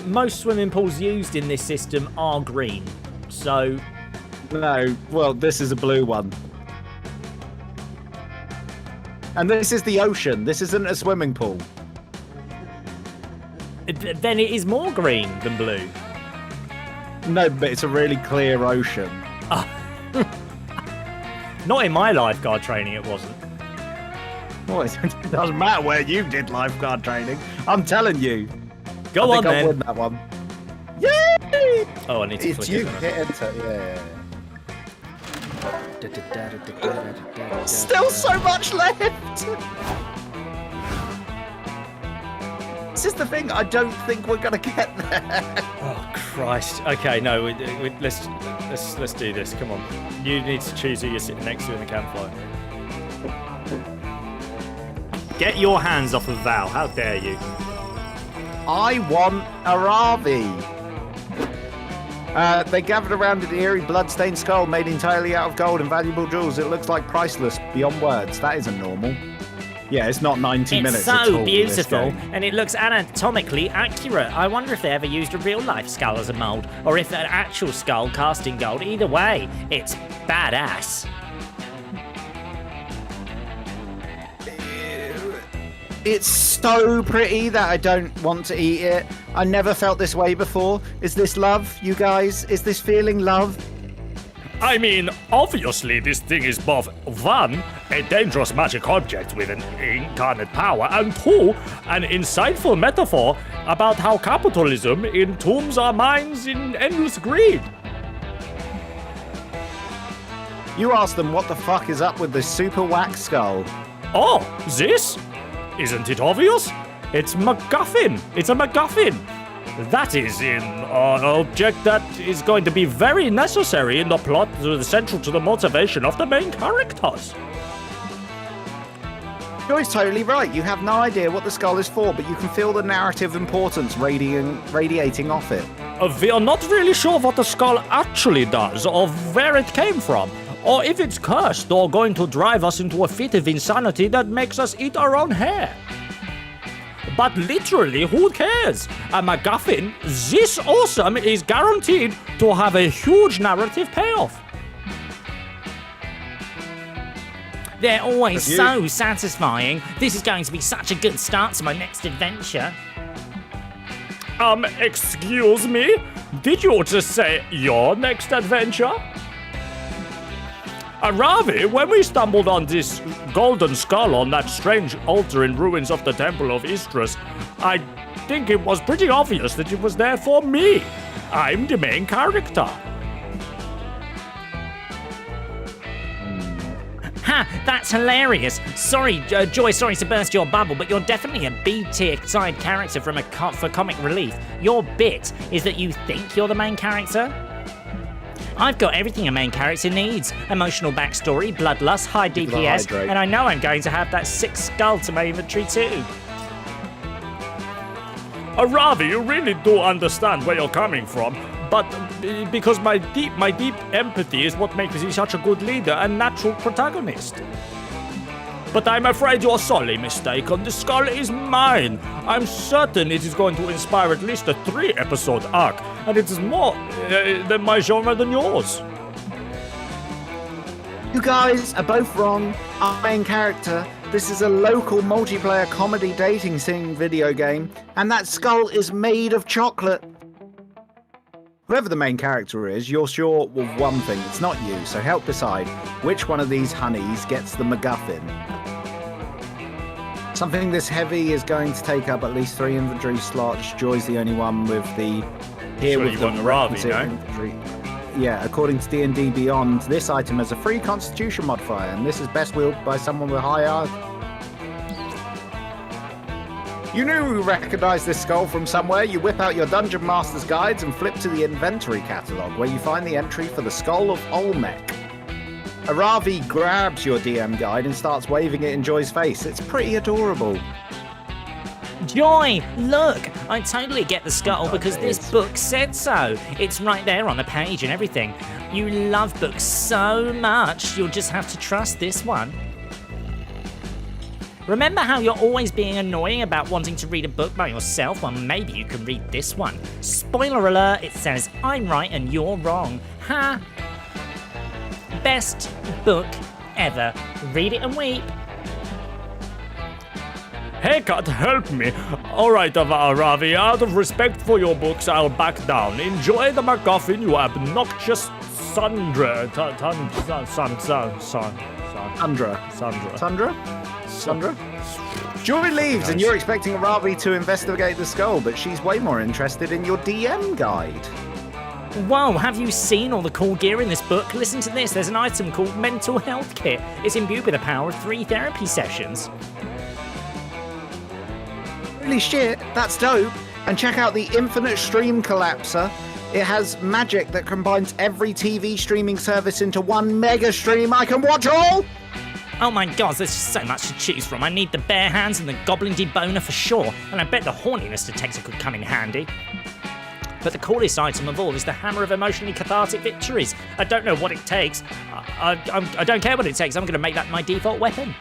Most swimming pools used in this system are green, so... No, well, this is a blue one. And this is the ocean. This isn't a swimming pool. Then it is more green than blue. No, but it's a really clear ocean. Not in my lifeguard training, it wasn't. Well, it doesn't matter where you did lifeguard training. I'm telling you. Go on, then. I win that one. Yay! Oh, I need to It's click you. it. Hit enter. Yeah. Still so much left. This is the thing. I don't think we're gonna get there. Oh Christ! Okay, no, let's do this. Come on, you need to choose who you're sitting next to in the campfire. Get your hands off of Val! How dare you! I want a Ravi. They gathered around an eerie blood-stained skull made entirely out of gold and valuable jewels. It looks like priceless beyond words. That isn't normal. Yeah, it's not 90 minutes. It's at so all, beautiful, this game. and it looks anatomically accurate. I wonder if they ever used a real-life skull as a mold, or if an actual skull cast in gold. Either way, it's badass. It's so pretty that I don't want to eat it. I never felt this way before. Is this love, you guys? Is this feeling love? I mean, obviously this thing is both, one, a dangerous magic object with an incarnate power, and two, an insightful metaphor about how capitalism entombs our minds in endless greed. You asked them what the fuck is up with this super wax skull. Oh, this? Isn't it obvious? It's MacGuffin. It's a MacGuffin. That is an object that is going to be very necessary in the plot, central to the motivation of the main characters. You're totally right. You have no idea what the skull is for, but you can feel the narrative importance radiating off it. We are not really sure what the skull actually does, or where it came from, or if it's cursed or going to drive us into a fit of insanity that makes us eat our own hair. But literally, who cares? A MacGuffin this awesome is guaranteed to have a huge narrative payoff. They're always so satisfying. This is going to be such a good start to my next adventure. Excuse me? Did you just say your next adventure? Ravi, when we stumbled on this golden skull on that strange altar in ruins of the Temple of Istris, I think it was pretty obvious that it was there for me. I'm the main character. Ha! That's hilarious. Sorry, Joy, sorry to burst your bubble, but you're definitely a B-tier side character for comic relief. Your bit is that you think you're the main character. I've got everything a main character needs. Emotional backstory, bloodlust, high DPS, and I know I'm going to have that 6 skull to my inventory too. Ravi, you really do understand where you're coming from, but because my deep empathy is what makes me such a good leader and natural protagonist. But I'm afraid you're sorely mistaken. The skull is mine. I'm certain it is going to inspire at least a 3-episode arc, and it is more than my genre than yours. You guys are both wrong. Our main character. This is a local multiplayer comedy dating sim video game, and that skull is made of chocolate. Whoever the main character is, you're sure of one thing, it's not you, so help decide which one of these honeys gets the MacGuffin. Something this heavy is going to take up at least 3 inventory slots. Joy's the only one with the... Here Sure with you the want the Ravi, requisite no? inventory. Yeah, according to D&D Beyond, this item has a free constitution modifier, and this is best wielded by someone with high art. You knew you recognized this skull from somewhere. You whip out your Dungeon Master's guides and flip to the inventory catalogue, where you find the entry for the Skull of Olmec. Aravi grabs your DM guide and starts waving it in Joy's face. It's pretty adorable. Joy, look! I totally get the skull because this book said so. It's right there on the page and everything. You love books so much, you'll just have to trust this one. Remember how you're always being annoying about wanting to read a book by yourself? Well, maybe you can read this one. Spoiler alert, it says, I'm right and you're wrong. Ha! Best book ever. Read it and weep. Hey, cat, help me. All right, Ravi, out of respect for your books, I'll back down. Enjoy the MacGuffin, you obnoxious Sandra. Sandra? Joy leaves, and you're expecting Aravi to investigate the skull, but she's way more interested in your DM guide. Whoa, have you seen all the cool gear in this book? Listen to this, there's an item called Mental Health Kit. It's imbued with the power of 3 therapy sessions. Holy shit, that's dope. And check out the Infinite Stream Collapser. It has magic that combines every TV streaming service into one mega stream I can watch all! Oh my god, there's so much to choose from. I need the bare hands and the goblin deboner for sure, and I bet the horniness detector could come in handy. But the coolest item of all is the Hammer of Emotionally Cathartic Victories. I don't know what it takes. I don't care what it takes. I'm going to make that my default weapon.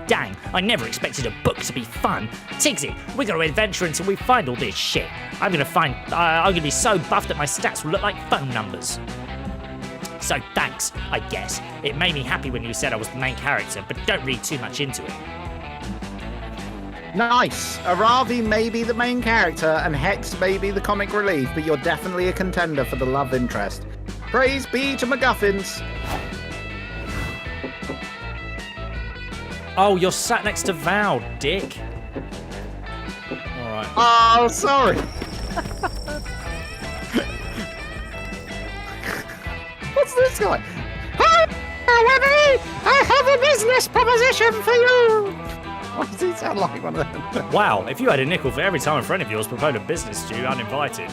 Dang, I never expected a book to be fun. Tigsy, we're going to adventure until we find all this shit. I'm going to be so buffed that my stats will look like phone numbers. So thanks, I guess. It made me happy when you said I was the main character, but don't read too much into it. Nice. Aravi may be the main character, and Hex may be the comic relief, but you're definitely a contender for the love interest. Praise be to MacGuffins. Oh, you're sat next to Val, dick. All right. Oh, sorry. What's this guy? Hi, Aravi! I have a business proposition for you. Why does he sound like one of them? Wow, if you had a nickel for every time a friend of yours proposed a business to you uninvited.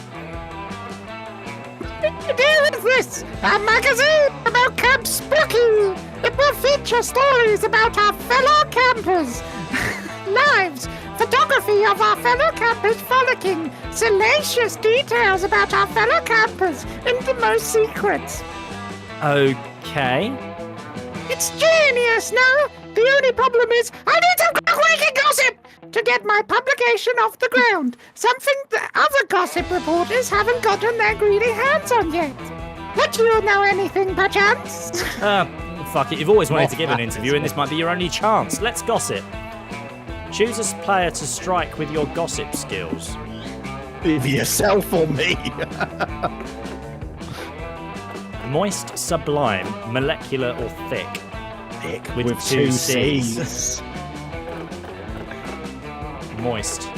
The deal is this: a magazine about Camp Spooky. It will feature stories about our fellow campers, lives, photography of our fellow campers frolicking, salacious details about our fellow campers, and the most secrets. Okay. It's genius, no? The only problem is I need some quick gossip to get my publication off the ground. Something that other gossip reporters haven't gotten their greedy hands on yet. Would you know anything, perchance? Fuck it, you've always wanted to give an interview and this might be your only chance. Let's gossip. Choose a player to strike with your gossip skills. Either yourself or me. Moist, sublime, molecular or thick? Thick with 2 C's. Moist.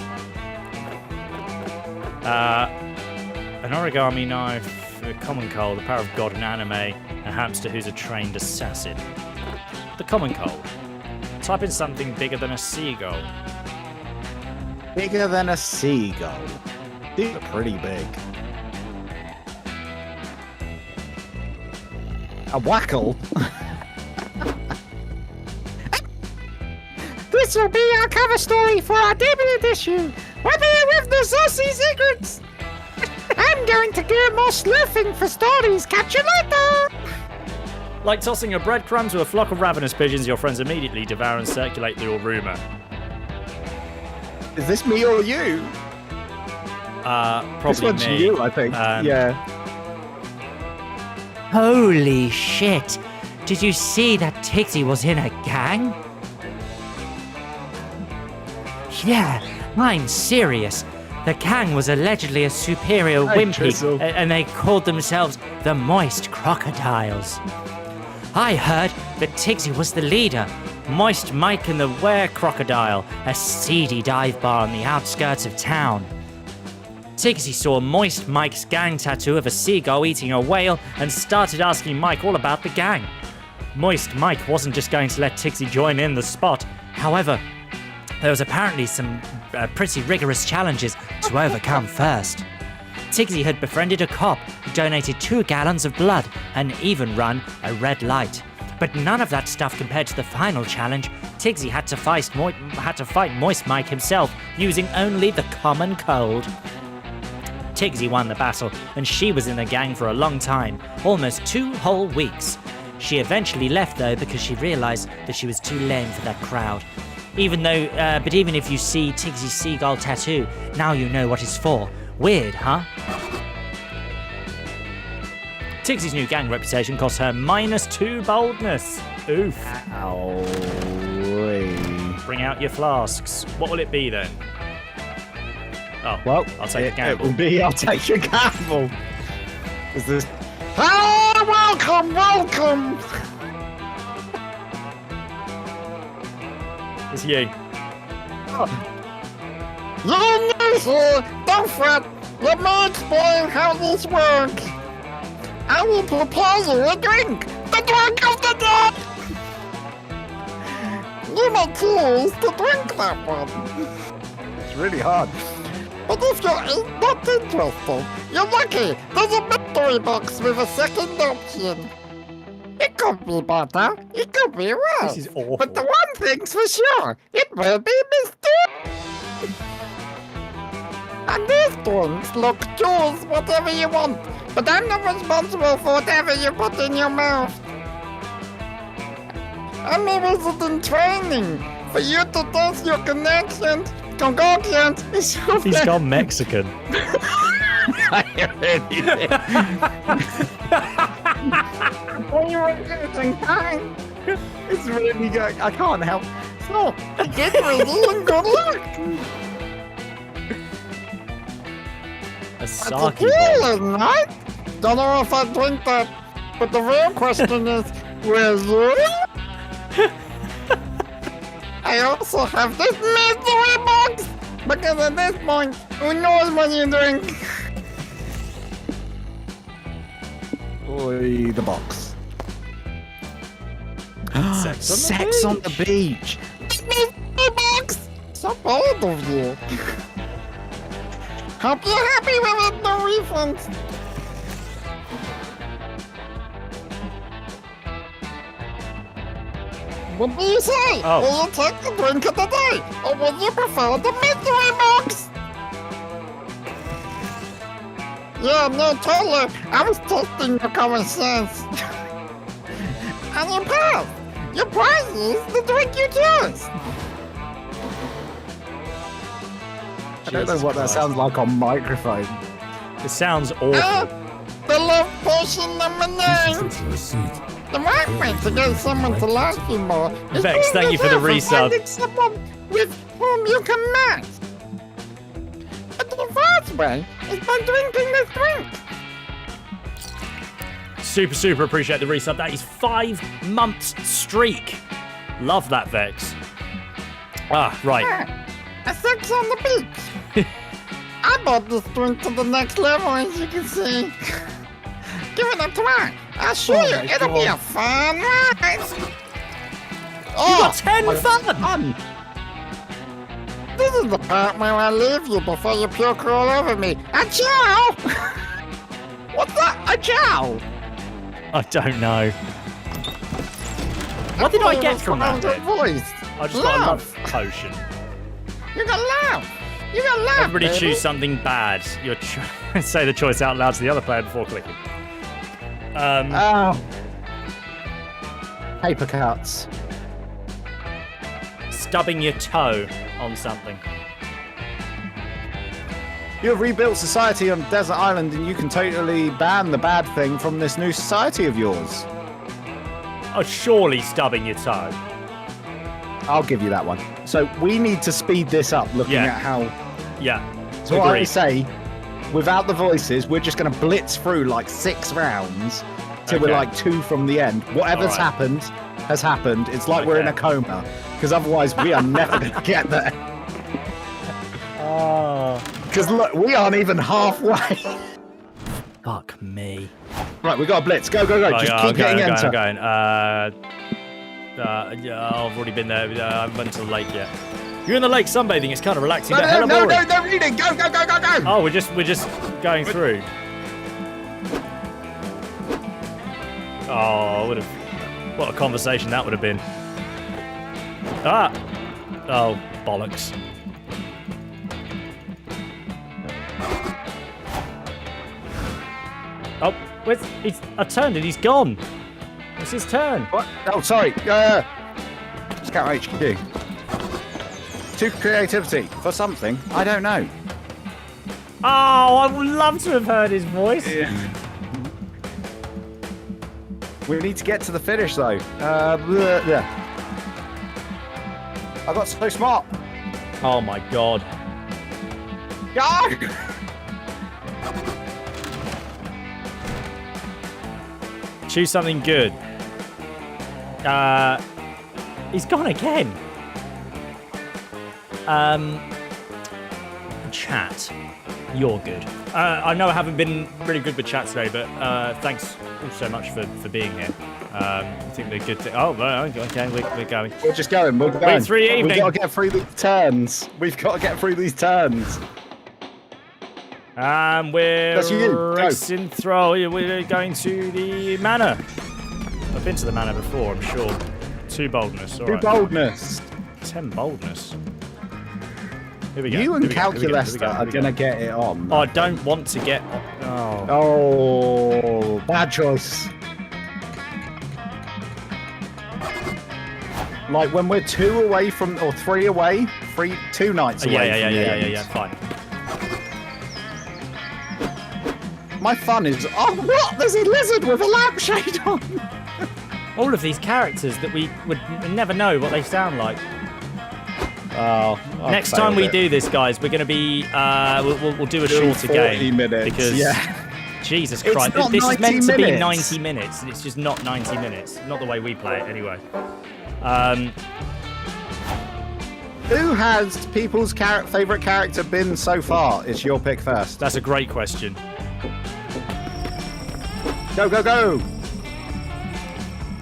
An origami knife, a common cold, the power of God in anime, a hamster who's a trained assassin. The common cold. Type in something bigger than a seagull. Bigger than a seagull. These are pretty big. A wackle? This will be our cover story for our debut edition. We're here with the saucy secrets. I'm going to do more sleuthing for stories. Catch you later. Like tossing a breadcrumb to a flock of ravenous pigeons, your friends immediately devour and circulate your rumour. Is this me or you? Probably This one's me. you, I think. Yeah. Holy shit! Did you see that Tixie was in a gang? Yeah, I'm serious. The gang was allegedly a superior wimpy, Drizzle. and they called themselves the Moist Crocodiles. I heard that Tixie was the leader, Moist Mike and the Were Crocodile, a seedy dive bar on the outskirts of town. Tixie saw Moist Mike's gang tattoo of a seagull eating a whale and started asking Mike all about the gang. Moist Mike wasn't just going to let Tixie join in the spot. However, there was apparently some pretty rigorous challenges to overcome first. Tixie had befriended a cop who donated 2 gallons of blood and even run a red light. But none of that stuff compared to the final challenge. Tixie had to fight Moist Mike himself using only the common cold. Tixie won the battle, and she was in the gang for a long time, almost 2 whole weeks. She eventually left though because she realized that she was too lame for that crowd. Even if you see Tixie's seagull tattoo, now you know what it's for. Weird, huh? Tixie's new gang reputation cost her -2 boldness. Oof. Ow. Bring out your flasks. What will it be then? Oh, Well, I'll take a it gamble. will be. I'll take a gamble. Is this? Hello, welcome. It's you. You're new here. Don't fret. Let me explain how this works. I will prepare you a drink. The drink of the dead. You may choose to drink that one. It's really hard. But if you're not interested, you're lucky. There's a mystery box with a second option. It could be better. It could be worse. This is awful. But the one thing's for sure, it will be mysterious. And these drinks look, choose whatever you want. But I'm not responsible for whatever you put in your mouth. I'm a resident training for you to test your connections. Concoctions. He's gone Mexican. I really did. When you were losing time, it's really good. I can't help. So, get ready and good luck. A It's a sake bomb. feeling, right? Don't know if I drink that, but the real question is, will you? I also have this mystery box, because at this point, who knows what you drink? Oi, the box. Sex on the beach. Mystery box. So bold of you. Hope you're happy with it, no refunds. What do you say? Oh. Will you take the drink of the day? Or would you prefer the mystery box? Yeah, no, totally. I was testing your common sense. And you passed. Your prize is the drink you choose. I don't know Jesus what that Christ. sounds like on microphone. It sounds awful. The love potion number 9. Fit to a seat. The right way to get someone to like you more is Vex, being thank you for the yourself and resub. finding someone with whom you can match. But the first way is by drinking this drink. Super appreciate the resub. That is 5 months streak. Love that, Vex. Ah, right. A sex on the beach. I brought this drink to the next level, as you can see. Give it a try. I'll show you. It'll be a fun ride. Oh, got 10 fun! fun! This is the part where I leave you before you puke all over me. Achoo! What's that? A jowl? I don't know. What did I get from that? That Then? voice. I just got a love potion. You got laugh. You got laugh. Everybody baby. choose something bad. Say the choice out loud to the other player before clicking. Oh. Paper cuts. Stubbing your toe on something. You have rebuilt society on Desert Island and you can totally ban the bad thing from this new society of yours. Oh, surely stubbing your toe. I'll give you that one. So we need to speed this up looking Yeah. at how... Yeah. So what I Agreed. say, without the voices, we're just going to blitz through like 6 rounds till we're Okay. like 2 from the end. Whatever's Alright. happened has happened. It's like we're in a Okay. coma. Because otherwise we are never going to get there. Oh. Because look, we aren't even halfway. Fuck me. Right, we got a blitz. Go, go, go. Just keep hitting enter. I'm going. Yeah, I've already been there. I haven't been to the lake yet. You're in the lake sunbathing. It's kind of relaxing. No, but no, hella no, boring. no reading. Go, go, go, go, go. Oh, we're just going through. Oh, would have. What a conversation that would have been. Ah. Oh, bollocks. Oh, I turned and he's gone. It's his turn. What? Oh, sorry. Scout HQ. 2 creativity for something. I don't know. Oh, I would love to have heard his voice. We need to get to the finish, though. I got so smart. Oh my god. Go! Choose something good. He's gone again. Chat. You're good. I know I haven't been really good with chat today, but thanks so much for being here. I think they're good. Oh, okay, we're going. We're just going. We're going. It's free evening. We've got to get through these turns. We've got to get through these turns. We're That's you. Go. racing through. We're going to the manor. I've been to the manor before, I'm sure. 2 boldness. All Do right. boldness. 10 boldness. Here we go. You and Here we go, Calculester are going to get it on. Oh, I don't want to get. Oh. Oh, bad choice. Like when we're 2 away from, or 3 away, 2 nights away from the end. Yeah, fine. My fun is, oh, what? There's a lizard with a lampshade on. All of these characters that we would never know what they sound like. Oh, Next time we do this, guys, we're going to be, we'll do a Doing shorter 40 game. minutes, Because, yeah. Jesus It's Christ, not this is meant 90 to be minutes. 90 minutes, and it's just not 90 minutes. Not the way we play it, anyway. Who has people's favourite character been so far? It's your pick first. That's a great question. Go, go, go!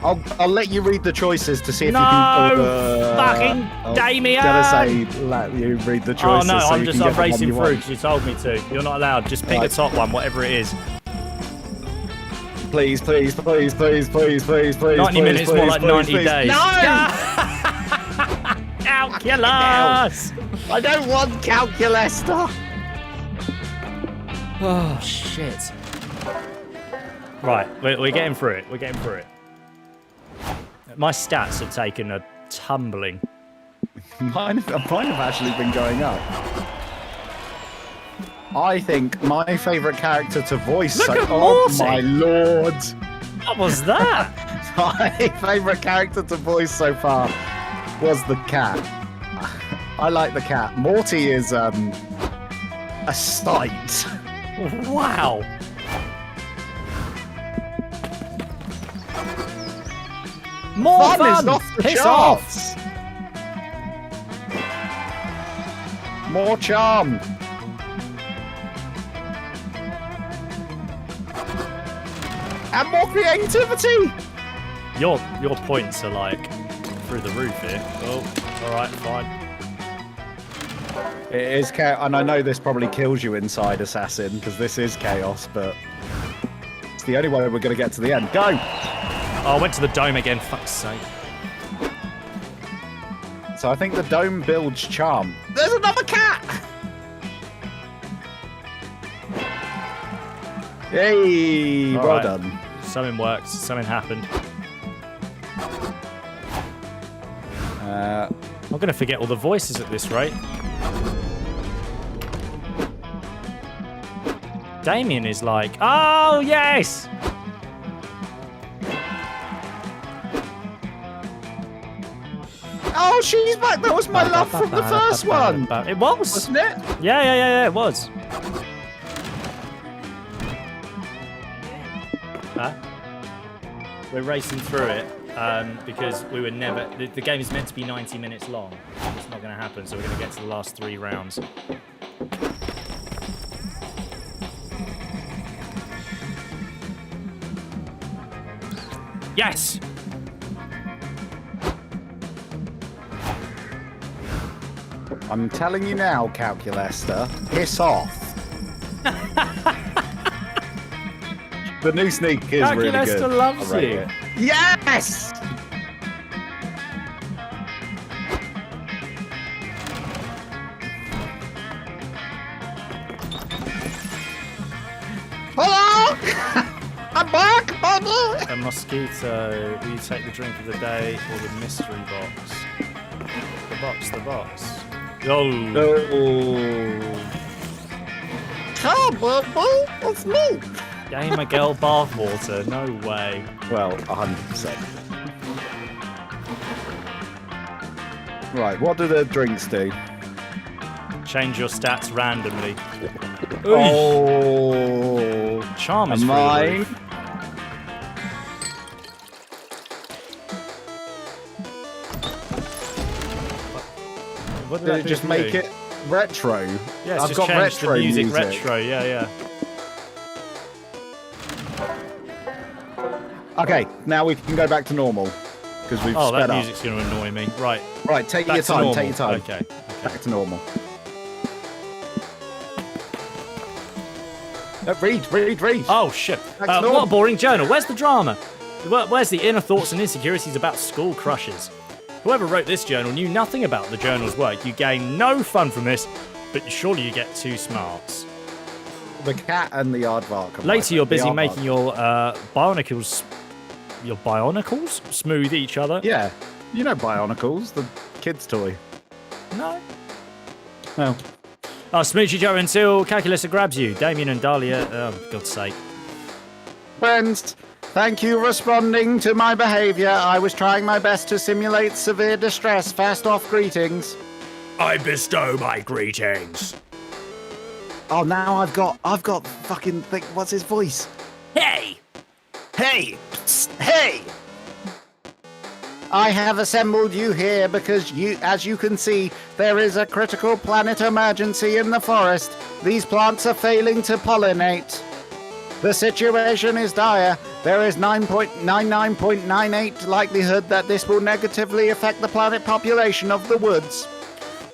I'll let you read the choices to see if No, you can. fucking I'm Damien! gonna say let you read the Oh choices. no, so I'm you just can I'm get the one racing you through want. because you told me to. You're not allowed. Just pick Right. the top one, whatever it is. Please, please, please, please, please, please, please. 90 please, minutes, please, more like please, 90 please. days. No! Calculus! I don't want Calculester. Oh shit! Right, we're getting through it. We're getting through it. My stats have taken a tumbling. Mine have actually been going up. I think my favourite character to voice. Look at oh Morty. my lord! What was that? My favourite character to voice so far was the cat. I like the cat. Morty is a sight. Wow. More Fun is fun! off the Piss charts. off! More charm. And more creativity. Your points are like through the roof here. Oh, all right, fine. It is chaos, and I know this probably kills you inside Assassin because this is chaos, but it's the only way we're going to get to the end. Go! Oh, I went to the dome again. Fuck's sake. So I think the dome builds charm. There's another cat! Yay! All Well right. done. Something worked. Something happened. I'm gonna forget all the voices at this rate. Damien is like, oh yes! Oh, she's back! That was my love from the first one! It was! Wasn't it? Yeah, it was. Huh? We're racing through it because we were never... The game is meant to be 90 minutes long. It's not going to happen, so we're going to get to the last 3 rounds. Yes! I'm telling you now, Calculester, piss off. The new sneak is really good. Calculester loves I rate you. it. Yes! Hello! I'm back, buddy! A mosquito. Will you take the drink of the day or the mystery box? The box. Oh. Come on, it's me. Gamer girl bathwater. No way. Well, 100%. Right, what do the drinks do? Change your stats randomly. Oh, Charm is am through the I? roof. What Did it just make it retro? Yeah, it's I've just got changed retro the music retro. Yeah. Okay, now we can go back to normal because we've Oh, sped that up. music's going to annoy me. Right. Right, take Back your to time. normal. Take your time. Okay. Back to normal. Read. Oh shit! Back to What normal. a boring journal. Where's the drama? Where's the inner thoughts and insecurities about school crushes? Whoever wrote this journal knew nothing about the journal's work. You gain no fun from this, but surely you get 2 smarts. The cat and the aardvark. Later, you're busy making your bionicles. Your bionicles smooth each other. Yeah, you know Bionicles, the kid's toy. No. No. Oh, smooch each other until Calculista grabs you. Damien and Dahlia. Oh, God's sake. Friends, thank you for responding to my behavior. I was trying my best to simulate severe distress. Fast off greetings. I bestow my greetings. Oh, now I've got fucking what's his voice? Hey! Hey! Psst, hey! I have assembled you here because as you can see, there is a critical planet emergency in the forest. These plants are failing to pollinate. The situation is dire. There is 9.99.98 likelihood that this will negatively affect the planet population of the woods.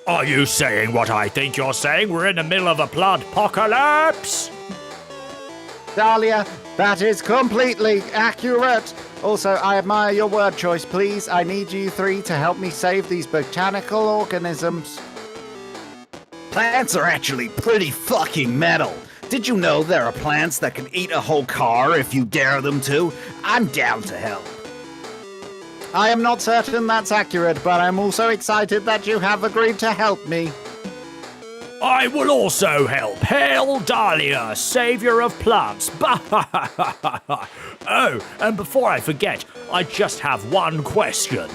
Are you saying what I think you're saying? We're in the middle of a plant apocalypse? Dahlia, that is completely accurate. Also, I admire your word choice, please. I need you 3 to help me save these botanical organisms. Plants are actually pretty fucking metal. Did you know there are plants that can eat a whole car if you dare them to? I'm down to help. I am not certain that's accurate, but I'm also excited that you have agreed to help me. I will also help. Hail Dahlia, savior of plants. Oh, and before I forget, I just have one question.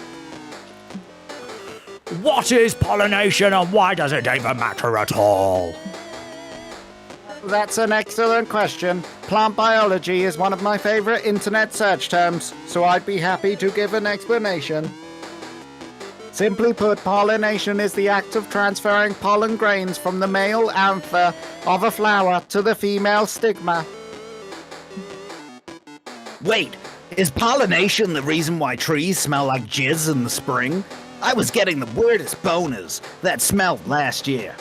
What is pollination and why does it even matter at all? That's an excellent question. Plant biology is one of my favorite internet search terms, so I'd be happy to give an explanation. Simply put, pollination is the act of transferring pollen grains from the male anther of a flower to the female stigma. Wait, Is pollination the reason why trees smell like jizz in the spring? I was getting the weirdest boners that smelled last year.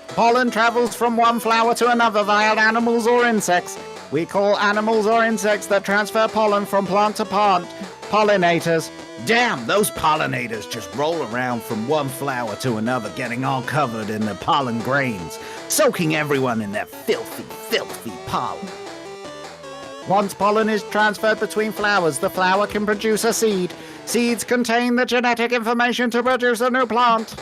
Pollen travels from one flower to another via animals or insects. We call animals or insects that transfer pollen from plant to plant pollinators. Damn, those pollinators just roll around from one flower to another, getting all covered in the pollen grains, soaking everyone in their filthy, filthy pollen. Once pollen is transferred between flowers, the flower can produce a seed. Seeds contain the genetic information to produce a new plant.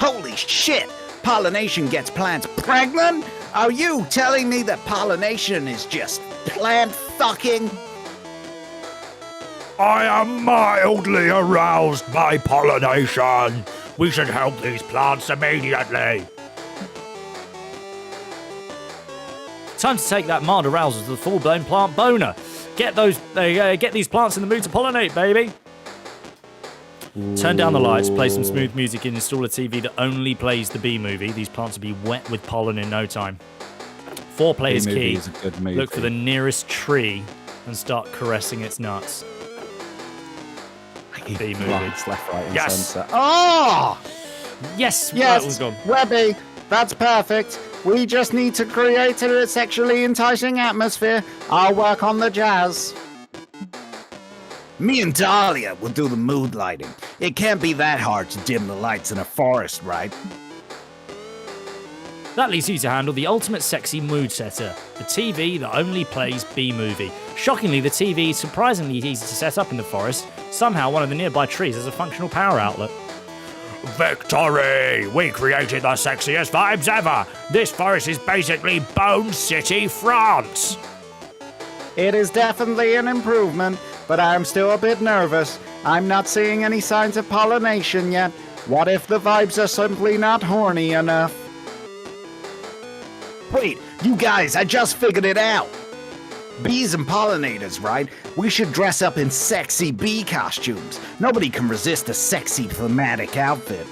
Holy shit! Pollination gets plants pregnant? Are you telling me that pollination is just plant fucking? I am mildly aroused by pollination. We should help these plants immediately. Time to take that mild arousal to the full-blown plant boner. Get these plants in the mood to pollinate, baby. Turn down the lights, play some smooth music, and install a TV that only plays the B-movie. These plants will be wet with pollen in no time. 4-play is key. Is a good movie. Look for the nearest tree and start caressing its nuts. B-movie. Lights left, right, and Yes. centre. Oh! Yes! Yes, Right, one's gone. Webby, that's perfect. We just need to create a sexually enticing atmosphere. I'll work on the jazz. Me and Dahlia will do the mood lighting. It can't be that hard to dim the lights in a forest, right? That leaves you to handle the ultimate sexy mood setter, the TV that only plays B-movie. Shockingly, the TV is surprisingly easy to set up in the forest. Somehow, one of the nearby trees has a functional power outlet. Victory! We created the sexiest vibes ever! This forest is basically Bone City, France! It is definitely an improvement, but I'm still a bit nervous. I'm not seeing any signs of pollination yet. What if the vibes are simply not horny enough? Wait, you guys, I just figured it out. Bees and pollinators, right? We should dress up in sexy bee costumes. Nobody can resist a sexy thematic outfit.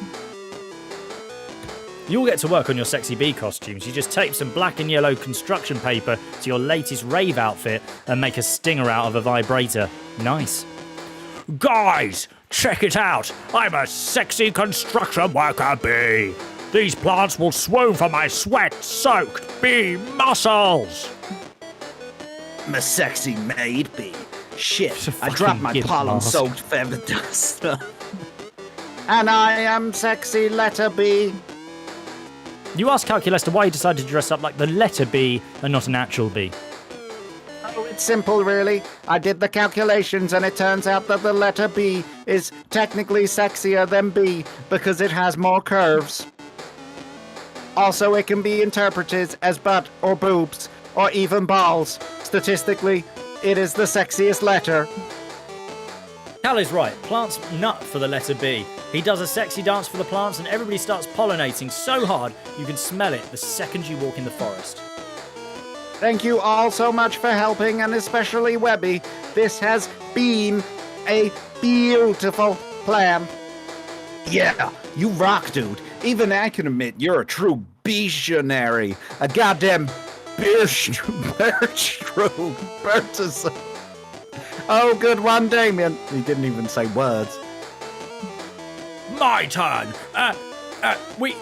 You'll get to work on your sexy bee costumes. You just tape some black and yellow construction paper to your latest rave outfit and make a stinger out of a vibrator. Nice. Guys, check it out! I'm a sexy construction worker bee! These plants will swoon for my sweat-soaked bee muscles! I'm a sexy maid bee. Shit, It's a I dropped fucking my gimp pollen-soaked feather duster. And I am sexy letter B. You asked Calculester why he decided to dress up like the letter B and not an actual bee. Oh, it's simple, really. I did the calculations, and it turns out that the letter B is technically sexier than B because it has more curves. Also, it can be interpreted as butt or boobs or even balls. Statistically, it is the sexiest letter. Cal is right. Plants nut for the letter B. He does a sexy dance for the plants and everybody starts pollinating so hard you can smell it the second you walk in the forest. Thank you all so much for helping, and especially Webby. This has been a beautiful plan. Yeah, you rock, dude. Even I can admit you're a true visionary. A goddamn Bertrand. Oh, good one, Damien. He didn't even say words. My turn! We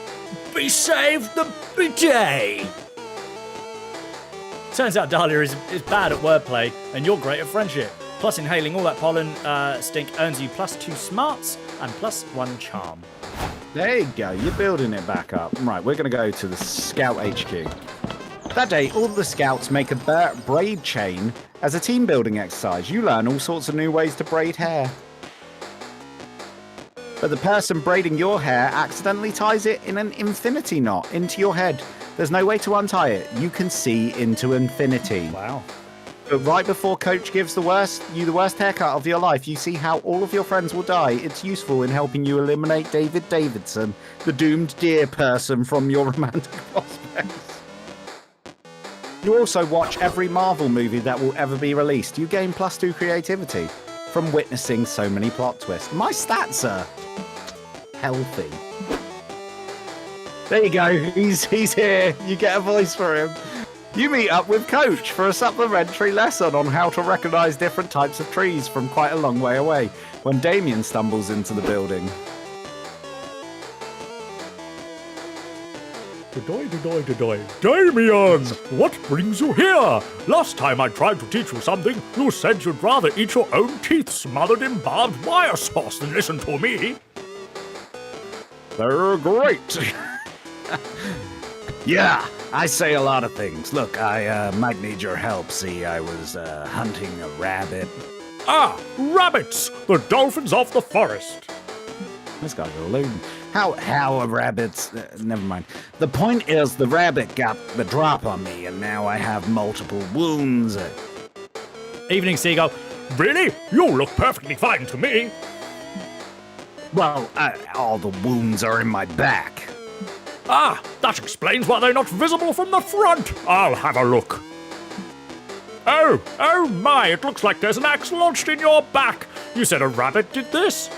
saved the day! Turns out Dahlia is bad at wordplay and you're great at friendship. Plus, inhaling all that pollen stink earns you +2 smarts and +1 charm. There you go. You're building it back up. Right, we're going to go to the Scout HQ. That day, all the scouts make a braid chain as a team building exercise. You learn all sorts of new ways to braid hair. But the person braiding your hair accidentally ties it in an infinity knot into your head. There's no way to untie it. You can see into infinity. Wow. But right before Coach gives the worst haircut of your life, you see how all of your friends will die. It's useful in helping you eliminate David Davidson, the doomed deer person from your romantic prospects. You also watch every Marvel movie that will ever be released. You gain +2 creativity from witnessing so many plot twists. My stats are healthy. There you go. He's here. You get a voice for him. You meet up with Coach for a supplementary lesson on how to recognise different types of trees from quite a long way away when Damien stumbles into the building. Damien, what brings you here? Last time I tried to teach you something, you said you'd rather eat your own teeth smothered in barbed wire sauce than listen to me. They're great. Yeah, I say a lot of things. Look, I might need your help. See, I was hunting a rabbit. Ah, rabbits, the dolphins of the forest. This guy's a loon. How a rabbit's... never mind. The point is the rabbit got the drop on me, and now I have multiple wounds. Evening, Seagull. Really? You look perfectly fine to me. Well, all the wounds are in my back. Ah, that explains why they're not visible from the front. I'll have a look. Oh my, it looks like there's an axe lodged in your back. You said a rabbit did this?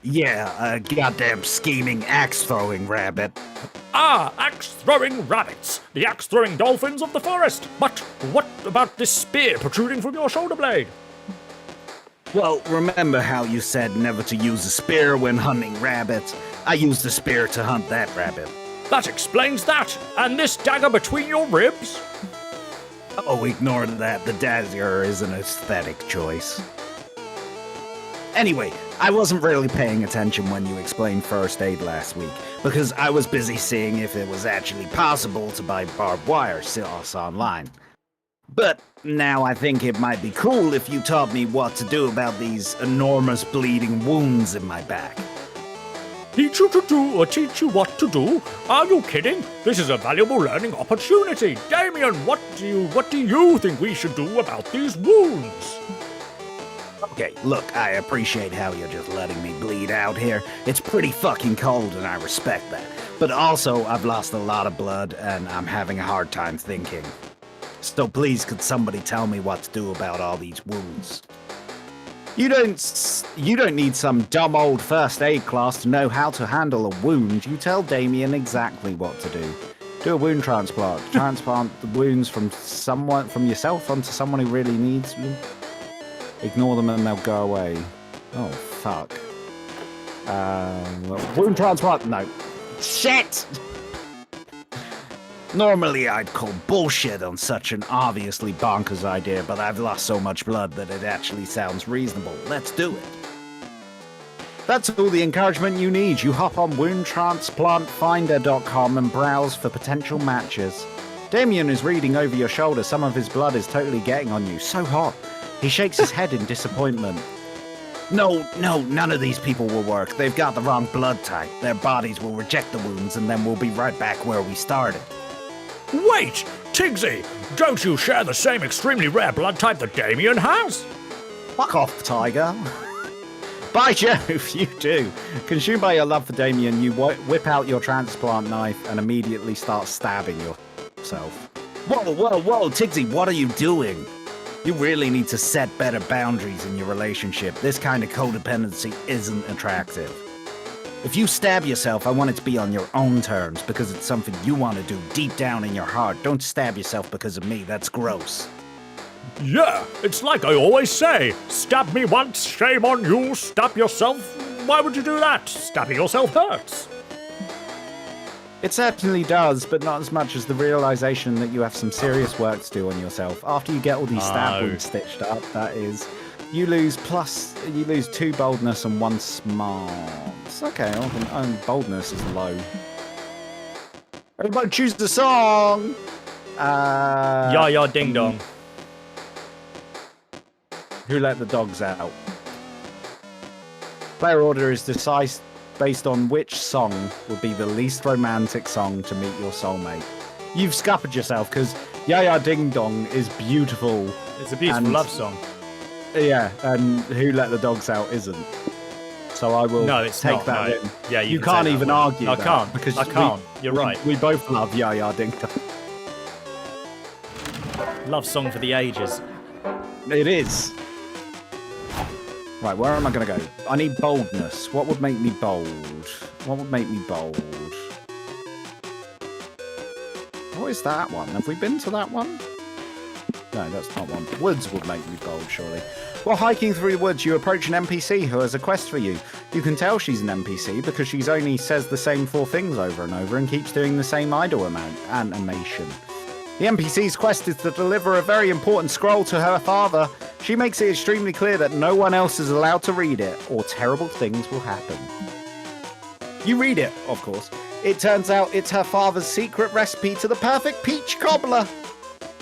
Yeah, a goddamn scheming axe-throwing rabbit. Ah, axe-throwing rabbits. The axe-throwing dolphins of the forest. But what about this spear protruding from your shoulder blade? Well, remember how you said never to use a spear when hunting rabbits? I used the spear to hunt that rabbit. That explains that. And this dagger between your ribs? Oh, ignore that. The dagger is an aesthetic choice. Anyway, I wasn't really paying attention when you explained first aid last week, because I was busy seeing if it was actually possible to buy barbed wire sauce online. But now I think it might be cool if you taught me what to do about these enormous bleeding wounds in my back. Teach you to do or teach you what to do? Are you kidding? This is a valuable learning opportunity. Damien, what do you think we should do about these wounds? Okay, look, I appreciate how you're just letting me bleed out here. It's pretty fucking cold and I respect that. But also, I've lost a lot of blood and I'm having a hard time thinking. So please, could somebody tell me what to do about all these wounds? You don't need some dumb old first aid class to know how to handle a wound. You tell Damien exactly what to do. Do a wound transplant. Transplant the wounds from yourself onto someone who really needs them. Ignore them and they'll go away. Oh, fuck. Wound transplant? No. Shit! Normally I'd call bullshit on such an obviously bonkers idea, but I've lost so much blood that it actually sounds reasonable. Let's do it. That's all the encouragement you need. You hop on woundtransplantfinder.com and browse for potential matches. Damien is reading over your shoulder. Some of his blood is totally getting on you. So hot. He shakes his head in disappointment. No, none of these people will work. They've got the wrong blood type. Their bodies will reject the wounds and then we'll be right back where we started. Wait! Tigsy! Don't you share the same extremely rare blood type that Damien has? Fuck off, Tiger. By Jove, you do. Consumed by your love for Damien, you whip out your transplant knife and immediately start stabbing yourself. Whoa, Tigsy, what are you doing? You really need to set better boundaries in your relationship. This kind of codependency isn't attractive. If you stab yourself, I want it to be on your own terms, because it's something you want to do deep down in your heart. Don't stab yourself because of me, that's gross. Yeah, it's like I always say, stab me once, shame on you, stab yourself. Why would you do that? Stabbing yourself hurts. It certainly does, but not as much as the realization that you have some serious work to do on yourself. After you get all these stab wounds stitched up, that is, you lose 2 boldness and 1 smarts. Okay, boldness is low. Everybody choose the song! Ya Ding Dong. Who Let the Dogs Out? Player order is decisive based on which song would be the least romantic song to meet your soulmate. You've scuppered yourself because Ya Ya Ding Dong is beautiful. It's a beautiful love song. Yeah, and Who Let the Dogs Out isn't. So I will take that in. Yeah, you can't even argue that. I can't. Because I can't. You're right. We both love Ya Ya Ding Dong. Love song for the ages. It is. Right, where am I going to go? I need boldness. What would make me bold? What would make me bold? I What is that one? Have we been to that one? No, that's not one. Woods would make you bold, surely. While hiking through the woods, you approach an NPC who has a quest for you. You can tell she's an NPC because she's only says the same 4 things over and over and keeps doing the same idle animation. The NPC's quest is to deliver a very important scroll to her father. She makes it extremely clear that no one else is allowed to read it, or terrible things will happen. You read it, of course. It turns out it's her father's secret recipe to the perfect peach cobbler.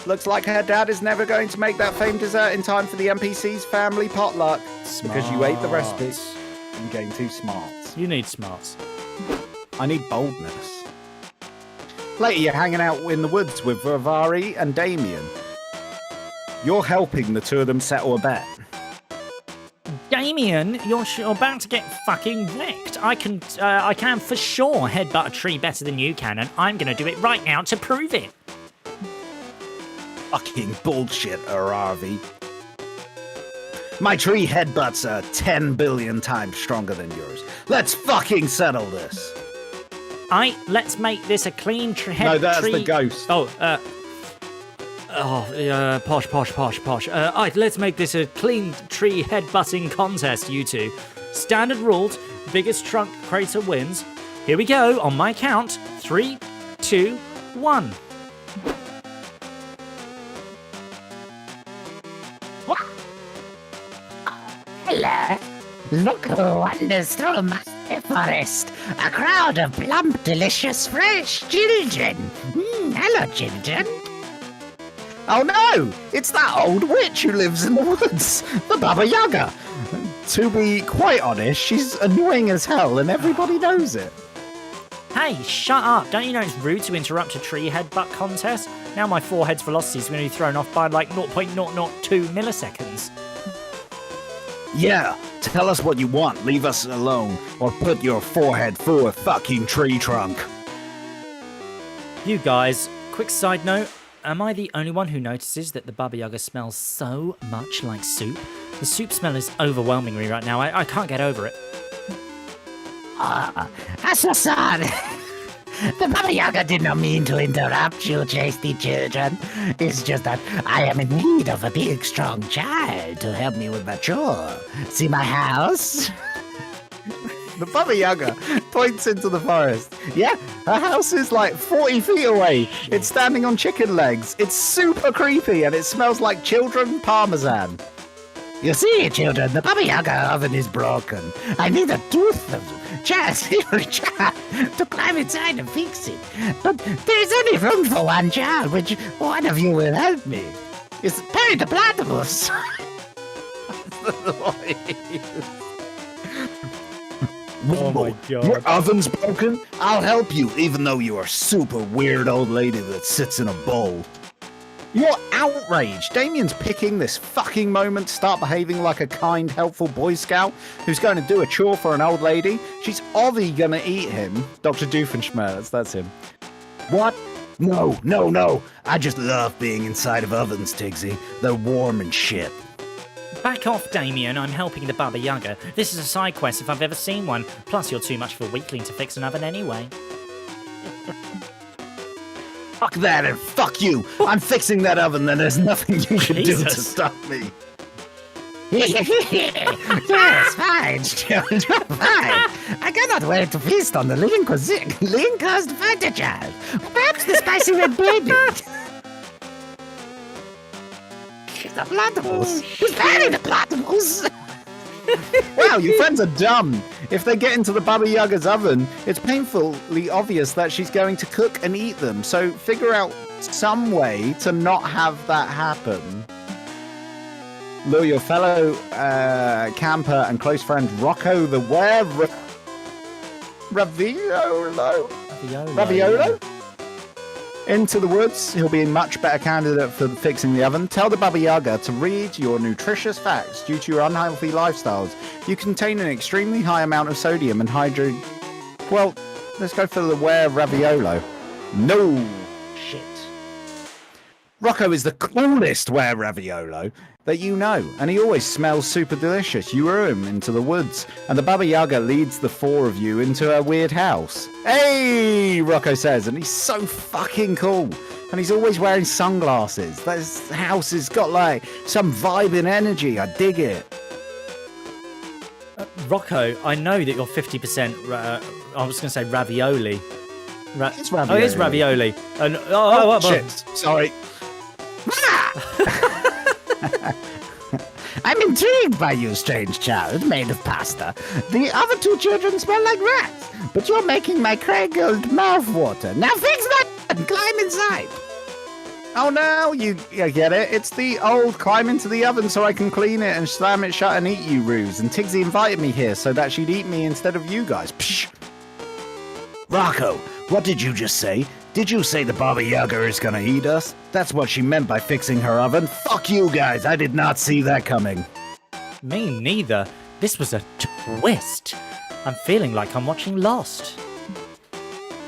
Looks like her dad is never going to make that famed dessert in time for the NPC's family potluck. Because you ate the recipe and gained 2 smarts. You need smarts. I need boldness. Later, you're hanging out in the woods with Ravari and Damien. You're helping the 2 of them settle a bet. Damien, you're about to get fucking wrecked. I can for sure headbutt a tree better than you can, and I'm gonna do it right now to prove it. Fucking bullshit, Aravi. My tree headbutts are 10 billion times stronger than yours. Let's fucking settle this. Let's make this a clean tree. No, that's the ghost. Posh. Let's make this a clean tree headbutting contest, you two. Standard rules, biggest trunk crater wins. Here we go, on my count. 3, 2, 1. Hello. Look who wanders through my forest. A crowd of plump, delicious, fresh children. Hello, children. Oh no! It's that old witch who lives in the woods, the Baba Yaga. To be quite honest, she's annoying as hell and everybody knows it. Hey, shut up. Don't you know it's rude to interrupt a tree headbutt contest? Now my forehead's velocity is going to be thrown off by like 0.002 milliseconds. Yeah, tell us what you want, leave us alone, or put your forehead through a fucking tree trunk. You guys, quick side note, am I the only one who notices that the Baba Yaga smells so much like soup? The soup smell is overwhelming me right now, I can't get over it. That's so sad. The Baba Yaga did not mean to interrupt you, tasty children. It's just that I am in need of a big, strong child to help me with my chore. See my house? The Baba Yaga points into the forest. Yeah, her house is like 40 feet away. It's standing on chicken legs. It's super creepy and it smells like children parmesan. You see, children, the Baba Yaga oven is broken. I need a tooth of just to climb inside and fix it. But there's only room for one child, which one of you will help me? It's Perry the Platypus. Oh my god. Your oven's broken? I'll help you, even though you are a super weird old lady that sits in a bowl. You're outraged. Damien's picking this fucking moment to start behaving like a kind, helpful Boy Scout who's going to do a chore for an old lady. She's obviously going to eat him. Dr. Doofenshmirtz, that's him. What? No. I just love being inside of ovens, Tigsy. They're warm and shit. Back off, Damien, I'm helping the Baba Yaga. This is a side quest if I've ever seen one. Plus, you're too much of a weakling to fix an oven anyway. Fuck that and fuck you. I'm fixing that oven, then there's nothing you can do to Jesus. stop me. Yes, fine, children, fine. I cannot wait to feast on the lean cuisine, lean-caused fighter child. Perhaps the spicy red baby. The platypus. Who's Perry the Platypus? Wow, your friends are dumb. If they get into the Baba Yaga's oven, it's painfully obvious that she's going to cook and eat them. So figure out some way to not have that happen. Lure your fellow camper and close friend Rocco the Raviolo into the woods. He'll be a much better candidate for fixing the oven. Tell the Baba Yaga to read your nutritious facts. Due to your unhealthy lifestyles, you contain an extremely high amount of sodium and hydrogen. Well, let's go for the Raviolo. No shit. Rocco is the coolest Raviolo that you know, and he always smells super delicious. You lure him into the woods, and the Baba Yaga leads the 4 of you into her weird house. Hey, Rocco says, and he's so fucking cool. And he's always wearing sunglasses. This house has got like some vibe and energy. I dig it. Rocco, I know that you're 50%. I was going to say ravioli. It's ravioli. Oh, it is ravioli. And Shit. Sorry. I'm intrigued by you, strange child, made of pasta. The other two children smell like rats, but you're making my cradled mouth water. Now fix that and climb inside. Oh no, you get it. It's the old climb into the oven so I can clean it and slam it shut and eat you ruse. And Tigsy invited me here so that she'd eat me instead of you guys. Psh. Rocco, what did you just say? Did you say the Baba Yaga is gonna eat us? That's what she meant by fixing her oven. Fuck you guys, I did not see that coming. Me neither. This was a twist. I'm feeling like I'm watching Lost.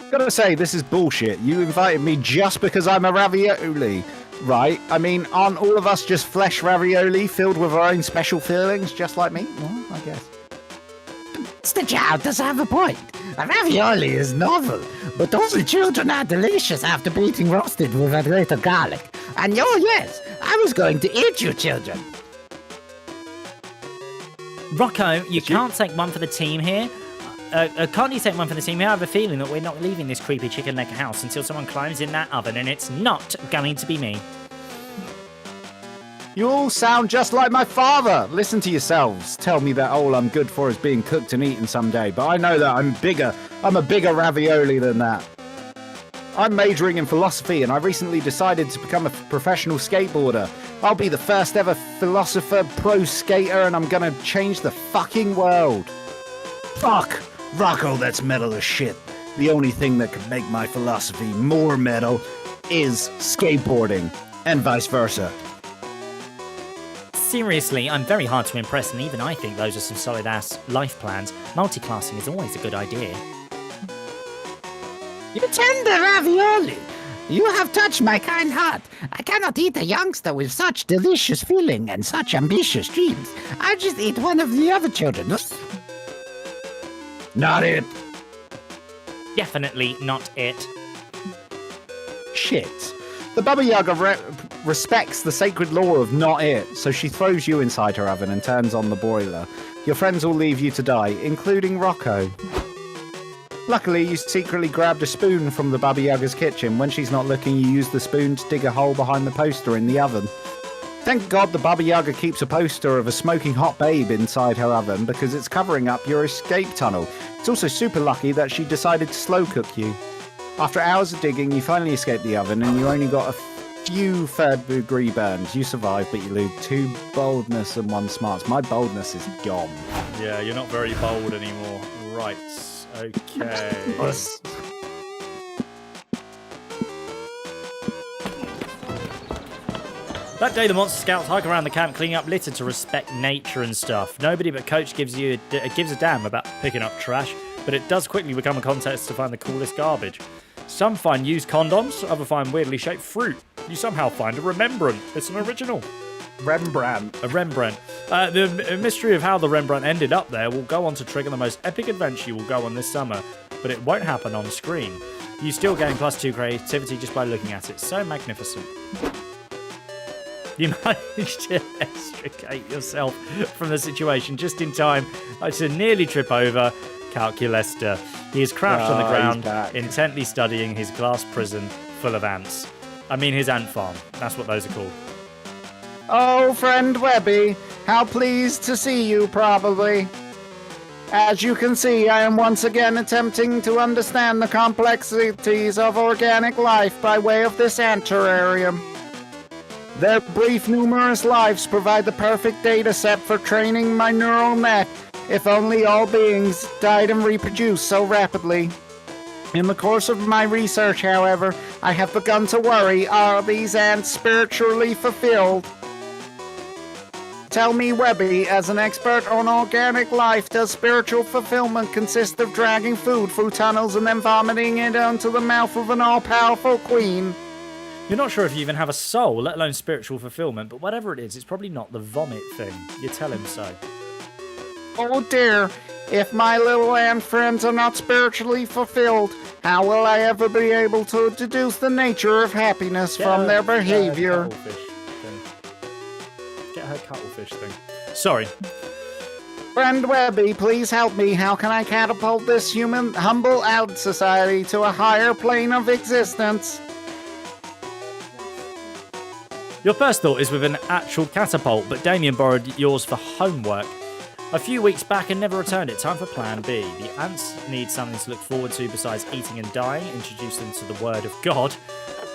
Gotta say, this is bullshit. You invited me just because I'm a ravioli, right? I mean, aren't all of us just flesh ravioli filled with our own special feelings, just like me? Well, I guess. The child does have a point. A ravioli is novel, but only children are delicious after being roasted with a little garlic. And yes, I was going to eat you children. Rocco, you can't take one for the team here. Can't you take one for the team here? I have a feeling that we're not leaving this creepy chicken leg house until someone climbs in that oven, and it's not going to be me. You all sound just like my father. Listen to yourselves. Tell me that all I'm good for is being cooked and eaten someday, but I know that I'm bigger. I'm a bigger ravioli than that. I'm majoring in philosophy, and I recently decided to become a professional skateboarder. I'll be the first ever philosopher pro skater, and I'm gonna change the fucking world. Fuck! Rocco, that's metal as shit. The only thing that could make my philosophy more metal is skateboarding, and vice versa. Seriously, I'm very hard to impress, and even I think those are some solid-ass life plans. Multiclassing is always a good idea. You tender ravioli! You have touched my kind heart. I cannot eat a youngster with such delicious feeling and such ambitious dreams. I'll just eat one of the other children. Not it. Definitely not it. Shit. The Baba Yaga respects the sacred law of not it, so she throws you inside her oven and turns on the boiler. Your friends will leave you to die, including Rocco. Luckily, you secretly grabbed a spoon from the Baba Yaga's kitchen. When she's not looking, you use the spoon to dig a hole behind the poster in the oven. Thank God the Baba Yaga keeps a poster of a smoking hot babe inside her oven because it's covering up your escape tunnel. It's also super lucky that she decided to slow cook you. After hours of digging, you finally escaped the oven and you only got a few third-degree burns. You survived, but you lose 2 boldness and 1 smarts. My boldness is gone. Yeah, you're not very bold anymore. Right. Okay. That day, the Monster Scouts hike around the camp cleaning up litter to respect nature and stuff. Nobody but Coach gives a damn about picking up trash, but it does quickly become a contest to find the coolest garbage. Some find used condoms, others find weirdly shaped fruit. You somehow find a Rembrandt. It's an original. Rembrandt. A Rembrandt. The mystery of how the Rembrandt ended up there will go on to trigger the most epic adventure you will go on this summer, but it won't happen on screen. You still gain +2 creativity just by looking at it. So magnificent. You managed to extricate yourself from the situation just in time to nearly trip over Calculester. He is crouched on the ground, intently studying his glass prison full of ants. I mean his ant farm. That's what those are called. Oh, friend Webby, how pleased to see you, probably. As you can see, I am once again attempting to understand the complexities of organic life by way of this ant terrarium. Their brief, numerous lives provide the perfect data set for training my neural net, if only all beings died and reproduced so rapidly. In the course of my research, however, I have begun to worry, are these ants spiritually fulfilled? Tell me, Webby, as an expert on organic life, does spiritual fulfillment consist of dragging food through tunnels and then vomiting it onto the mouth of an all-powerful queen? You're not sure if you even have a soul, let alone spiritual fulfillment, but whatever it is, it's probably not the vomit thing. You tell him so. Oh dear, if my little ant friends are not spiritually fulfilled, How will I ever be able to deduce the nature of happiness from their behavior? Get her cuttlefish thing. Sorry. Friend Webby, please help me. How can I catapult this humble ant society to a higher plane of existence? Your first thought is with an actual catapult, but Damien borrowed yours for homework a few weeks back and never returned it. Time for plan B. The ants need something to look forward to besides eating and dying. Introduce them to the word of God.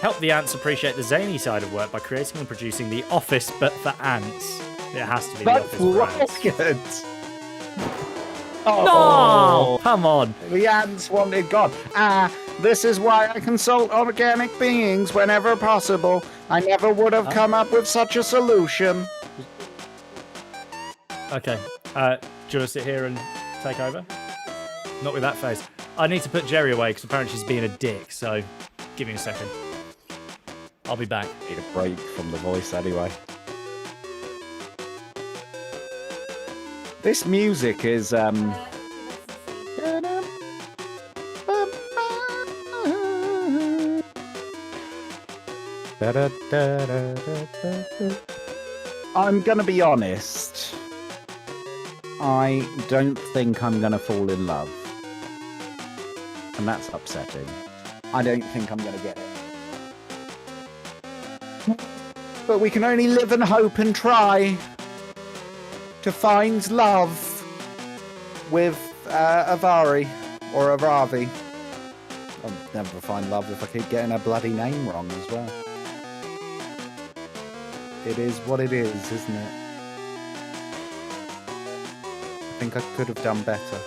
Help the ants appreciate the zany side of work by creating and producing The Office, but for ants. It has to be The Office for ants. Oh, no! Come on. The ants wanted God. This is why I consult organic beings whenever possible. I never would have come up with such a solution. Okay. Do you want to sit here and take over? Not with that face. I need to put Jerry away because apparently she's being a dick, so give me a second. I'll be back. Need a break from the voice anyway. This music is I'm gonna be honest. I don't think I'm gonna fall in love. And that's upsetting. I don't think I'm gonna get it. But we can only live and hope and try to find love with Avari or Aravi. I'll never find love if I keep getting her bloody name wrong as well. It is what it is, isn't it? I think I could have done better.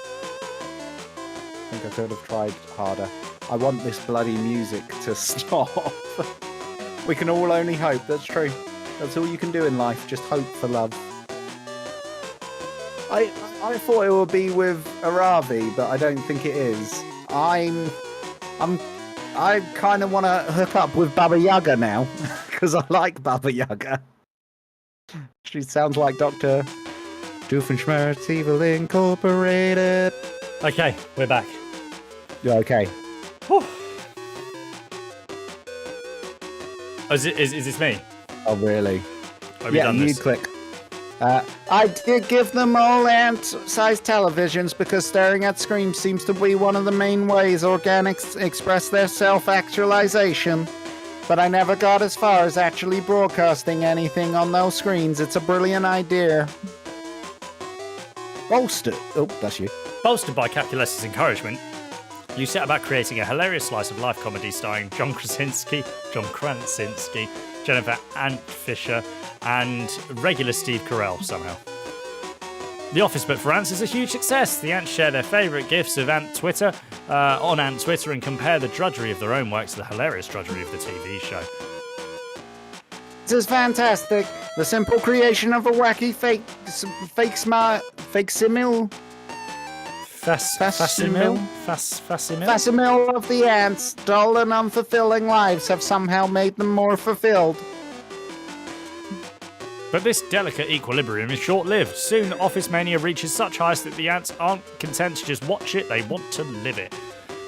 I think I could have tried harder. I want this bloody music to stop. We can all only hope, that's true. That's all you can do in life, just hope for love. I thought it would be with Aravi, but I don't think it is. I kind of want to hook up with Baba Yaga now, because I like Baba Yaga. She sounds like Dr. Doofenshmirtz Evil Incorporated. Okay, we're back. Yeah, okay. Whew. Oh, is this me? Oh, really? Have you done you this? click. I did give them all ant-sized televisions because staring at screens seems to be one of the main ways organics express their self-actualization. But I never got as far as actually broadcasting anything on those screens. It's a brilliant idea. Bolstered. Oh, that's you. Bolstered by Calculus's encouragement, you set about creating a hilarious slice of life comedy starring John Krasinski, Jennifer Antfisher, and regular Steve Carell somehow. The Office but for Ants is a huge success. The ants share their favourite gifs of Ant Twitter on Ant Twitter and compare the drudgery of their own work to the hilarious drudgery of the TV show. This is fantastic. The simple creation of a wacky facsimile of the ants, dull and unfulfilling lives have somehow made them more fulfilled. But this delicate equilibrium is short-lived. Soon, Office Mania reaches such heights that the ants aren't content to just watch it, they want to live it.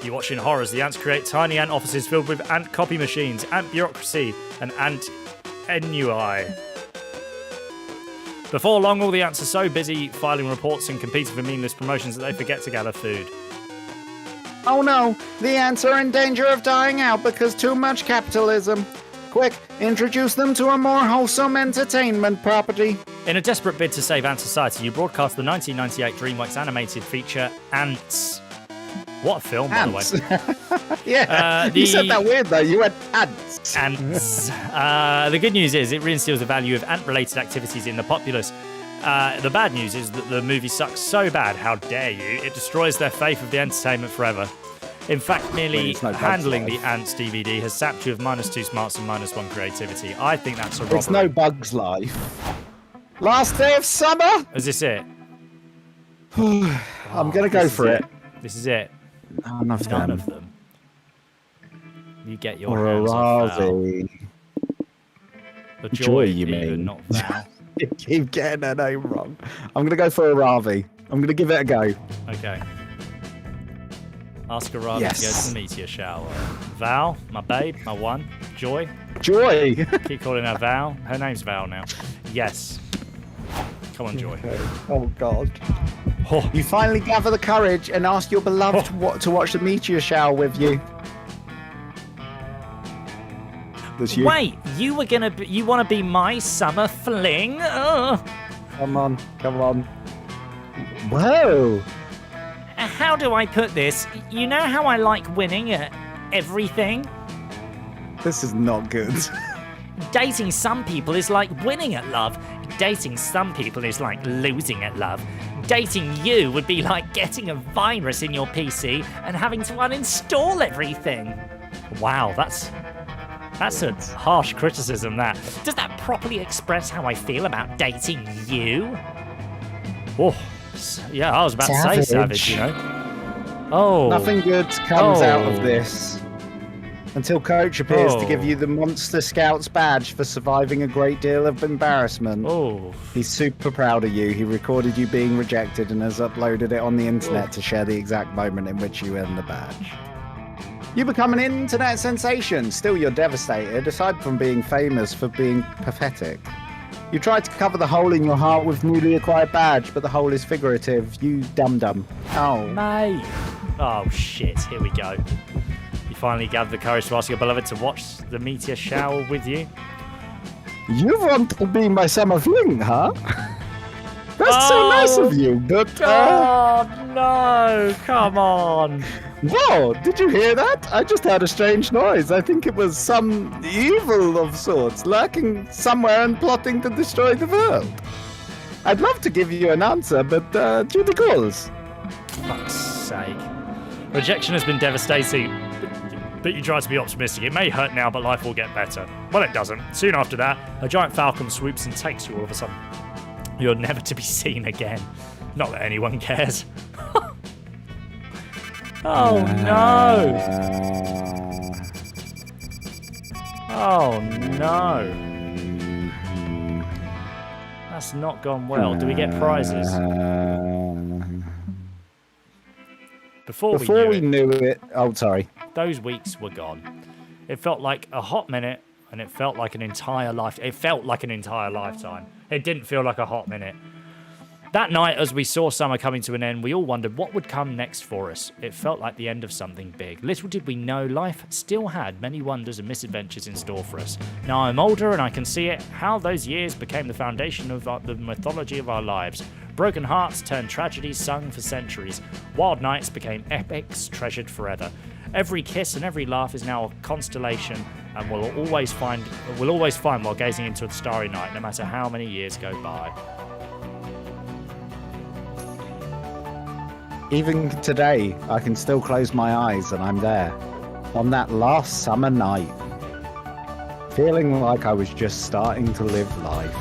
You watch in horror as the ants create tiny ant offices filled with ant copy machines, ant bureaucracy, and ant ennui. Before long, all the ants are so busy filing reports and competing for meaningless promotions that they forget to gather food. Oh no, the ants are in danger of dying out because too much capitalism. Quick, introduce them to a more wholesome entertainment property. In a desperate bid to save Ant Society, you broadcast the 1998 DreamWorks animated feature Ants. What a film, Ants. by the way. Yeah, you said that weird though. You went ants. Ants. The good news is it reinstills the value of ant-related activities in the populace. The bad news is that the movie sucks so bad, how dare you, it destroys their faith of the entertainment forever. In fact, merely handling the Ants DVD has sapped you of -2 smarts and -1 creativity. I think that's a robbery. It's no Bug's Life. Last day of summer? Is this it? I'm going to go for it. This is it. None of them. You get your Or hands on Val. Ravi. The Joy, you even, mean. not Val. You keep getting her name wrong. I'm going to go for a Ravi. I'm going to give it a go. Okay. Ask her rather to go to Yes. the meteor shower. Val, my babe, my one. Joy. Joy! Keep calling her Val. Her name's Val now. Yes. Come on, Joy. Oh, God. Oh, You finally gather the courage and ask your beloved to watch the meteor shower with you. That's you. Wait, you want to be my summer fling? Come on, come on. Whoa! How do I put this? You know how I like winning at everything? This is not good. Dating some people is like winning at love. Dating some people is like losing at love. Dating you would be like getting a virus in your PC and having to uninstall everything. wow, that's a harsh criticism, that. Does that properly express how I feel about dating you? Oh, yeah, I was about to say savage, you know. Oh. Nothing good comes out Oh. of this. Until Coach appears to give Oh. you the Monster Scouts badge for surviving a great deal of embarrassment. Oh. He's super proud of you. He recorded you being rejected and has uploaded it on the internet to share the exact moment in which you earned the badge. You become an internet sensation. Still, you're devastated, aside from being famous for being pathetic. You tried to cover the hole in your heart with newly acquired badge, but the hole is figurative. You dum-dum. Oh. Mate. Oh, shit. Here we go. You finally gathered the courage to ask your beloved to watch the meteor shower with you. You want to be my summer fling, huh? That's so nice of you, but... Oh, no. Come on. Whoa, did you hear that? I just heard a strange noise. I think it was some evil of sorts lurking somewhere and plotting to destroy the world. I'd love to give you an answer, but duty calls. Fuck's sake. Rejection has been devastating, but you try to be optimistic. It may hurt now, but life will get better. Well, it doesn't. Soon after that, a giant falcon swoops and takes you all of a sudden. You're never to be seen again. Not that anyone cares. Oh, no. Oh, no. That's not gone well. Do we get prizes? Before we knew it... Oh, sorry. those weeks were gone. It felt like a hot minute, and it felt like an entire life. It felt like an entire lifetime. It didn't feel like a hot minute. That night, as we saw summer coming to an end, we all wondered what would come next for us. It felt like the end of something big. Little did we know, life still had many wonders and misadventures in store for us. Now I'm older and I can see it, how those years became the foundation of the mythology of our lives. Broken hearts turned tragedies sung for centuries. Wild nights became epics treasured forever. Every kiss and every laugh is now a constellation, and we'll always find while gazing into a starry night, no matter how many years go by. Even today, I can still close my eyes and I'm there. On that last summer night. Feeling like I was just starting to live life.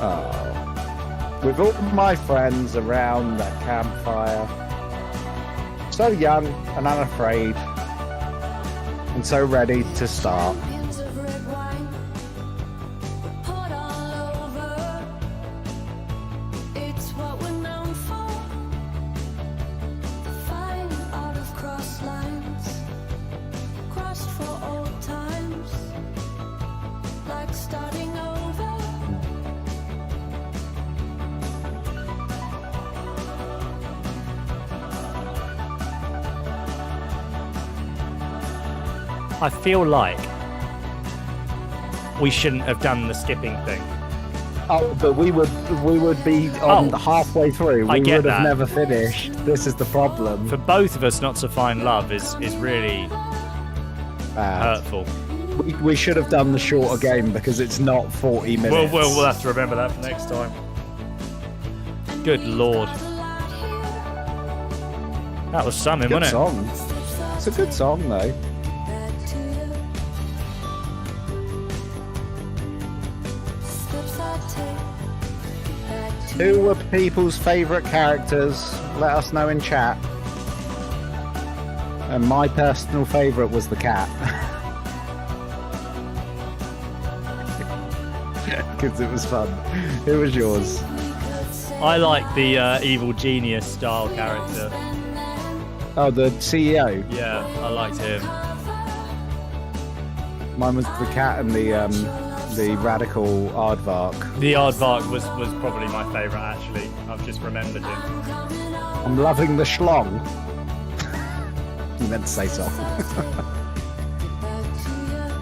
Oh. With all my friends around that campfire. So young and unafraid. And so ready to start. I feel like we shouldn't have done the skipping thing. Oh, but we would be on halfway through. I We get would have that. never finished. This is the problem. For both of us not to find love is really hurtful. We should have done the shorter game because it's not 40 minutes. We'll have to remember that for next time. Good lord. That was something, Good wasn't song. It's a good song, though. Who were people's favourite characters? Let us know in chat. And my personal favourite was the cat. Because it was fun. Who was yours? I like the evil genius style character. Oh, the CEO. Yeah, I liked him. Mine was the cat and the radical aardvark. The aardvark was probably my favourite, actually. I've just remembered him. I'm loving the schlong. You meant to say so.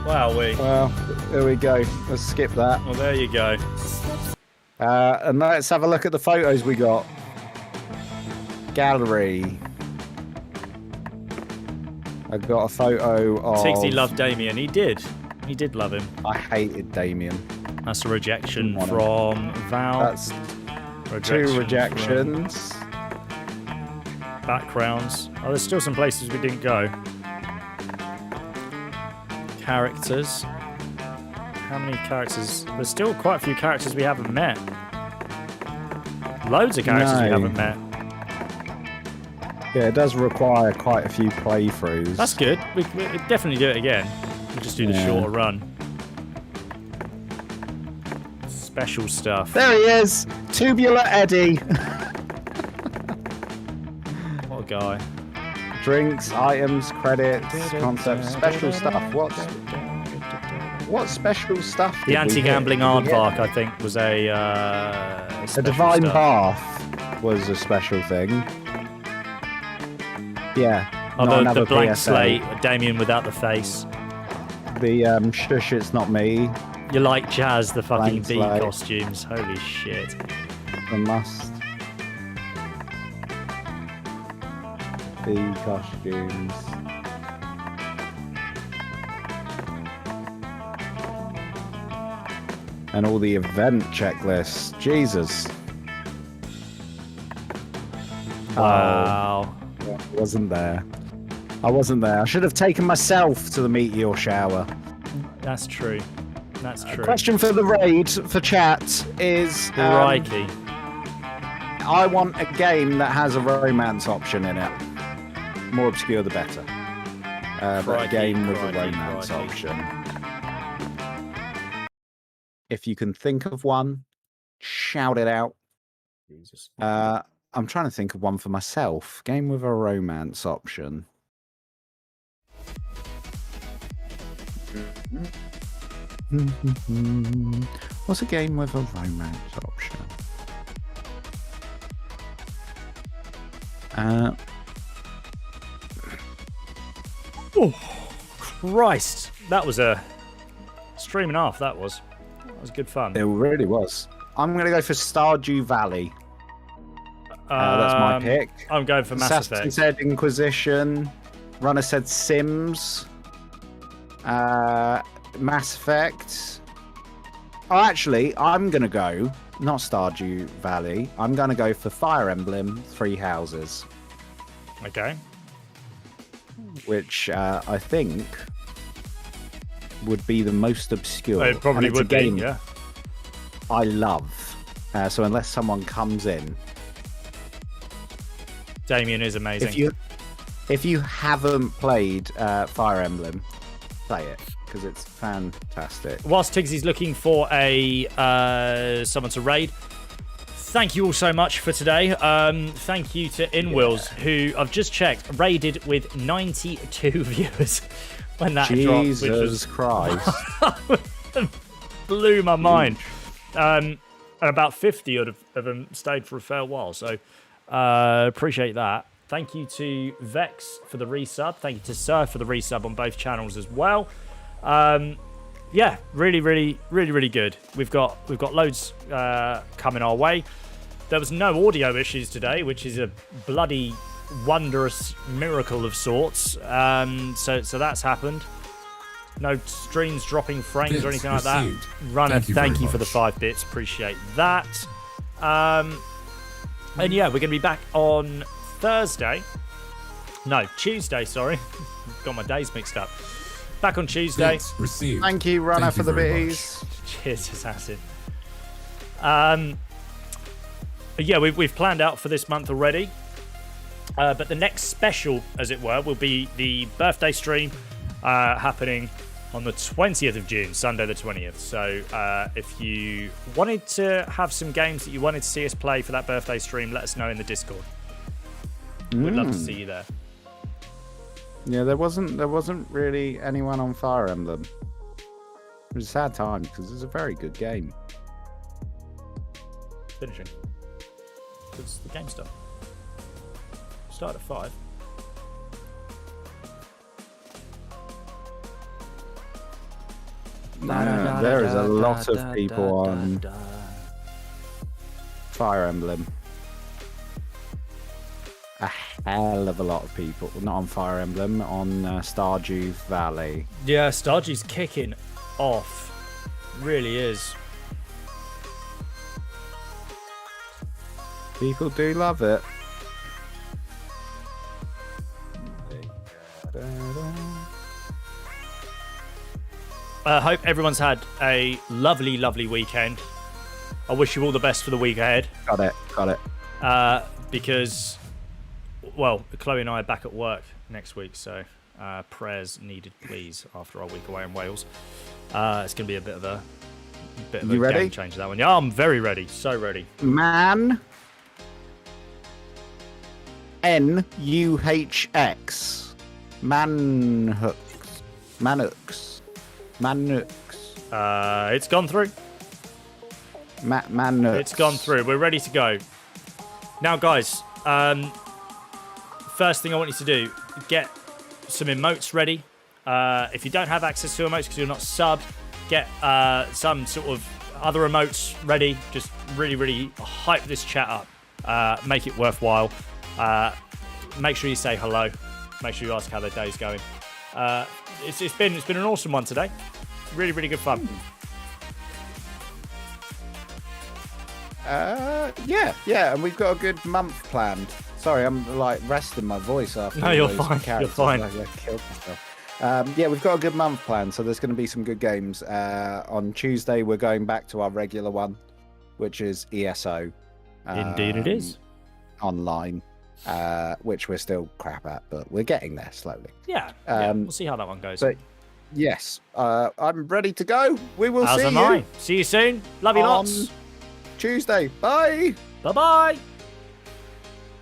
Wowee. Well, there we go. Let's skip that. Well, there you go. And let's have a look at the photos we got. Gallery. I got a photo of... Tigsy loved Damien. He did. He did love him. I hated Damien. That's a rejection Didn't from Val. That's two rejections. Backgrounds. Oh, there's still some places we didn't go. Characters. How many characters? There's still quite a few characters we haven't met. Loads of characters we haven't met. Yeah, it does require quite a few playthroughs. That's good. We definitely do it again. We'll just do the shorter run. Special stuff. There he is! Tubular Eddie! What a guy. Drinks, items, credits, concepts, special stuff. What special stuff? The anti-gambling aardvark, I think, was a divine stuff. bath was a special thing. Yeah. Oh, not the another blank PSA. slate, Damien without the face. The shush, it's not me. You like Jazz, the fucking Blank bee slate. costumes. Holy shit. The must. The costumes. And all the event checklists. Jesus. Wow. Oh, I wasn't there. I wasn't there. I should have taken myself to the meteor shower. That's true. That's true. Question for the raid for chat is Crikey. I want a game that has a romance option in it. More obscure the better. But a Crikey, game with a crikey, romance crikey. option. If you can think of one, shout it out. Jesus. I'm trying to think of one for myself. Game with a romance option. What's a game with a romance option? Oh, Christ. That was a stream and a half, that was. That was good fun. It really was. I'm going to go for Stardew Valley. That's my pick. I'm going for Mass Assassin's Effect. said Inquisition. Runner said Sims. Mass Effect. Oh, actually, I'm going to go, not Stardew Valley, I'm going to go for Fire Emblem Three Houses, Okay. which I think would be the most obscure. It probably And it's a would be, game yeah. I love. So unless someone comes in, Damien is amazing. if you haven't played Fire Emblem, play it because it's fantastic. Whilst Tigsy's looking for a someone to raid, thank you all so much for today. Thank you to InWills, who I've just checked, raided with 92 viewers when that dropped, which Jesus Christ. blew my mind. And about 50 of them stayed for a fair while, so appreciate that. Thank you to Vex for the resub. Thank you to Sir for the resub on both channels as well. Yeah, really good. We've got loads coming our way. There was no audio issues today, which is a bloody wondrous miracle of sorts. So that's happened. No streams dropping frames or anything like that. Received. Runner, Thank you thank very you for the much. 5 bits. Appreciate that. And yeah, we're going to be back on Thursday. No, Tuesday, sorry. Got my days mixed up. Back on Tuesday. Bits received. Thank you, Runner, Thank for you the very bitties. Cheers, Assassin. Yeah, we've planned out for this month already. But the next special, as it were, will be the birthday stream happening on the 20th of June, Sunday the 20th. So if you wanted to have some games that you wanted to see us play for that birthday stream, let us know in the Discord. We'd love to see you there. Yeah, there wasn't really anyone on Fire Emblem. It was a sad time because it's a very good game. Finishing. Because the game's done. Start at 5. There is a lot of people on Fire Emblem. A hell of a lot of people. Not on Fire Emblem, on Stardew Valley. Yeah, Stardew's kicking off. Really is. People do love it. I hope everyone's had a lovely, lovely weekend. I wish you all the best for the week ahead. Got it. Because, well, Chloe and I are back at work next week, so prayers needed, please, after our week away in Wales. It's going to be a bit of a You ready? game changer, that one. Yeah, I'm very ready. So ready. Man. Nuhx. Manux. It's gone through. Manux. It's gone through. We're ready to go. Now, guys, first thing I want you to do, get some emotes ready. If you don't have access to emotes because you're not subbed, get some sort of other emotes ready. Just really, really hype this chat up. Make it worthwhile. Make sure you say hello. Make sure you ask how their day's going. It's been an awesome one today. Really, really good fun. Yeah, and we've got a good month planned. Sorry, I'm like resting my voice after. No, you're those fine. characters. You're fine. I killed myself. Yeah, we've got a good month planned, so there's going to be some good games. On Tuesday, we're going back to our regular one, which is ESO. Indeed, it is. Online, which we're still crap at, but we're getting there slowly. Yeah, we'll see how that one goes. But yes, I'm ready to go. We will As see am you I. See you soon. Love you on lots. Tuesday. Bye. Bye-bye.